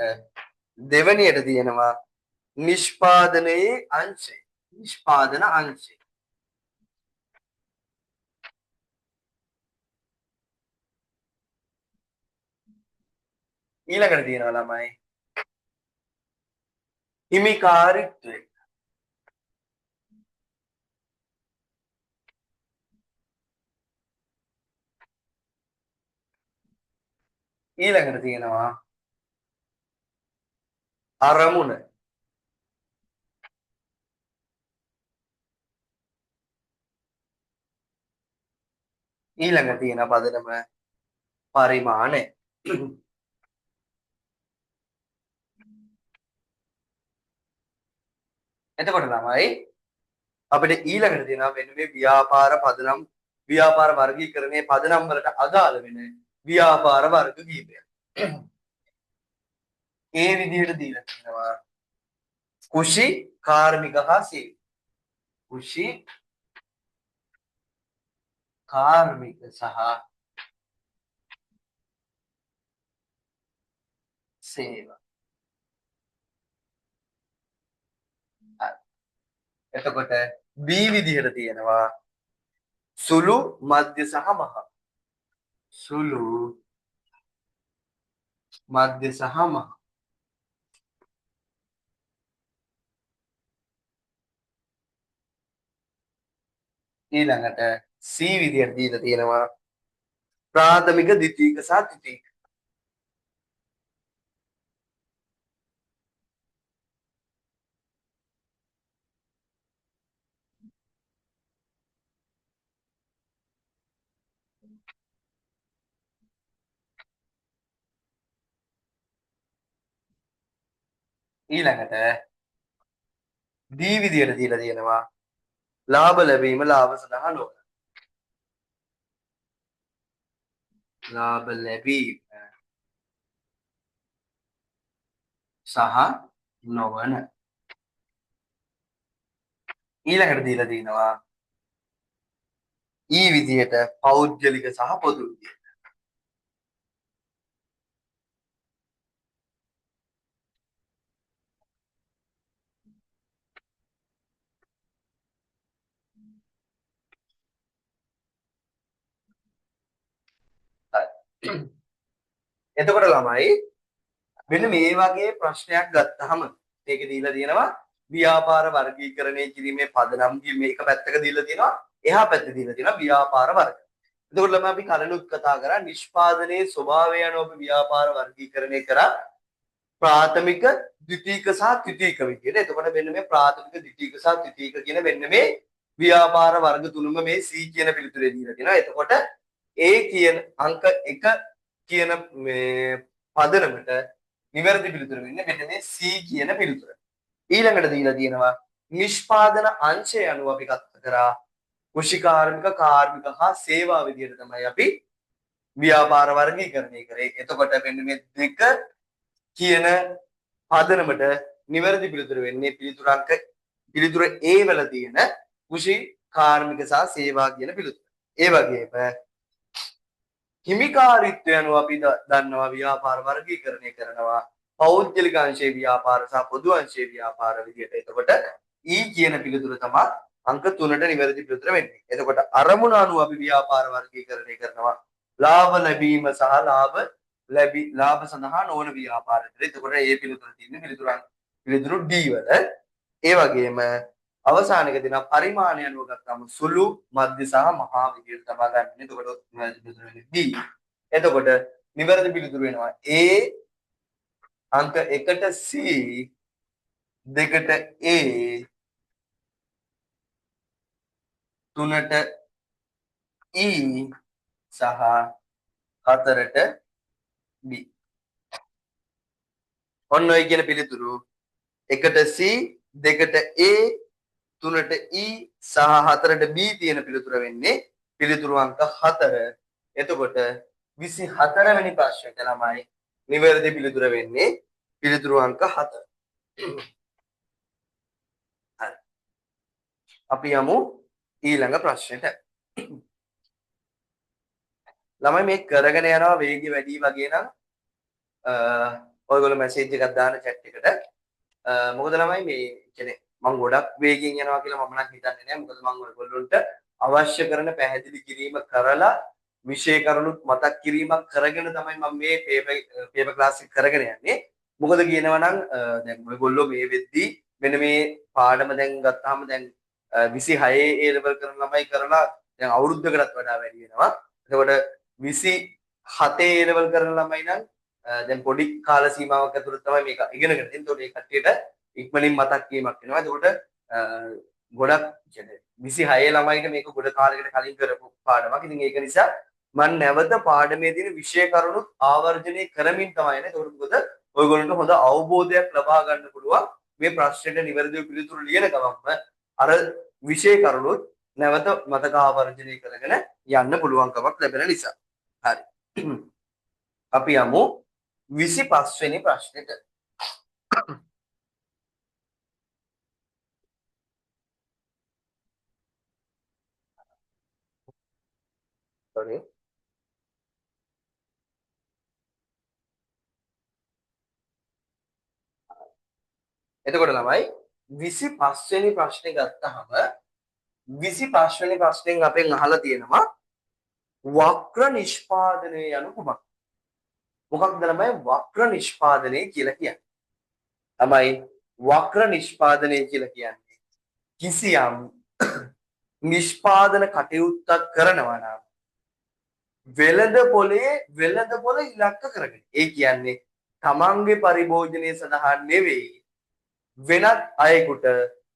S1: දෙවෙනියට තියෙනවා නිෂ්පාදනයේ අංශය. නිෂ්පාදන අංශය. ඊළඟට තියෙනවා ළමයි හිමිකාරීත්වය. ඊළඟට තියෙනවා අරමුණ. ඊළඟට තියෙන පදනම පරිමාණය. එතකොට ළමයි අපිට ඊළඟට තියෙනවා මෙන්න මේ ව්‍යාපාර පදනම් ව්‍යාපාර වර්ගීකරණයේ පදනම් වලට අදාළ වෙන ව්‍යාපාර වර්ග කීපයක්. ඒ විදිහට දීලා තියෙනවා. කුෂි කාර්මික හා සේවක. කුෂි කාර්මික සහ සේවක. එතකොට B විදිහට තියෙනවා සුළු මධ්‍ය සහ මහා. සුළු මධ්‍ය සහ මහා. ඊළඟට C විදිහට දීලා තියෙනවා ප්‍රාථමික ද්විතීක සහ තෘතීක. ඊළඟට D විදිහට දීලා තියෙනවා ලාභ ලැබීම ලාභ සඳහා නොවන. ලාභ ලැබීම සහ නොවන. ඊළඟට දීලා තියෙනවා E විදිහට පෞද්ගලික සහ පොදු විදිහට. එතකොට ළමයි මෙන්න මේ වගේ ප්‍රශ්නයක් ගත්තාම මේකේ දීලා තියෙනවා ව්‍යාපාර වර්ගීකරණය කිරීමේ පදනම් මේක පැත්තක දීලා තියෙනවා එහා පැත්තේ දීලා තියෙනවා ව්‍යාපාර වර්ග. එතකොට ළමයි අපි කලිනුත් කතා කරා නිෂ්පාදනයේ ස්වභාවය අනුව අපි ව්‍යාපාර වර්ගීකරණය කරා ප්‍රාථමික ද්විතීක සහ තෘතීක විදිහට. එතකොට මෙන්න මේ ප්‍රාථමික ද්විතීක සහ තෘතීක කියන මෙන්න මේ ව්‍යාපාර වර්ග තුනම මේ C කියන පිළිතුරේ දීලා තියෙනවා. එතකොට A කියන අංක 1 කියන මේ පදනමට නිවැරදි පිළිතුර වෙන්නේ මෙන්න මේ C කියන පිළිතුර. ඊළඟට දීලා තියෙනවා නිෂ්පාදන අංශය අනුව අපි කතා කරා කෘෂිකාර්මික කාර්මික හා සේවා විදිහට තමයි අපි ව්‍යාපාර වර්ගීකරණය කරේ. එතකොට මෙන්න මේ දෙක කියන පදනමට නිවැරදි පිළිතුර වෙන්නේ පිළිතුර A වල තියෙන කෘෂි කාර්මික සහ සේවා කියන පිළිතුර. ඒ වගේම හිමිකාරීත්වය අනුව අපි දන්නවා ව්‍යාපාර වර්ගීකරණය කරනවා පෞද්ගලික අංශයේ ව්‍යාපාර සහ පොදු අංශයේ ව්‍යාපාර විදිහට. එතකොට E කියන පිළිතුර තමයි අංක 3ට නිවැරදි පිළිතුර වෙන්නේ. එතකොට අරමුණ අනුව අපි ව්‍යාපාර වර්ගීකරණය කරනවා ලාභ ලැබීම සහ ලාභ සඳහා නොවන ව්‍යාපාරයට. එතකොට ඒ පිළිතුර තියෙන්නේ පිළිතුරු D වල. ඒ වගේම අවසානයේදී දෙන පරිමාණය අනුව ගත්තාම සුළු මධ්‍ය සහ මහා විදිහට තමයි ගන්න. එතකොට නිවැරදි පිළිතුර වෙන්නේ D. එතකොට නිවැරදි පිළිතුර වෙනවා A අංක 1ට C 2ට A 3ට E සහ 4ට B. ඔන්න ඔය කියන පිළිතුරු 1ට C 2ට A 3ට E සහ 4ට B තියෙන පිළිතුර වෙන්නේ පිළිතුරු අංක 4. එතකොට 24 වෙනි ප්‍රශ්නයට ළමයි නිවැරදි පිළිතුර වෙන්නේ පිළිතුරු අංක 7. හරි. අපි යමු ඊළඟ ප්‍රශ්නෙට. ළමයි මේ කරගෙන යනවා වේගය වැඩි වගේ නම් ඔයගොල්ලෝ මැසේජ් එකක් දාන්න chat එකට. මොකද ළමයි මේ කියන්නේ මම ගොඩක් වේගෙන් යනවා කියලා මම නම් හිතන්නේ නැහැ. මොකද මම ඔයගොල්ලොන්ට අවශ්‍ය කරන පැහැදිලි කිරීම කරලා විෂය කරුණුත් මතක් කිරීමක් කරගෙන තමයි මම මේ පේපර් ක්ලාස් එක කරගෙන යන්නේ. මොකද කියනවා නම් දැන් ඔයගොල්ලෝ මේ වෙද්දී මෙන්න මේ පාඩම දැන් ගත්තාම දැන් 26 A level කරන ළමයි කරලා දැන් අවුරුද්දකටත් වඩා වැඩි වෙනවා. එතකොට 27 A level කරන ළමයි නම් දැන් පොඩි කාල සීමාවක් ඇතුළත තමයි මේක ඉගෙනගෙන තියෙන්නේ. එතකොට ඒ කට්ටියට ඉක්මනින් මතක් වීමක් වෙනවා. එතකොට ගොඩක් කියන්නේ 26 ළමයිට මේක ගොඩ කාලයකට කලින් කරපු පාඩමක්. ඉතින් ඒක නිසා මම නැවත පාඩමේ තියෙන විෂය කරුණු ආවර්ජනය කරමින් තමයි එන්නේ. ඒකට මොකද ඔයගොල්ලන්ට හොඳ අවබෝධයක් ලබා ගන්න පුළුවන් මේ ප්‍රශ්නෙට නිවැරදිව පිළිතුරු ලියන ගමන්ම අර විෂය කරුණු නැවත මතක ආවර්ජනය කරගෙන යන්න පුළුවන්කමක් ලැබෙන නිසා. හරි. අපි යමු 25 වෙනි ප්‍රශ්නෙට. sorry. එතකොට ළමයි 25 වෙනි ප්‍රශ්නේ ගත්තාම 25 වෙනි ප්‍රශ්نين අපෙන් අහලා තියෙනවා වක්‍ර නිෂ්පාදනය යනු කුමක්ද? මොකක්ද ළමයි වක්‍ර නිෂ්පාදනය කියලා කියන්නේ? ළමයි වක්‍ර නිෂ්පාදනය කියලා කියන්නේ කිසියම් නිෂ්පාදන කටයුත්තක් කරනවා නම් වෙළඳ පොළ ඉලක්ක කරගෙන. ඒ කියන්නේ තමන්ගේ පරිභෝජනය සඳහා නෙවෙයි වෙනත් අයෙකුට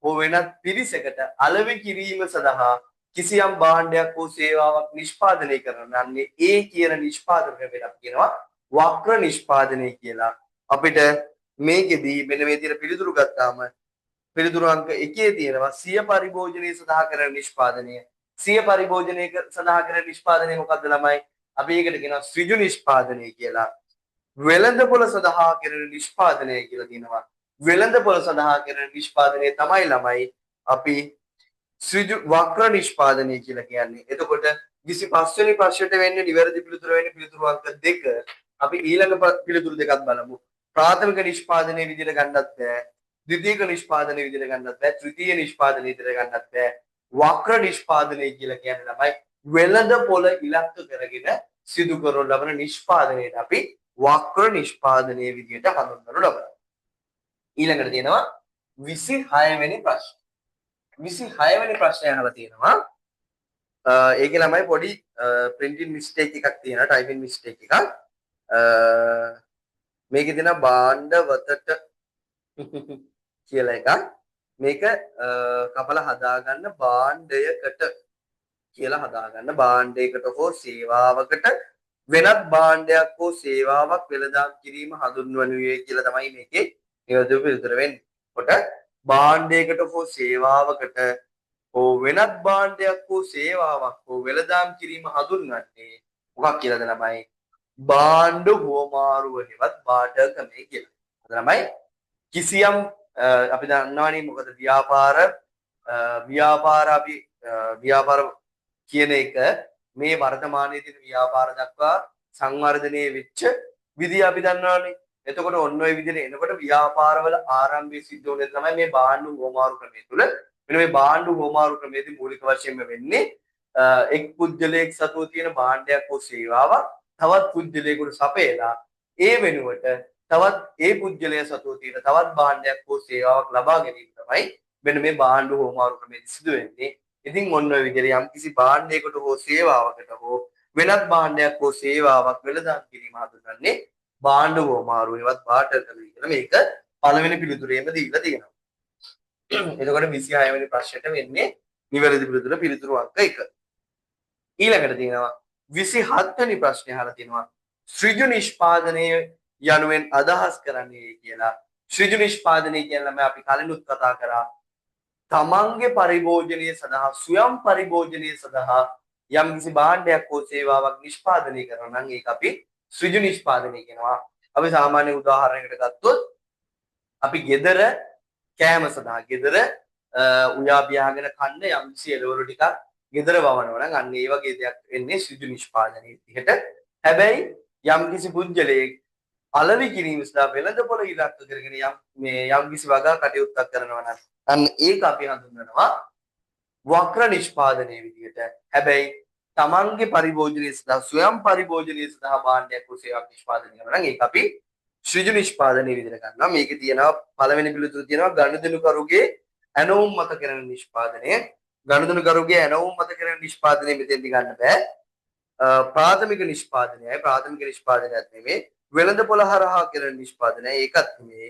S1: හෝ වෙනත් පිරිසකට අලෙවි කිරීම සඳහා කිසියම් භාණ්ඩයක් හෝ සේවාවක් නිෂ්පාදනය කරනන්නේ ඒ කියන නිෂ්පාදනය වෙනත් කියනවා වක්‍ර නිෂ්පාදනය කියලා. අපිට මේකෙදී මෙන්න මේ විදිහට පිළිතුරු ගත්තාම පිළිතුරු අංක 1 තියෙනවා සිය පරිභෝජනය සඳහා කරන නිෂ්පාදනය. සිය පරිභෝජනය සඳහා කරන නිෂ්පාදනය මොකක්ද ළමයි? අපි ඒකට කියනවා ඍජු නිෂ්පාදනය කියලා. වෙළඳපොළ සඳහා කරන නිෂ්පාදනය කියලා තියෙනවා. වෙළඳපොළ සඳහා කරන නිෂ්පාදනය තමයි ළමයි අපි ඍජු වක්‍ර නිෂ්පාදනය කියලා කියන්නේ. එතකොට 25 වෙනි ප්‍රශ්නෙට වෙන්නේ නිවැරදි පිළිතුර වෙන්නේ පිළිතුරු අංක 2. අපි ඊළඟ පිළිතුරු දෙකක් බලමු. ප්‍රාථමික නිෂ්පාදනයේ විදිහට ගන්නත් බෑ. ද්විතීයික නිෂ්පාදනයේ විදිහට ගන්නත් බෑ. තෘතීය නිෂ්පාදනයේ විදිහට ගන්නත් බෑ. වක්‍ර නිෂ්පාදනය කියලා කියන්නේ ළමයි වෙළඳපොළ ඉලක්ක කරගෙන සිදු කරන ලබන නිෂ්පාදනයට අපි වක්‍ර නිෂ්පාදනයේ විදිහට හඳුන්වනු ලබනවා. ඊළඟට තියෙනවා 26 වෙනි ප්‍රශ්න. 26 වෙනි ප්‍රශ්නය අහලා තියෙනවා. ඒකේ ළමයි පොඩි printing mistake එකක් තියෙනවා, typing mistake එකක්. මේකේ තියෙනවා භාණ්ඩ වතට කියලා එකක්. මේක කපලා හදාගන්න භාණ්ඩයකට කියලා හදාගන්න භාණ්ඩයකට හෝ සේවාවකට වෙනත් භාණ්ඩයක් හෝ සේවාවක් වෙළඳාම් කිරීම හඳුන්වනුයේ කියලා තමයි මේකේ නිවැරදි පිළිතුර වෙන්නේ. කොට භාණ්ඩයකට හෝ සේවාවකට හෝ වෙනත් භාණ්ඩයක් හෝ සේවාවක් හෝ වෙළඳාම් කිරීම හඳුන්වන්නේ මොකක් කියලාද ළමයි? භාණ්ඩ හුවමාරුව හෙවත් බාටර් ක්‍රමය කියලා. අද ළමයි කිසියම් අපි දන්නවනේ මොකද ව්‍යාපාර කියන එක මේ වර්තමානයේ තියෙන ව්‍යාපාර දක්වා සංවර්ධනය වෙච්ච විදිය අපි දන්නවනේ. එතකොට ඔන්න ඔය විදිහට එනකොට ව්‍යාපාරවල ආරම්භයේ සිද්ධ වෙන්නේ තමයි මේ භාණ්ඩ හුවමාරු ක්‍රමය තුල. මෙන්න මේ භාණ්ඩ හුවමාරු ක්‍රමයේදී මූලික වශයෙන්ම වෙන්නේ එක් පුද්ගලයෙක් සතුව තියෙන භාණ්ඩයක් හෝ සේවාවක් තවත් පුද්ගලයෙකුට සපයලා ඒ වෙනුවට තවත් ඒ පුද්ගලයා සතුව තියෙන තවත් භාණ්ඩයක් හෝ සේවාවක් ලබා ගැනීම තමයි මෙන්න මේ භාණ්ඩ හුවමාරු ක්‍රමයේදී සිදු වෙන්නේ. ඉතින් ඔන්න ඔය විදිහට යම්කිසි භාණ්ඩයකට හෝ සේවාවකට හෝ වෙනත් භාණ්ඩයක් හෝ සේවාවක් වෙළඳාම් කිරීම හඳුන්වන්නේ භාණ්ඩ හුවමාරු හෙවත් බාටර් ක්‍රමය කියලා. මේක පළවෙනි පිළිතුරේම දීලා තියෙනවා. එතකොට 26 වෙනි ප්‍රශ්නෙට වෙන්නේ නිවැරදි පිළිතුරු අංක 1. ඊළඟට තියෙනවා 27 වෙනි ප්‍රශ්නේ අහලා තියෙනවා ඍජු නිෂ්පාදනය යනුවෙන් අදහස් කරන්නේ කියලා. ඍජු නිෂ්පාදනය කියන්නේ අපි කලිනුත් කතා කරා තමන්ගේ පරිභෝජනය සඳහා ස්වයං පරිභෝජනය සඳහා යම්කිසි භාණ්ඩයක් හෝ සේවාවක් නිෂ්පාදනය කරනවා නම් ඒක අපි ඍජු නිෂ්පාදනය කියනවා. අපි සාමාන්‍ය උදාහරණයකට ගත්තොත් අපි ගෙදර කෑම සඳහා ගෙදර උයා පියාගෙන කන්න යම්කිසි එළවලු ටිකක් ගෙදර වවනවා නම් අන්න ඒ වගේ දෙයක් වෙන්නේ ඍජු නිෂ්පාදනයේ විදිහට. හැබැයි යම්කිසි පුද්ගලයෙක් අලෙවි කිරීම සඳහා වෙළඳපොළ ඉලක්ක කරගෙන යම්කිසි වගා කටයුත්තක් කරනවා නම් අන්න ඒක අපි හඳුන්වනවා වක්‍ර නිෂ්පාදනයේ විදිහට. හැබැයි තමන්ගේ පරිභෝජනය සඳහා ස්වයං පරිභෝජනය සඳහා භාණ්ඩයක් හෝ සේවාවක් නිෂ්පාදනය කරනවා නම් ඒක අපි ඍජු නිෂ්පාදනයේ විදිහට ගන්නවා. මේකේ තියෙනවා පළවෙනි පිළිතුර තියෙනවා ගනුදෙනුකරුගේ ඇනවුම් මත කරන නිෂ්පාදනය. ගනුදෙනුකරුගේ ඇනවුම් මත කරන නිෂ්පාදනය මෙතෙන්දි ගන්න බෑ. ප්‍රාථමික නිෂ්පාදනයයි ප්‍රාථමික නිෂ්පාදනයක් නෙමෙයි. වෙළඳපොළ හරහා කරන නිෂ්පාදනය ඒකත් නෙමෙයි.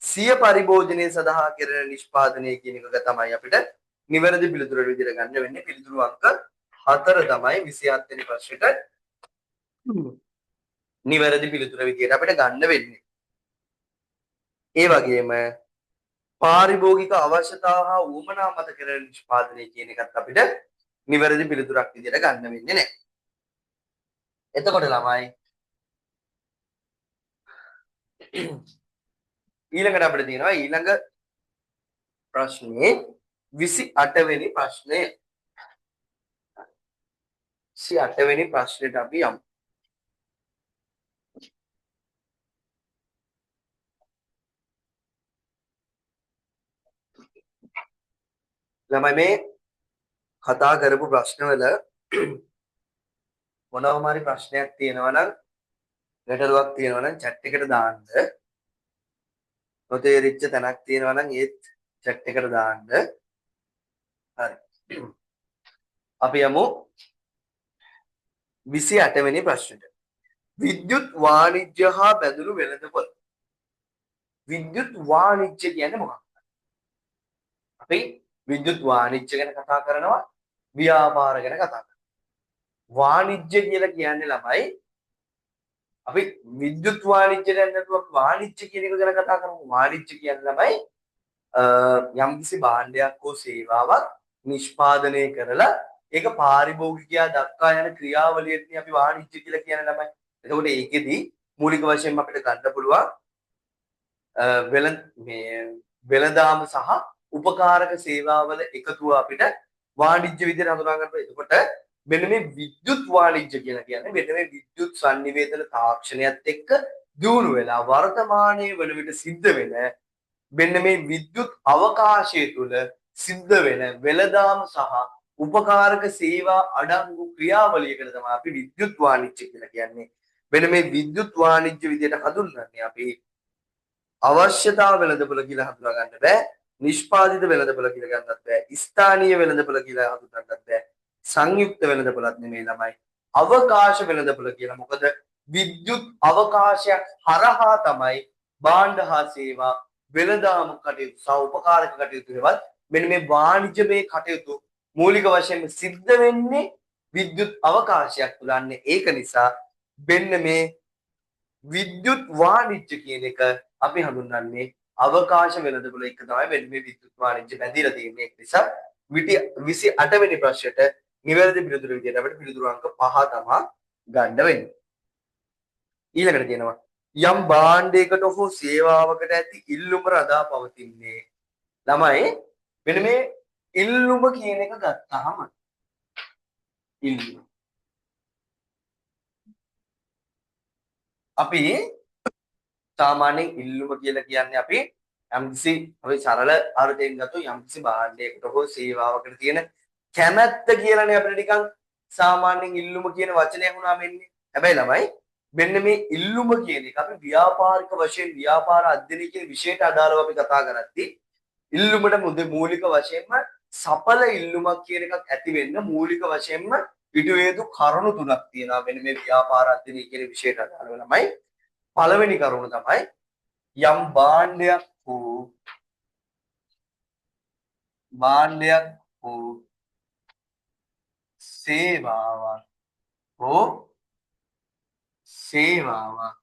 S1: සිය පරිභෝජනය සඳහා කරන නිෂ්පාදනය කියන එක තමයි අපිට නිවැරදි පිළිතුර විදිහට ගන්න වෙන්නේ. පිළිතුරු අංක 4 තමයි 27 වෙනි ප්‍රශ්නෙට නිවැරදි පිළිතුර විදිහට අපිට ගන්න වෙන්නේ. ඒ වගේම පාරිභෝගික අවශ්‍යතාව හා උවමනා මත කරන නිෂ්පාදනය කියන එකත් අපිට නිවැරදි පිළිතුරක් විදිහට ගන්න වෙන්නේ නැහැ. එතකොට ළමයි ඊළඟට අපිට තියෙනවා ඊළඟ ප්‍රශ්නේ 28 වෙනි ප්‍රශ්නය. 28 වෙනි ප්‍රශ්නෙට අපි යමු. ළමයි මේ කතා කරපු ප්‍රශ්නවල මොනවාම හරි ප්‍රශ්නයක් තියෙනවා නම් ගැටලුවක් තියෙනවා නම් chat එකට දාන්න. නොතේරිච්ච තැනක් තියෙනවා නම් ඒත් chat එකට දාන්න. හරි. අපි යමු 28 වෙනි ප්‍රශ්නෙට. විද්‍යුත් වාණිජ්‍ය හා බැඳුණු වෙළඳපොළ. විද්‍යුත් වාණිජ්‍ය කියන්නේ මොකක්ද? අපි විද්‍යුත් වාණිජ්‍ය ගැන කතා කරනවා, ව්‍යාපාර ගැන කතා කරනවා. වාණිජ්‍ය කියලා කියන්නේ ළමයි අපි විද්‍යුත් වාණිජ්‍ය ගැන නතුව වාණිජ්‍ය කියන එක ගැන කතා කරමු. වාණිජ්‍ය කියන්නේ ළමයි යම්කිසි භාණ්ඩයක් හෝ සේවාවක් නිෂ්පාදනය කරලා ඒක පාරිභෝගිකයා දක්වා යන ක්‍රියාවලියටනේ අපි වාණිජ්‍ය කියලා කියන්නේ ළමයි. එතකොට ඒකෙදි මූලික වශයෙන්ම අපිට ගන්න පුළුවන් වෙළඳාම සහ උපකාරක සේවාවල එකතුව අපිට වාණිජ්‍ය විදිහට හඳුනා ගන්න පුළුවන්. එතකොට මෙන්න මේ විද්‍යුත් වාණිජ්‍ය කියලා කියන්නේ මෙන්න මේ විද්‍යුත් sannivedana තාක්ෂණයත් එක්ක දියුණු වෙලා වර්තමානයේ වන විට සිද්ධ වෙන මෙන්න මේ විද්‍යුත් අවකාශය තුළ සිද්ධ වෙන වෙළඳාම සහ උපකාරක සේවා අඩංගු ක්‍රියාවලියකට තමයි අපි විද්‍යුත් වාණිජ්‍ය කියලා කියන්නේ. මෙන්න මේ විද්‍යුත් වාණිජ්‍ය විදිහට හඳුන්වන්නේ අපි අවශ්‍යතාව වෙළඳපොළ කියලා හඳුනා ගන්න බෑ. නිෂ්පාදිත වෙළඳපොළ කියලා ගන්නත් බෑ. ස්ථානීය වෙළඳපොළ කියලා හඳුනන්නත් බෑ. සංයුක්ත වෙළඳපොළත් නෙමෙයි ළමයි. අවකාශ වෙළඳපොළ කියලා. මොකද විද්‍යුත් අවකාශයක් හරහා තමයි භාණ්ඩ හා සේවා වෙළඳාම කටයුතු සහ උපකාරක කටයුතු වේවත් මෙන්න මේ වාණිජ්‍යමය කටයුතු මූලික වශයෙන් සිද්ධ වෙන්නේ විද්‍යුත් අවකාශයක් තුලන්නේ. ඒක නිසා මෙන්න මේ විද්‍යුත් වාණිජ්‍ය කියන එක අපි හඳුන්වන්නේ අවකාශ වෙළඳපොළ එක තමයි මෙන්න මේ විද්‍යුත් වාණිජ්‍ය බැඳිලා තියෙන්නේ. ඒ නිසා 28 වෙනි ප්‍රශ්නෙට නිවැරදි පිළිතුර විදිහට අපිට පිළිතුරු අංක 5 තමයි ගන්න වෙන්නේ. ඊළඟට කියනවා යම් භාණ්ඩයකට හෝ සේවාවකට ඇති ඉල්ලුම රඳා පවතින්නේ. ළමයි මෙන්න මේ ඉල්ලුම කියන එක ගත්තාම ඉල්ලුම අපි සාමාන්‍යයෙන් ඉල්ලුම කියලා කියන්නේ අපි යම්කිසි අපි සරල අර්ථයෙන් ගත්තොත් යම්කිසි භාණ්ඩයකට හෝ සේවාවකට තියෙන කැමැත්ත කියලානේ අපිට නිකන් සාමාන්‍යයෙන් ඉල්ලුම කියන වචනය වුණාම එන්නේ. හැබැයි ළමයි මෙන්න මේ ඉල්ලුම කියන එක අපි ව්‍යාපාරික වශයෙන් ව්‍යාපාර අධ්‍යයනය කියන විෂයට අදාළව අපි කතා කරද්දී ඉල්ලුමට මූලික වශයෙන්ම සඵල ඉල්ලුමක් කියන එකක් ඇති වෙන්න මූලික වශයෙන්ම ඉටු හේතු කරුණු තුනක් තියෙනවා. මෙන්න මේ ව්‍යාපාර අධ්‍යයනය කියන විෂයට අදාළව ළමයි පළවෙනි කරුණ තමයි යම් භාණ්ඩයක් හෝ සේවාවක්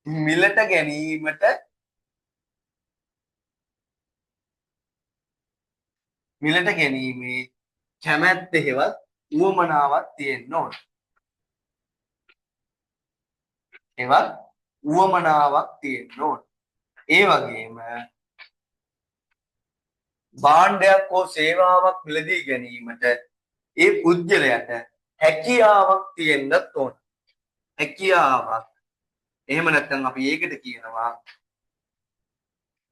S1: මිලට ගැනීමට මිලට ගැනීමේ කැමැත්ත හේවත් උවමනාවක් තියෙන්න ඕන. ඒවත් උවමනාවක් තියෙන්න ඕන. ඒ වගේම භාණ්ඩයක් හෝ සේවාවක් මිලදී ගැනීමට ඒ පුද්ගලයාට හැකියාවක් තියෙන්නත් ඕන. හැකියාවක්. එහෙම නැත්නම් අපි ඒකට කියනවා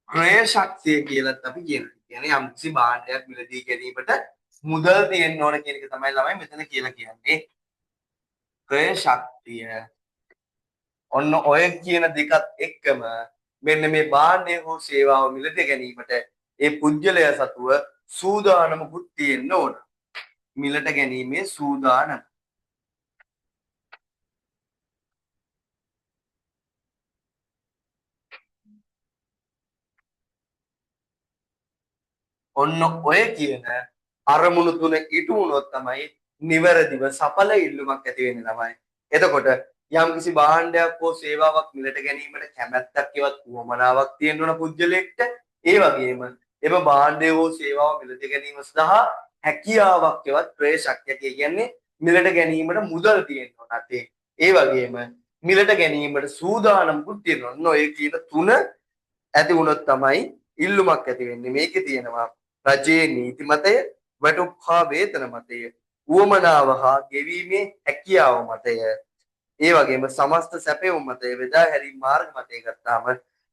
S1: ක්‍රය ශක්තිය කියලාත් අපි කියනවා. කියන්නේ යම්කිසි භාණ්ඩයක් මිලදී ගැනීමට මුදල් තියෙන්න ඕන කියන එක තමයි ළමයි මෙතන කියලා කියන්නේ. ක්‍රය ශක්තිය. ඔන්න ඔය කියන දෙකත් එක්කම මෙන්න මේ භාණ්ඩය හෝ සේවාව මිලදී ගැනීමට ඒ පුද්ගලයා සතුව සූදානමකුත් තියෙන්න ඕන. මිලට ගැනීමේ සූදානම. ඔන්න ඔය කියන අරමුණු තුන ඉටු වුණොත් තමයි නිවැරදිව සඵල ඉල්ලුමක් ඇති වෙන්නේ ළමයි. එතකොට යම්කිසි භාණ්ඩයක් හෝ සේවාවක් මිලට ගැනීමට කැමැත්තක් ඉවත් උවමනාවක් තියෙන්න ඕන පුද්ගලයෙක්ට. ඒ වගේම එම භාණ්ඩය හෝ සේවාව මිලට ගැනීම සඳහා හැකියාවක් ඉවත් ක්‍රය ශක්තිය කියන්නේ මිලට ගැනීමට මුදල් තියෙන්න ඕන. ඒ වගේම මිලට ගැනීමට සූදානම්කුත් තියෙනවා. ඔන්න ඔය කියන තුන ඇති වුණොත් තමයි ඉල්ලුමක් ඇති වෙන්නේ. මේකේ තියෙනවා රජයේ නීති මතය, වැටුප් හා වේතන මතය, උවමනාව හා ගෙවීමේ හැකියාව මතය, ඒ වගේම සමස්ත සැපයුම් මතය, බෙදා හැරීම් මාර්ග මතය ගත්තාම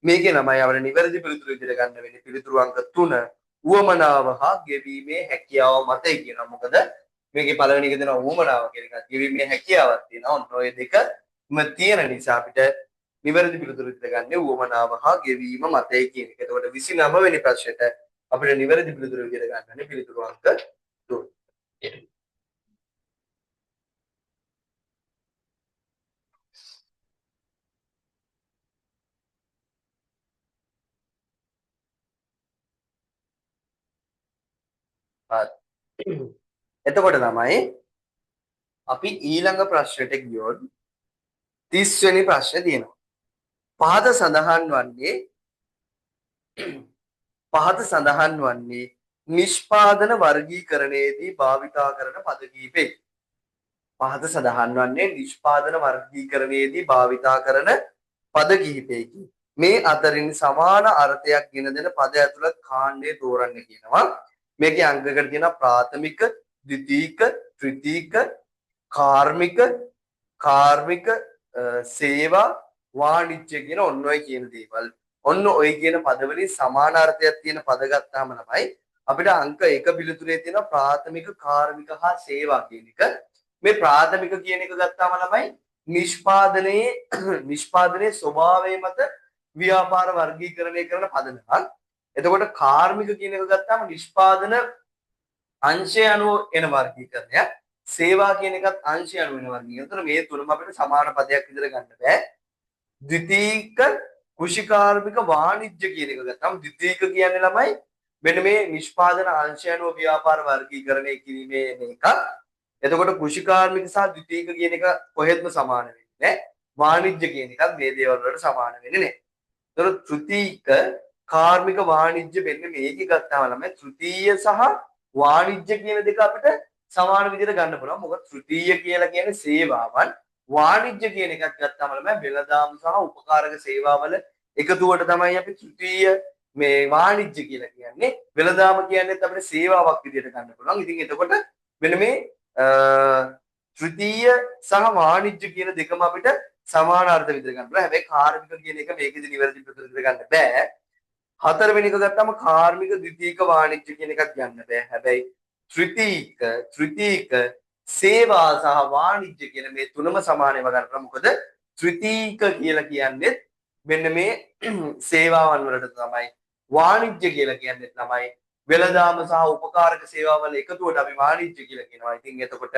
S1: මේකේ ළමයි අපිට නිවැරදි පිළිතුරු විදිහට ගන්න වෙන්නේ පිළිතුරු අංක 3 උවමනාව හා ගෙවීමේ හැකියාව මතය කියනවා. මොකද මේකේ පළවෙනි එක දෙනවා උවමනාව කියන එකත් ගෙවීමේ හැකියාවක් තියෙනවා. ඔන්න ඔය දෙකම තියෙන නිසා අපිට නිවැරදි පිළිතුරු විදිහට ගන්න උවමනාව හා ගෙවීම මතය කියන එක. එතකොට 29 වෙනි ප්‍රශ්නෙට අපිට නිවැරදි පිළිතුරු විදිහට ගන්නනේ පිළිතුරු අංක 3. එතකොට තමයි අපි ඊළඟ ප්‍රශ්නෙට ගියොත් 30 වෙනි ප්‍රශ්නේ තියෙනවා. පහත සඳහන් වන්නේ නිෂ්පාදන වර්ගීකරණයේදී භාවිතා කරන පද කිහිපෙයි. පහත සඳහන් වන්නේ නිෂ්පාදන වර්ගීකරණයේදී භාවිතා කරන පද කිහිපයකි. මේ අතරින් සමාන අර්ථයක් ගෙන දෙන පද ඇතුළත් කාණ්ඩය තෝරන්න කියනවා. මේකේ අංගකට තියෙනවා ප්‍රාථමික, ද්විතීක, තෘතීක, කාර්මික, සේවා, වාණිජ්‍ය කියන ඔන්න ඔය කියන දේවල්. ඔන්න ඔය කියන පදවලින් සමානාර්ථයක් තියෙන පද ගත්තාම තමයි අපිට අංක 1 පිළිතුරේ තියෙන ප්‍රාථමික, කාර්මික හා සේවා කියන එක. මේ ප්‍රාථමික කියන එක ගත්තාම ළමයි නිෂ්පාදනයේ ස්වභාවය මත ව්‍යාපාර වර්ගීකරණය කරන පදනමක්. එතකොට කාර්මික කියන එක ගත්තාම නිෂ්පාදන අංශය අනුව එන වර්ගීකරණයක්. සේවා කියන එකත් අංශය අනුව එන වර්ගීකරණයක්. එතකොට මේ තුනම අපිට සමාන පදයක් විදිහට ගන්න බෑ. ද්විතීක, කුෂිකාර්මික, වාණිජ්‍ය කියන එක ගත්තාම ද්විතීක කියන්නේ ළමයි මෙන්න මේ නිෂ්පාදන අංශය අනුව ව්‍යාපාර වර්ගීකරණය කිරීමේ එකක්. එතකොට කුෂිකාර්මික සහ ද්විතීක කියන එක කොහෙත්ම සමාන වෙන්නේ නැහැ. වාණිජ්‍ය කියන එකත් මේ දේවල් වලට සමාන වෙන්නේ නැහැ. එතකොට තෘතීක, කාර්මික, වාණිජ්‍ය වෙන්නේ මේක ගත්තාම ළමයි තෘතීය සහ වාණිජ්‍ය කියන දෙක අපිට සමාන විදිහට ගන්න පුළුවන්. මොකද තෘතීය කියලා කියන්නේ සේවාවන්, වාණිජ්‍ය කියන එකක් ගත්තාම ළමයි වෙළඳාම් සහ උපකාරක සේවාවල එකතුවට තමයි අපි තෘතීය මේ වාණිජ්‍ය කියලා කියන්නේ. වෙළඳාම කියන්නේත් අපිට සේවාවක් විදිහට ගන්න පුළුවන්. ඉතින් එතකොට මෙන්න මේ තෘතීය සහ වාණිජ්‍ය කියන දෙකම අපිට සමානාර්ථ විදිහට ගන්න පුළුවන්. හැබැයි කාර්මික කියන එක මේකෙදි නිවැරදි පිළිතුරු විදිහට ගන්න බෑ. හතරවෙනි එක ගත්තාම කාර්මික, ද්විතීක, වාණිජ්‍ය කියන එකක් ගන්න බෑ. හැබැයි තෘතීක, සේවා සහ වාණිජ්‍ය කියන මේ තුනම සමානව ගන්නවා. මොකද තෘතීක කියලා කියන්නේ මෙන්න මේ සේවාවන් වලට තමයි. වාණිජ්‍ය කියලා කියන්නේ තමයි වෙළඳාම සහ උපකාරක සේවාවල එකතුවට අපි වාණිජ්‍ය කියලා කියනවා. ඉතින් එතකොට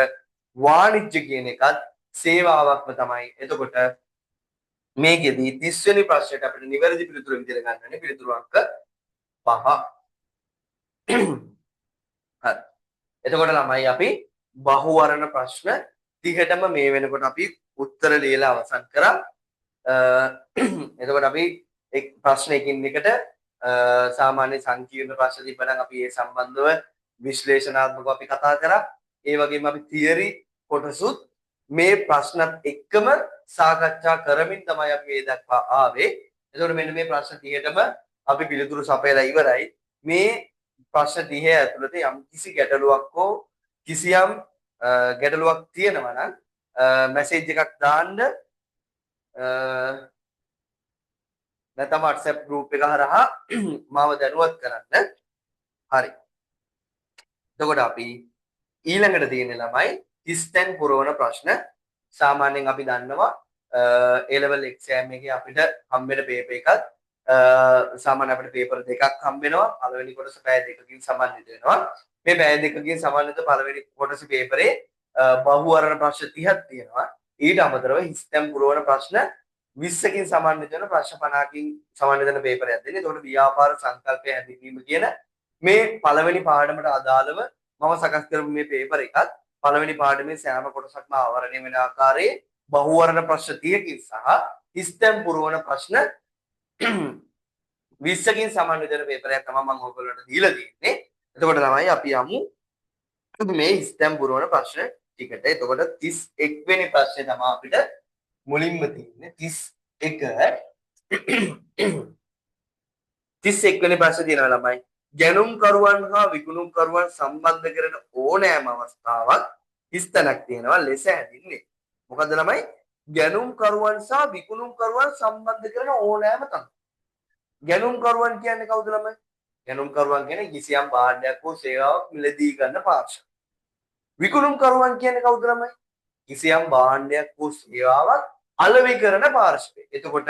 S1: වාණිජ්‍ය කියන එකත් සේවාවක්ම තමයි. එතකොට මේකෙදී 30 වෙනි ප්‍රශ්නයට අපිට නිවැරදි පිළිතුර විදිහට ගන්නනේ පිළිතුරු අංක 5. හරි. එතකොට ළමයි අපි බහුවර්ණ ප්‍රශ්න 30ටම මේ වෙනකොට අපි උත්තර ලියලා අවසන් කරා. එතකොට අපි එක් ප්‍රශ්නයකින් එකට සාමාන්‍ය සංකීර්ණ ප්‍රශ්න තිබ්බනම් අපි ඒ සම්බන්ධව විශ්ලේෂණාත්මකව අපි කතා කරා. ඒ වගේම අපි තියරි කොටසුත් මේ ප්‍රශ්නත් එක්කම සාකච්ඡා කරමින් තමයි අපි මේ දක්වා ආවේ. එතකොට මෙන්න මේ ප්‍රශ්න 30ටම අපි පිළිතුරු සපයලා ඉවරයි. මේ ප්‍රශ්න 30 ඇතුළත යම් කිසි ගැටලුවක් හෝ කිසියම් ගැටලුවක් තියෙනවා නම් මැසේජ් එකක් දාන්න නැත්නම් WhatsApp group එක හරහා මාව දැනුවත් කරන්න. හරි. එතකොට අපි ඊළඟට තියෙන ළමයි 30 පුරවන ප්‍රශ්න. සාමාන්‍යයෙන් අපි දන්නවා A level exam එකේ අපිට හම්බෙන පේපර් එකක් සාමාන්‍ය අපිට පේපර් දෙකක් හම්බ වෙනවා. පළවෙනි කොටස පැය දෙකකින් සමන්විත වෙනවා. මේ පැය දෙකකින් සමන්විත පළවෙනි කොටස පේපරේ බහුවර්ණ ප්‍රශ්න 30ක් තියෙනවා. ඊට අමතරව හිස්තැන් පුරවන ප්‍රශ්න 20කින් සමන්විත වෙන ප්‍රශ්න 50කින් සමන්විත වෙන පේපරයක් දෙන්නේ. ඒකට ව්‍යාපාර සංකල්පය හැඳින්වීම කියන මේ පළවෙනි පාඩමට අදාළව මම සකස් කරපු මේ පේපර් එකත් පළවෙනි පාඩමේ සෑම කොටසක්ම ආවරණය වෙන ආකාරයේ බහුවර්ණ ප්‍රශ්න 30කින් සහ හිස්තැන් පුරවන ප්‍රශ්න 20කින් සමන්විත වෙන පේපරයක් තමයි මම ඔයගොල්ලන්ට දීලා තියෙන්නේ. එතකොට තමයි අපි යමු මේ හිස්තැන් පුරවන ප්‍රශ්න ටිකට. එතකොට 31 වෙනි ප්‍රශ්නේ තමයි අපිට මුලින්ම තියෙන්නේ 31 වෙනි ප්‍රශ්නේ තියෙනවා ළමයි. ගැනුම්කරුවන් හා විකුණුම්කරුවන් සම්බන්ධ කරන ඕනෑම අවස්ථාවක් හිස්තැනක් තියෙනවා ලෙස හැදින්නේ. මොකද ළමයි? ගැනුම්කරුවන් සහ විකුණුම්කරුවන් සම්බන්ධ කරන ඕනෑම තැන. ගැනුම්කරුවන් කියන්නේ කවුද ළමයි? ගැනුම්කරුවන් කියන්නේ කිසියම් භාණ්ඩයක් හෝ සේවාවක් මිලදී ගන්න පාර්ශ්ව. විකුණුම්කරුවන් කියන්නේ කවුද ළමයි? කිසියම් භාණ්ඩයක් හෝ සේවාවක් අලෙවි කරන පාර්ශ්වය. එතකොට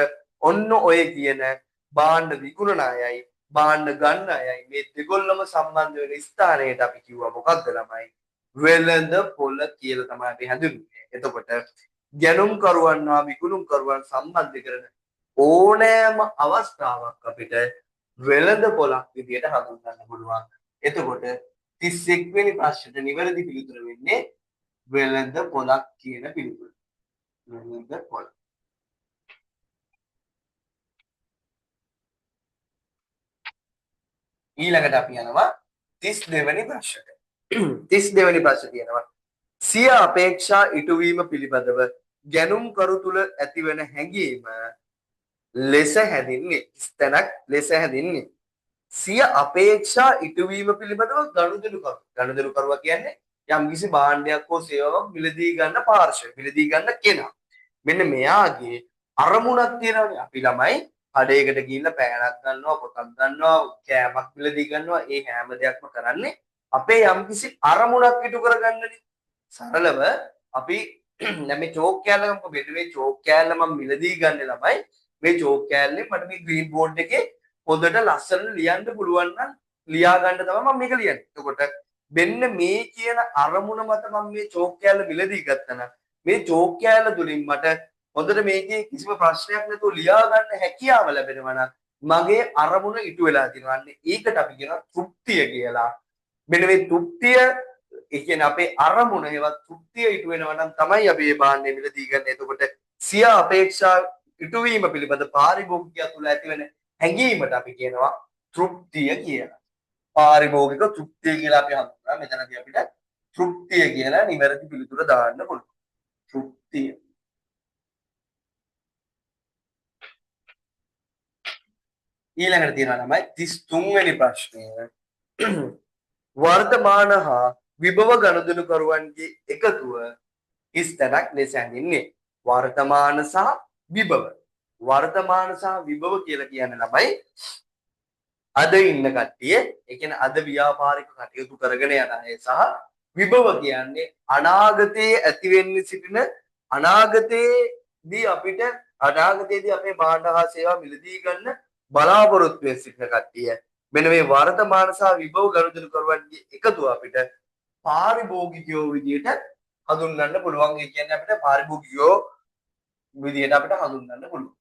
S1: ඔන්න ඔය කියන භාණ්ඩ විකුණන අයයි භාණ්ඩ ගන්න අයයි මේ දෙගොල්ලම සම්බන්ධ වෙන ස්ථානයට අපි කිව්වා මොකක්ද ළමයි? වෙළඳ පොළ කියලා තමයි අපි හඳුන්වන්නේ. එතකොට ගැනුම්කරුවන් හා විකුණුම්කරුවන් සම්බන්ධ කරන ඕනෑම අවස්ථාවක් අපිට වෙළඳ පොළක් විදියට හඳුන්වන්න පුළුවන්. එතකොට 31 වෙනි ප්‍රශ්නට නිවැරදි පිළිතුර වෙන්නේ වෙළඳ පොළක් කියන පිළිතුර. වෙළඳ පොළ. ඊළඟට අපි යනවා 32 වෙනි ප්‍රශ්නට. 32 වෙනි ප්‍රශ්නේ තියෙනවා. සිය අපේක්ෂා ඉටුවීම පිළිබඳව ගැනුම්කරු තුල ඇතිවන හැඟීම ලෙස හැදින්නේ ස්තනක් ලෙස හැදින්නේ. සිය අපේක්ෂා ඉටුවීම පිළිබඳව ගනුදෙනු කරු. ගනුදෙනු කරුවා කියන්නේ යම්කිසි භාණ්ඩයක් හෝ සේවාවක් මිලදී ගන්න පාර්ශ්වය, මිලදී ගන්න කෙනා. මෙන්න මෙයාගේ අරමුණක් තියෙනවානේ. අපි ළමයි කඩේකට ගිහිල්ලා පෑනක් ගන්නවා, පොතක් ගන්නවා, කෑමක් මිලදී ගන්නවා. ඒ හැම දෙයක්ම කරන්නේ අපේ යම්කිසි අරමුණක් ඉටු කරගන්නනේ. සරලව අපි දැන් මේ චෝක් කෑල්ලම මේ චෝක් කෑල්ල මම මිලදී ගන්න ළමයි මේ චෝක් කෑල්ලේ මට මේ ග්‍රීන් බෝඩ් එකේ හොඳට ලස්සනට ලියන්න පුළුවන් නම් ලියා ගන්න තමයි මම මේක ලියන්නේ. එතකොට මෙන්න මේ කියන අරමුණ මත මම මේ චෝක් කෑල්ල මිලදී ගත්තා නම් මේ චෝක් කෑල්ල තුලින් මට හොඳට මේකේ කිසිම ප්‍රශ්නයක් නැතුව ලියා ගන්න හැකියාව ලැබෙනවා නම් මගේ අරමුණ ඉටු වෙලා තියෙනවා. අන්න ඒකට අපි කියනවා තෘප්තිය කියලා. මෙන්න මේ තෘප්තිය ඒ කියන්නේ අපේ අරමුණ ඒවත් තෘප්තිය ඉටු වෙනවා නම් තමයි අපි මේ බාන්නේ මිලදී ගන්න. එතකොට සිය අපේක්ෂා ඉටු වීම පිළිබඳ පාරිභෝගිකයා තුළ ඇතිවෙන හැඟීමට අපි කියනවා තෘප්තිය කියලා. පාරිභෝගික තෘප්තිය කියලා අපි හඳුන්වනවා. මෙතනදී අපිට තෘප්තිය කියලා නිවැරදි පිළිතුර දාන්න පුළුවන්. තෘප්තිය. ඊළඟට තියෙනවා ළමයි 33 වෙනි ප්‍රශ්නය. වර්තමාන හා විභව ගනුදෙනුකරුවන්ගේ එකතුව ස්තනක් ලෙස හැඳින්වේ. වර්තමාන සහ විභව. වර්තමාන සහ විභව කියලා කියන්නේ ළමයි අද ඉන්න කට්ටිය, ඒ කියන්නේ අද ව්‍යාපාරික කටයුතු කරගෙන යන අය සහ විභව කියන්නේ අනාගතයේ ඇති වෙන්න සිටින අනාගතයේදී අපේ භාණ්ඩ හා සේවා මිලදී ගන්න බලාපොරොත්තු වෙන සිටින කට්ටිය. මෙන්න මේ වර්තමාන සහ විභව ගනුදෙනුකරුවන්ගේ එකතුව අපිට පාරිභෝගිකයෝ විදියට හඳුන්වන්න පුළුවන්. ඒ කියන්නේ අපිට පාරිභෝගිකයෝ විදියට අපිට හඳුන්වන්න පුළුවන්.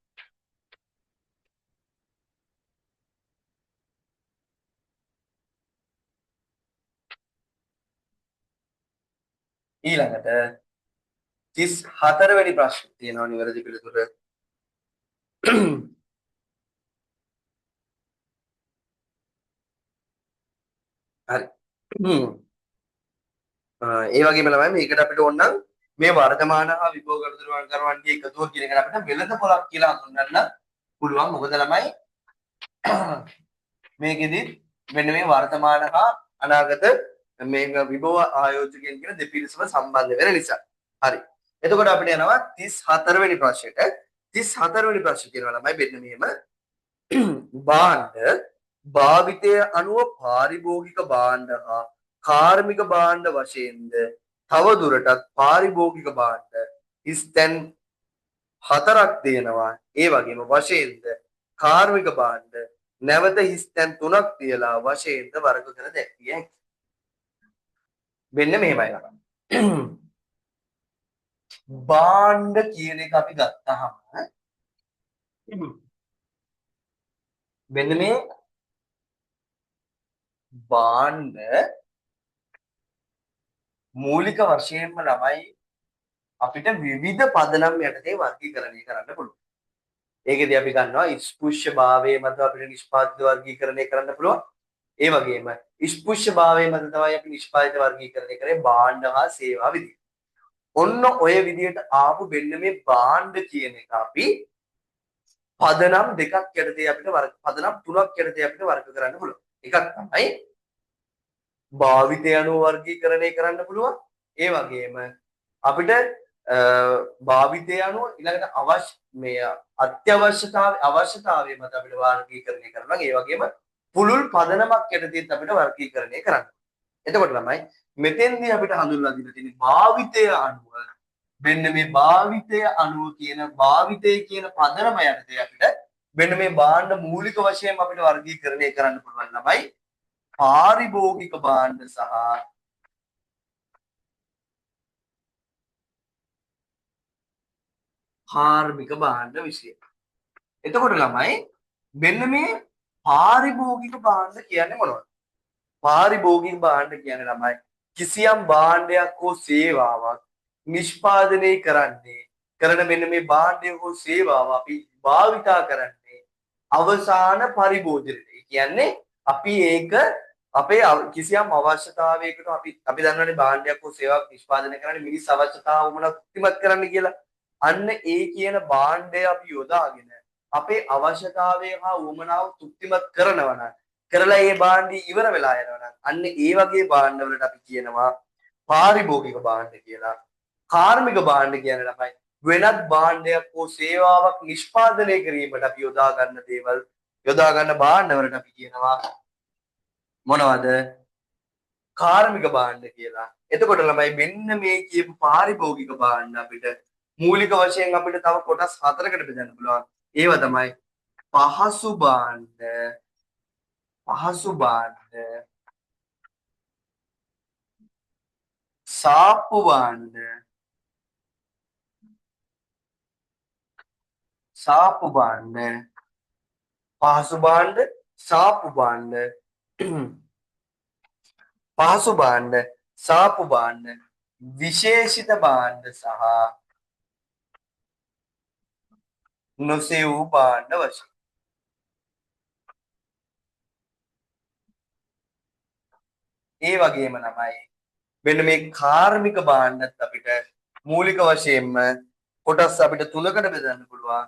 S1: ඊළඟට 34 වෙනි ප්‍රශ්නේ තියෙනවා නිවැරදි පිළිතුර. හරි. ඒ වගේම ළමයි මේකට අපිට ඕනනම් මේ වර්තමාන හා විභව ගනුදෙනුකරුවන්ගේ එකතුව කියන එකට අපිට වෙළඳ පොළක් කියලා හඳුන්වන්න පුළුවන්. මොකද ළමයි මේකෙදි මෙන්න මේ වර්තමාන හා අනාගත මේක විභව ආයෝජකයන් කියන දෙපිරිසම සම්බන්ධ වෙන නිසා. හරි. එතකොට අපිට යනවා 34 වෙනි ප්‍රශ්නෙට. 34 වෙනි ප්‍රශ්නේ කියනවා ළමයි මෙන්න මෙහෙම. භාණ්ඩ භාවිතය අනුව පාරිභෝගික භාණ්ඩ හා කාර්මික භාණ්ඩ වශයෙන්ද තව දුරටත් පාරිභෝගික භාණ්ඩ ස්තැන් 4ක් තියෙනවා. ඒ වගේම වශයෙන්ද කාර්මික භාණ්ඩ නැවත ස්තැන් 3ක් තියලා වශයෙන්ද වර්ග කර දැක්විය හැකියි. මෙන්න මෙහෙමයි ළමයි. භාණ්ඩ කියන එක අපි ගත්තාම මෙන්න මේ භාණ්ඩ මූලික වශයෙන්ම ළමයි අපිට විවිධ පදනම් යටතේ වර්ගීකරණය කරන්න පුළුවන්. ඒකෙදී අපි ගන්නවා ස්පෘශ්‍ය භාවයේ මත අපිට නිෂ්පාදිත වර්ගීකරණය කරන්න පුළුවන්. ඒ වගේම ස්පෘශ්‍ය භාවයේ මත තමයි අපි නිෂ්පාදිත වර්ගීකරණය කරේ භාණ්ඩ හා සේවා විදිහට. ඔන්න ඔය විදිහට ආපු වෙන්න මේ භාණ්ඩ කියන එක අපි පදනම් දෙකක් යටතේ අපිට පදනම් තුනක් යටතේ අපිට වර්ග කරන්න පුළුවන්. එකක් තමයි භාවිතය අනුව වර්ගීකරණය කරන්න පුළුවන්. ඒ වගේම අපිට භාවිතය අනුව ඊළඟට අවශ්‍යතාවය මත අපිට වර්ගීකරණය කරනවා. ඒ වගේම පුළුල් පදනමක් යටතේත් අපිට වර්ගීකරණය කරන්න. එතකොට ළමයි මෙතෙන්දී අපිට හඳුන්වලා දීලා තියෙන්නේ භාවිතය අනුව මෙන්න මේ භාවිතය කියන පදනම යටතේ අපිට මෙන්න මේ භාණ්ඩ මූලික වශයෙන් අපිට වර්ගීකරණය කරන්න පුළුවන් ළමයි පාරිභෝගික භාණ්ඩ සහ කාර්මික භාණ්ඩ විශේෂ. එතකොට ළමයි මෙන්න මේ පාරිභෝගික භාණ්ඩ කියන්නේ මොනවද? පාරිභෝගික භාණ්ඩ කියන්නේ ළමයි කිසියම් භාණ්ඩයක් හෝ සේවාවක් නිෂ්පාදනය කරන මෙන්න මේ භාණ්ඩය හෝ සේවාව අපි භාවිතා කරන්නේ අවසාන පරිභෝජනයේ. කියන්නේ අපි ඒක අපේ කිසියම් අවශ්‍යතාවයකට අපි දන්නවනේ භාණ්ඩයක් හෝ සේවාවක් නිෂ්පාදනය කරන්නේ මිනිස් අවශ්‍යතාව වුණා තෘප්තිමත් කරන්න කියලා. අන්න ඒ කියන භාණ්ඩය අපි යොදාගෙන අපේ අවශ්‍යතාවය හා උවමනාව තෘප්තිමත් කරනවා නම් කරලා ඒ භාණ්ඩය ඉවර වෙලා යනවා නම් අන්න ඒ වගේ භාණ්ඩ වලට අපි කියනවා පාරිභෝගික භාණ්ඩ කියලා. කාර්මික භාණ්ඩ කියන්නේ ළමයි වෙනත් භාණ්ඩයක් හෝ සේවාවක් නිෂ්පාදනය කිරීමට අපි යොදා ගන්න භාණ්ඩ වලට අපි කියනවා මොනවද? කාර්මික භාණ්ඩ කියලා. එතකොට ළමයි මෙන්න මේ කියපු පාරිභෝගික භාණ්ඩ අපිට මූලික වශයෙන් අපිට තව කොටස් හතරකට බෙදන්න පුළුවන්. ඒවා තමයි පහසු භාණ්ඩ, සාප්පු භාණ්ඩ, පහසු භාණ්ඩ, සාප්පු භාණ්ඩ, පහසු භාණ්ඩ, සාප්පු භාණ්ඩ, විශේෂිත භාණ්ඩ සහ නොසෙවූ භාණ්ඩ වශයෙන්. ඒ වගේම ළමයි මෙන්න මේ කාර්මික භාණ්ඩත් අපිට මූලික වශයෙන්ම කොටස් අපිට තුනකට බෙදන්න පුළුවන්.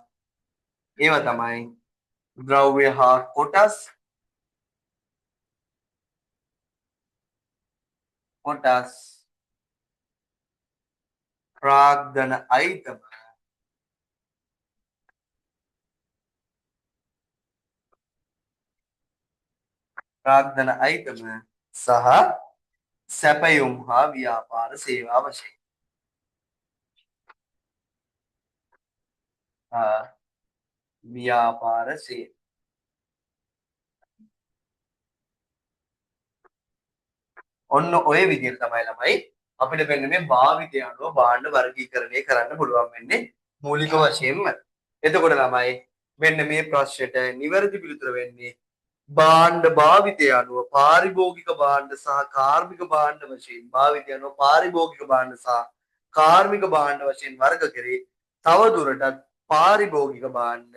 S1: ඒවා තමයි ද්‍රව්‍ය හා කොටස් ප්‍රාග්ධන අයිතම සහ සැපයුම් හා ව්‍යාපාර සේවා වශයෙන්. ව්‍යාපාර සේවා. ඔන්න ඔය විදිහට තමයි ළමයි අපිට මෙන්න මේ භාවිතය අනුව භාණ්ඩ වර්ගීකරණය කරන්න පුළුවන් වෙන්නේ මූලික වශයෙන්ම. එතකොට ළමයි මෙන්න මේ ප්‍රශ්නෙට නිවැරදි පිළිතුර වෙන්නේ භාණ්ඩ භාවිතය අනුව පාරිභෝගික භාණ්ඩ සහ කාර්මික භාණ්ඩ වශයෙන් කාර්මික භාණ්ඩ වශයෙන් වර්ග කරේ. තව දුරටත් පාරිභෝගික භාණ්ඩ,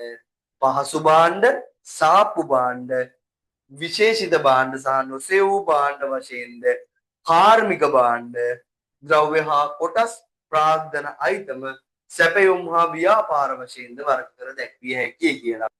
S1: පහසු භාණ්ඩ, සාප්පු භාණ්ඩ, විශේෂිත භාණ්ඩ සහ නොසෙවූ භාණ්ඩ වශයෙන්ද කාර්මික භාණ්ඩ, ද්‍රව්‍ය හා කොටස් ප්‍රාග්ධන අයිතම සැපයුම් හා ව්‍යාපාර වශයෙන්ද වර්ග කර දැක්විය හැකියි කියලා.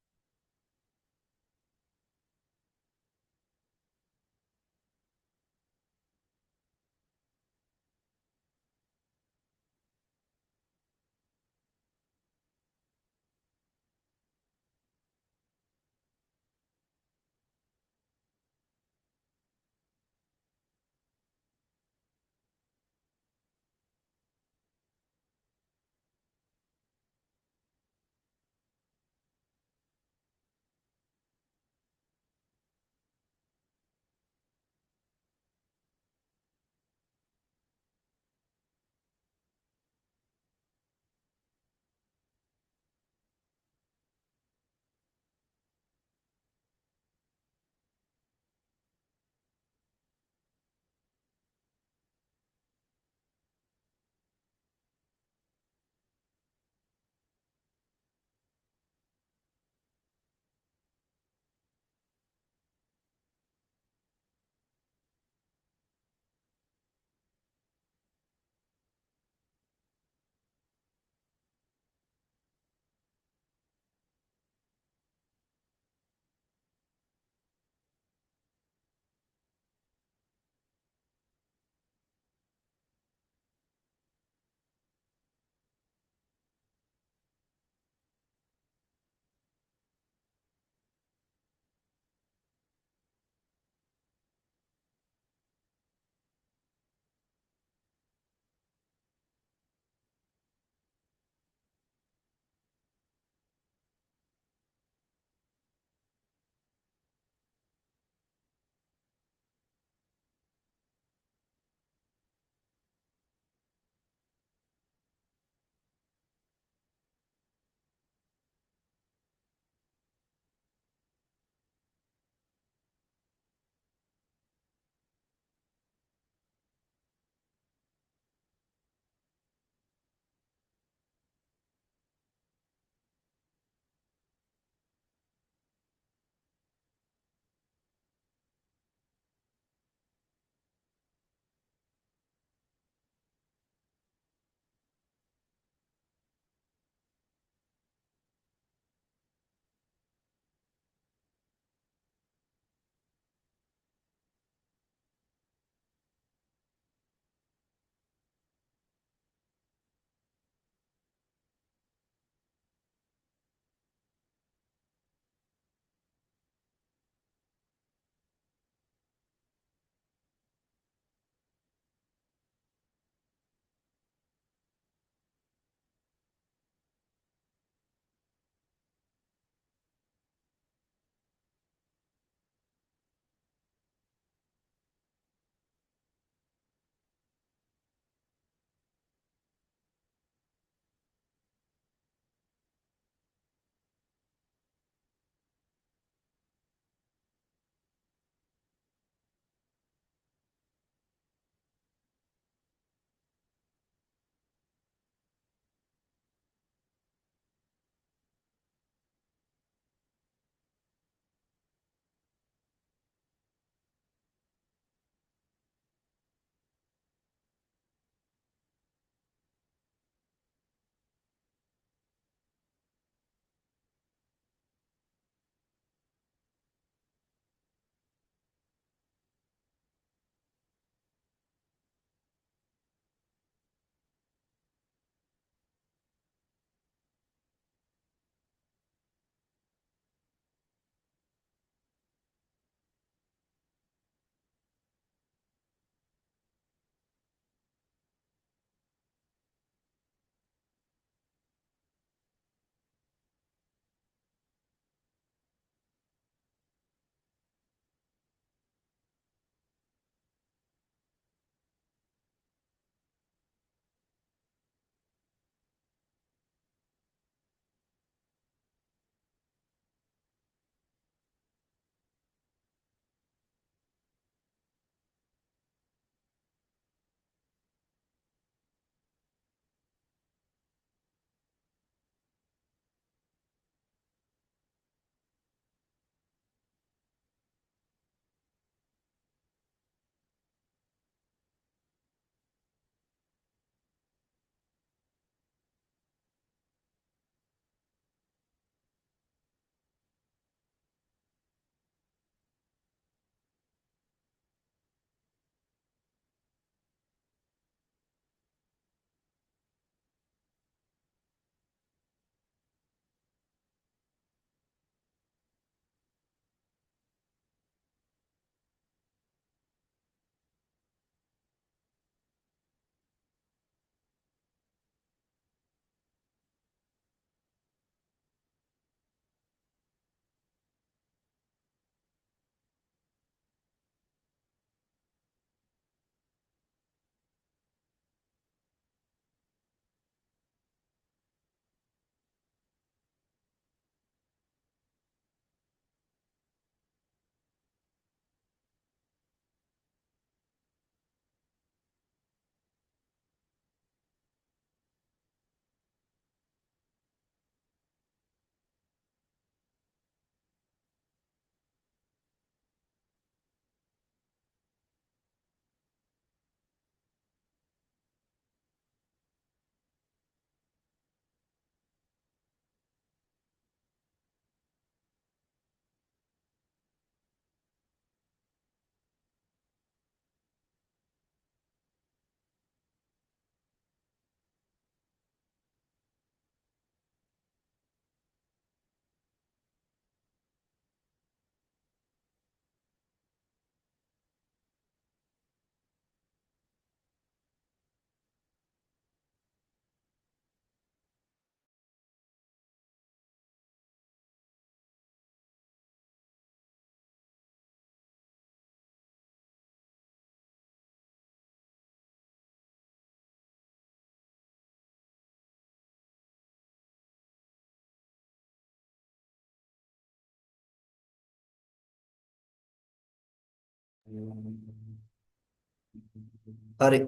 S1: හරි.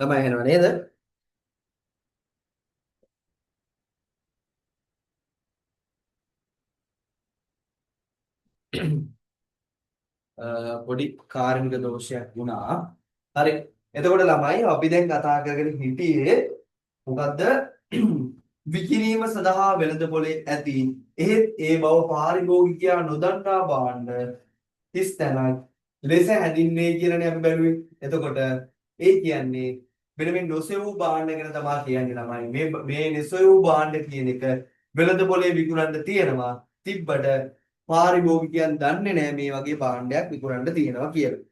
S1: තමයි එහෙනවා නේද? පොඩි කාර්මික දෝෂයක් වුණා. හරි. එතකොට ළමයි අපි දැන් කතා කරගෙන හිටියේ මොකද්ද? විකිණීම සඳහා වෙළඳපොලේ ඇති එහෙත් ඒ බව පාරිභෝගිකයා නොදන්නා භාණ්ඩ 30 තැනක් ලෙස හැඳින්වේ කියලානේ අපි බැලුවේ. එතකොට ඒ කියන්නේ මෙන්න මේ නොසෙවූ භාණ්ඩ ගැන තමයි කියන්නේ ළමයි. මේ නොසෙවූ භාණ්ඩ කියන එක වෙළඳපොලේ විකුණන්න තියෙනවා. තිබ්බට පාරිභෝගිකයන් දන්නේ නැහැ මේ වගේ භාණ්ඩයක් විකුණන්න තියෙනවා කියලා.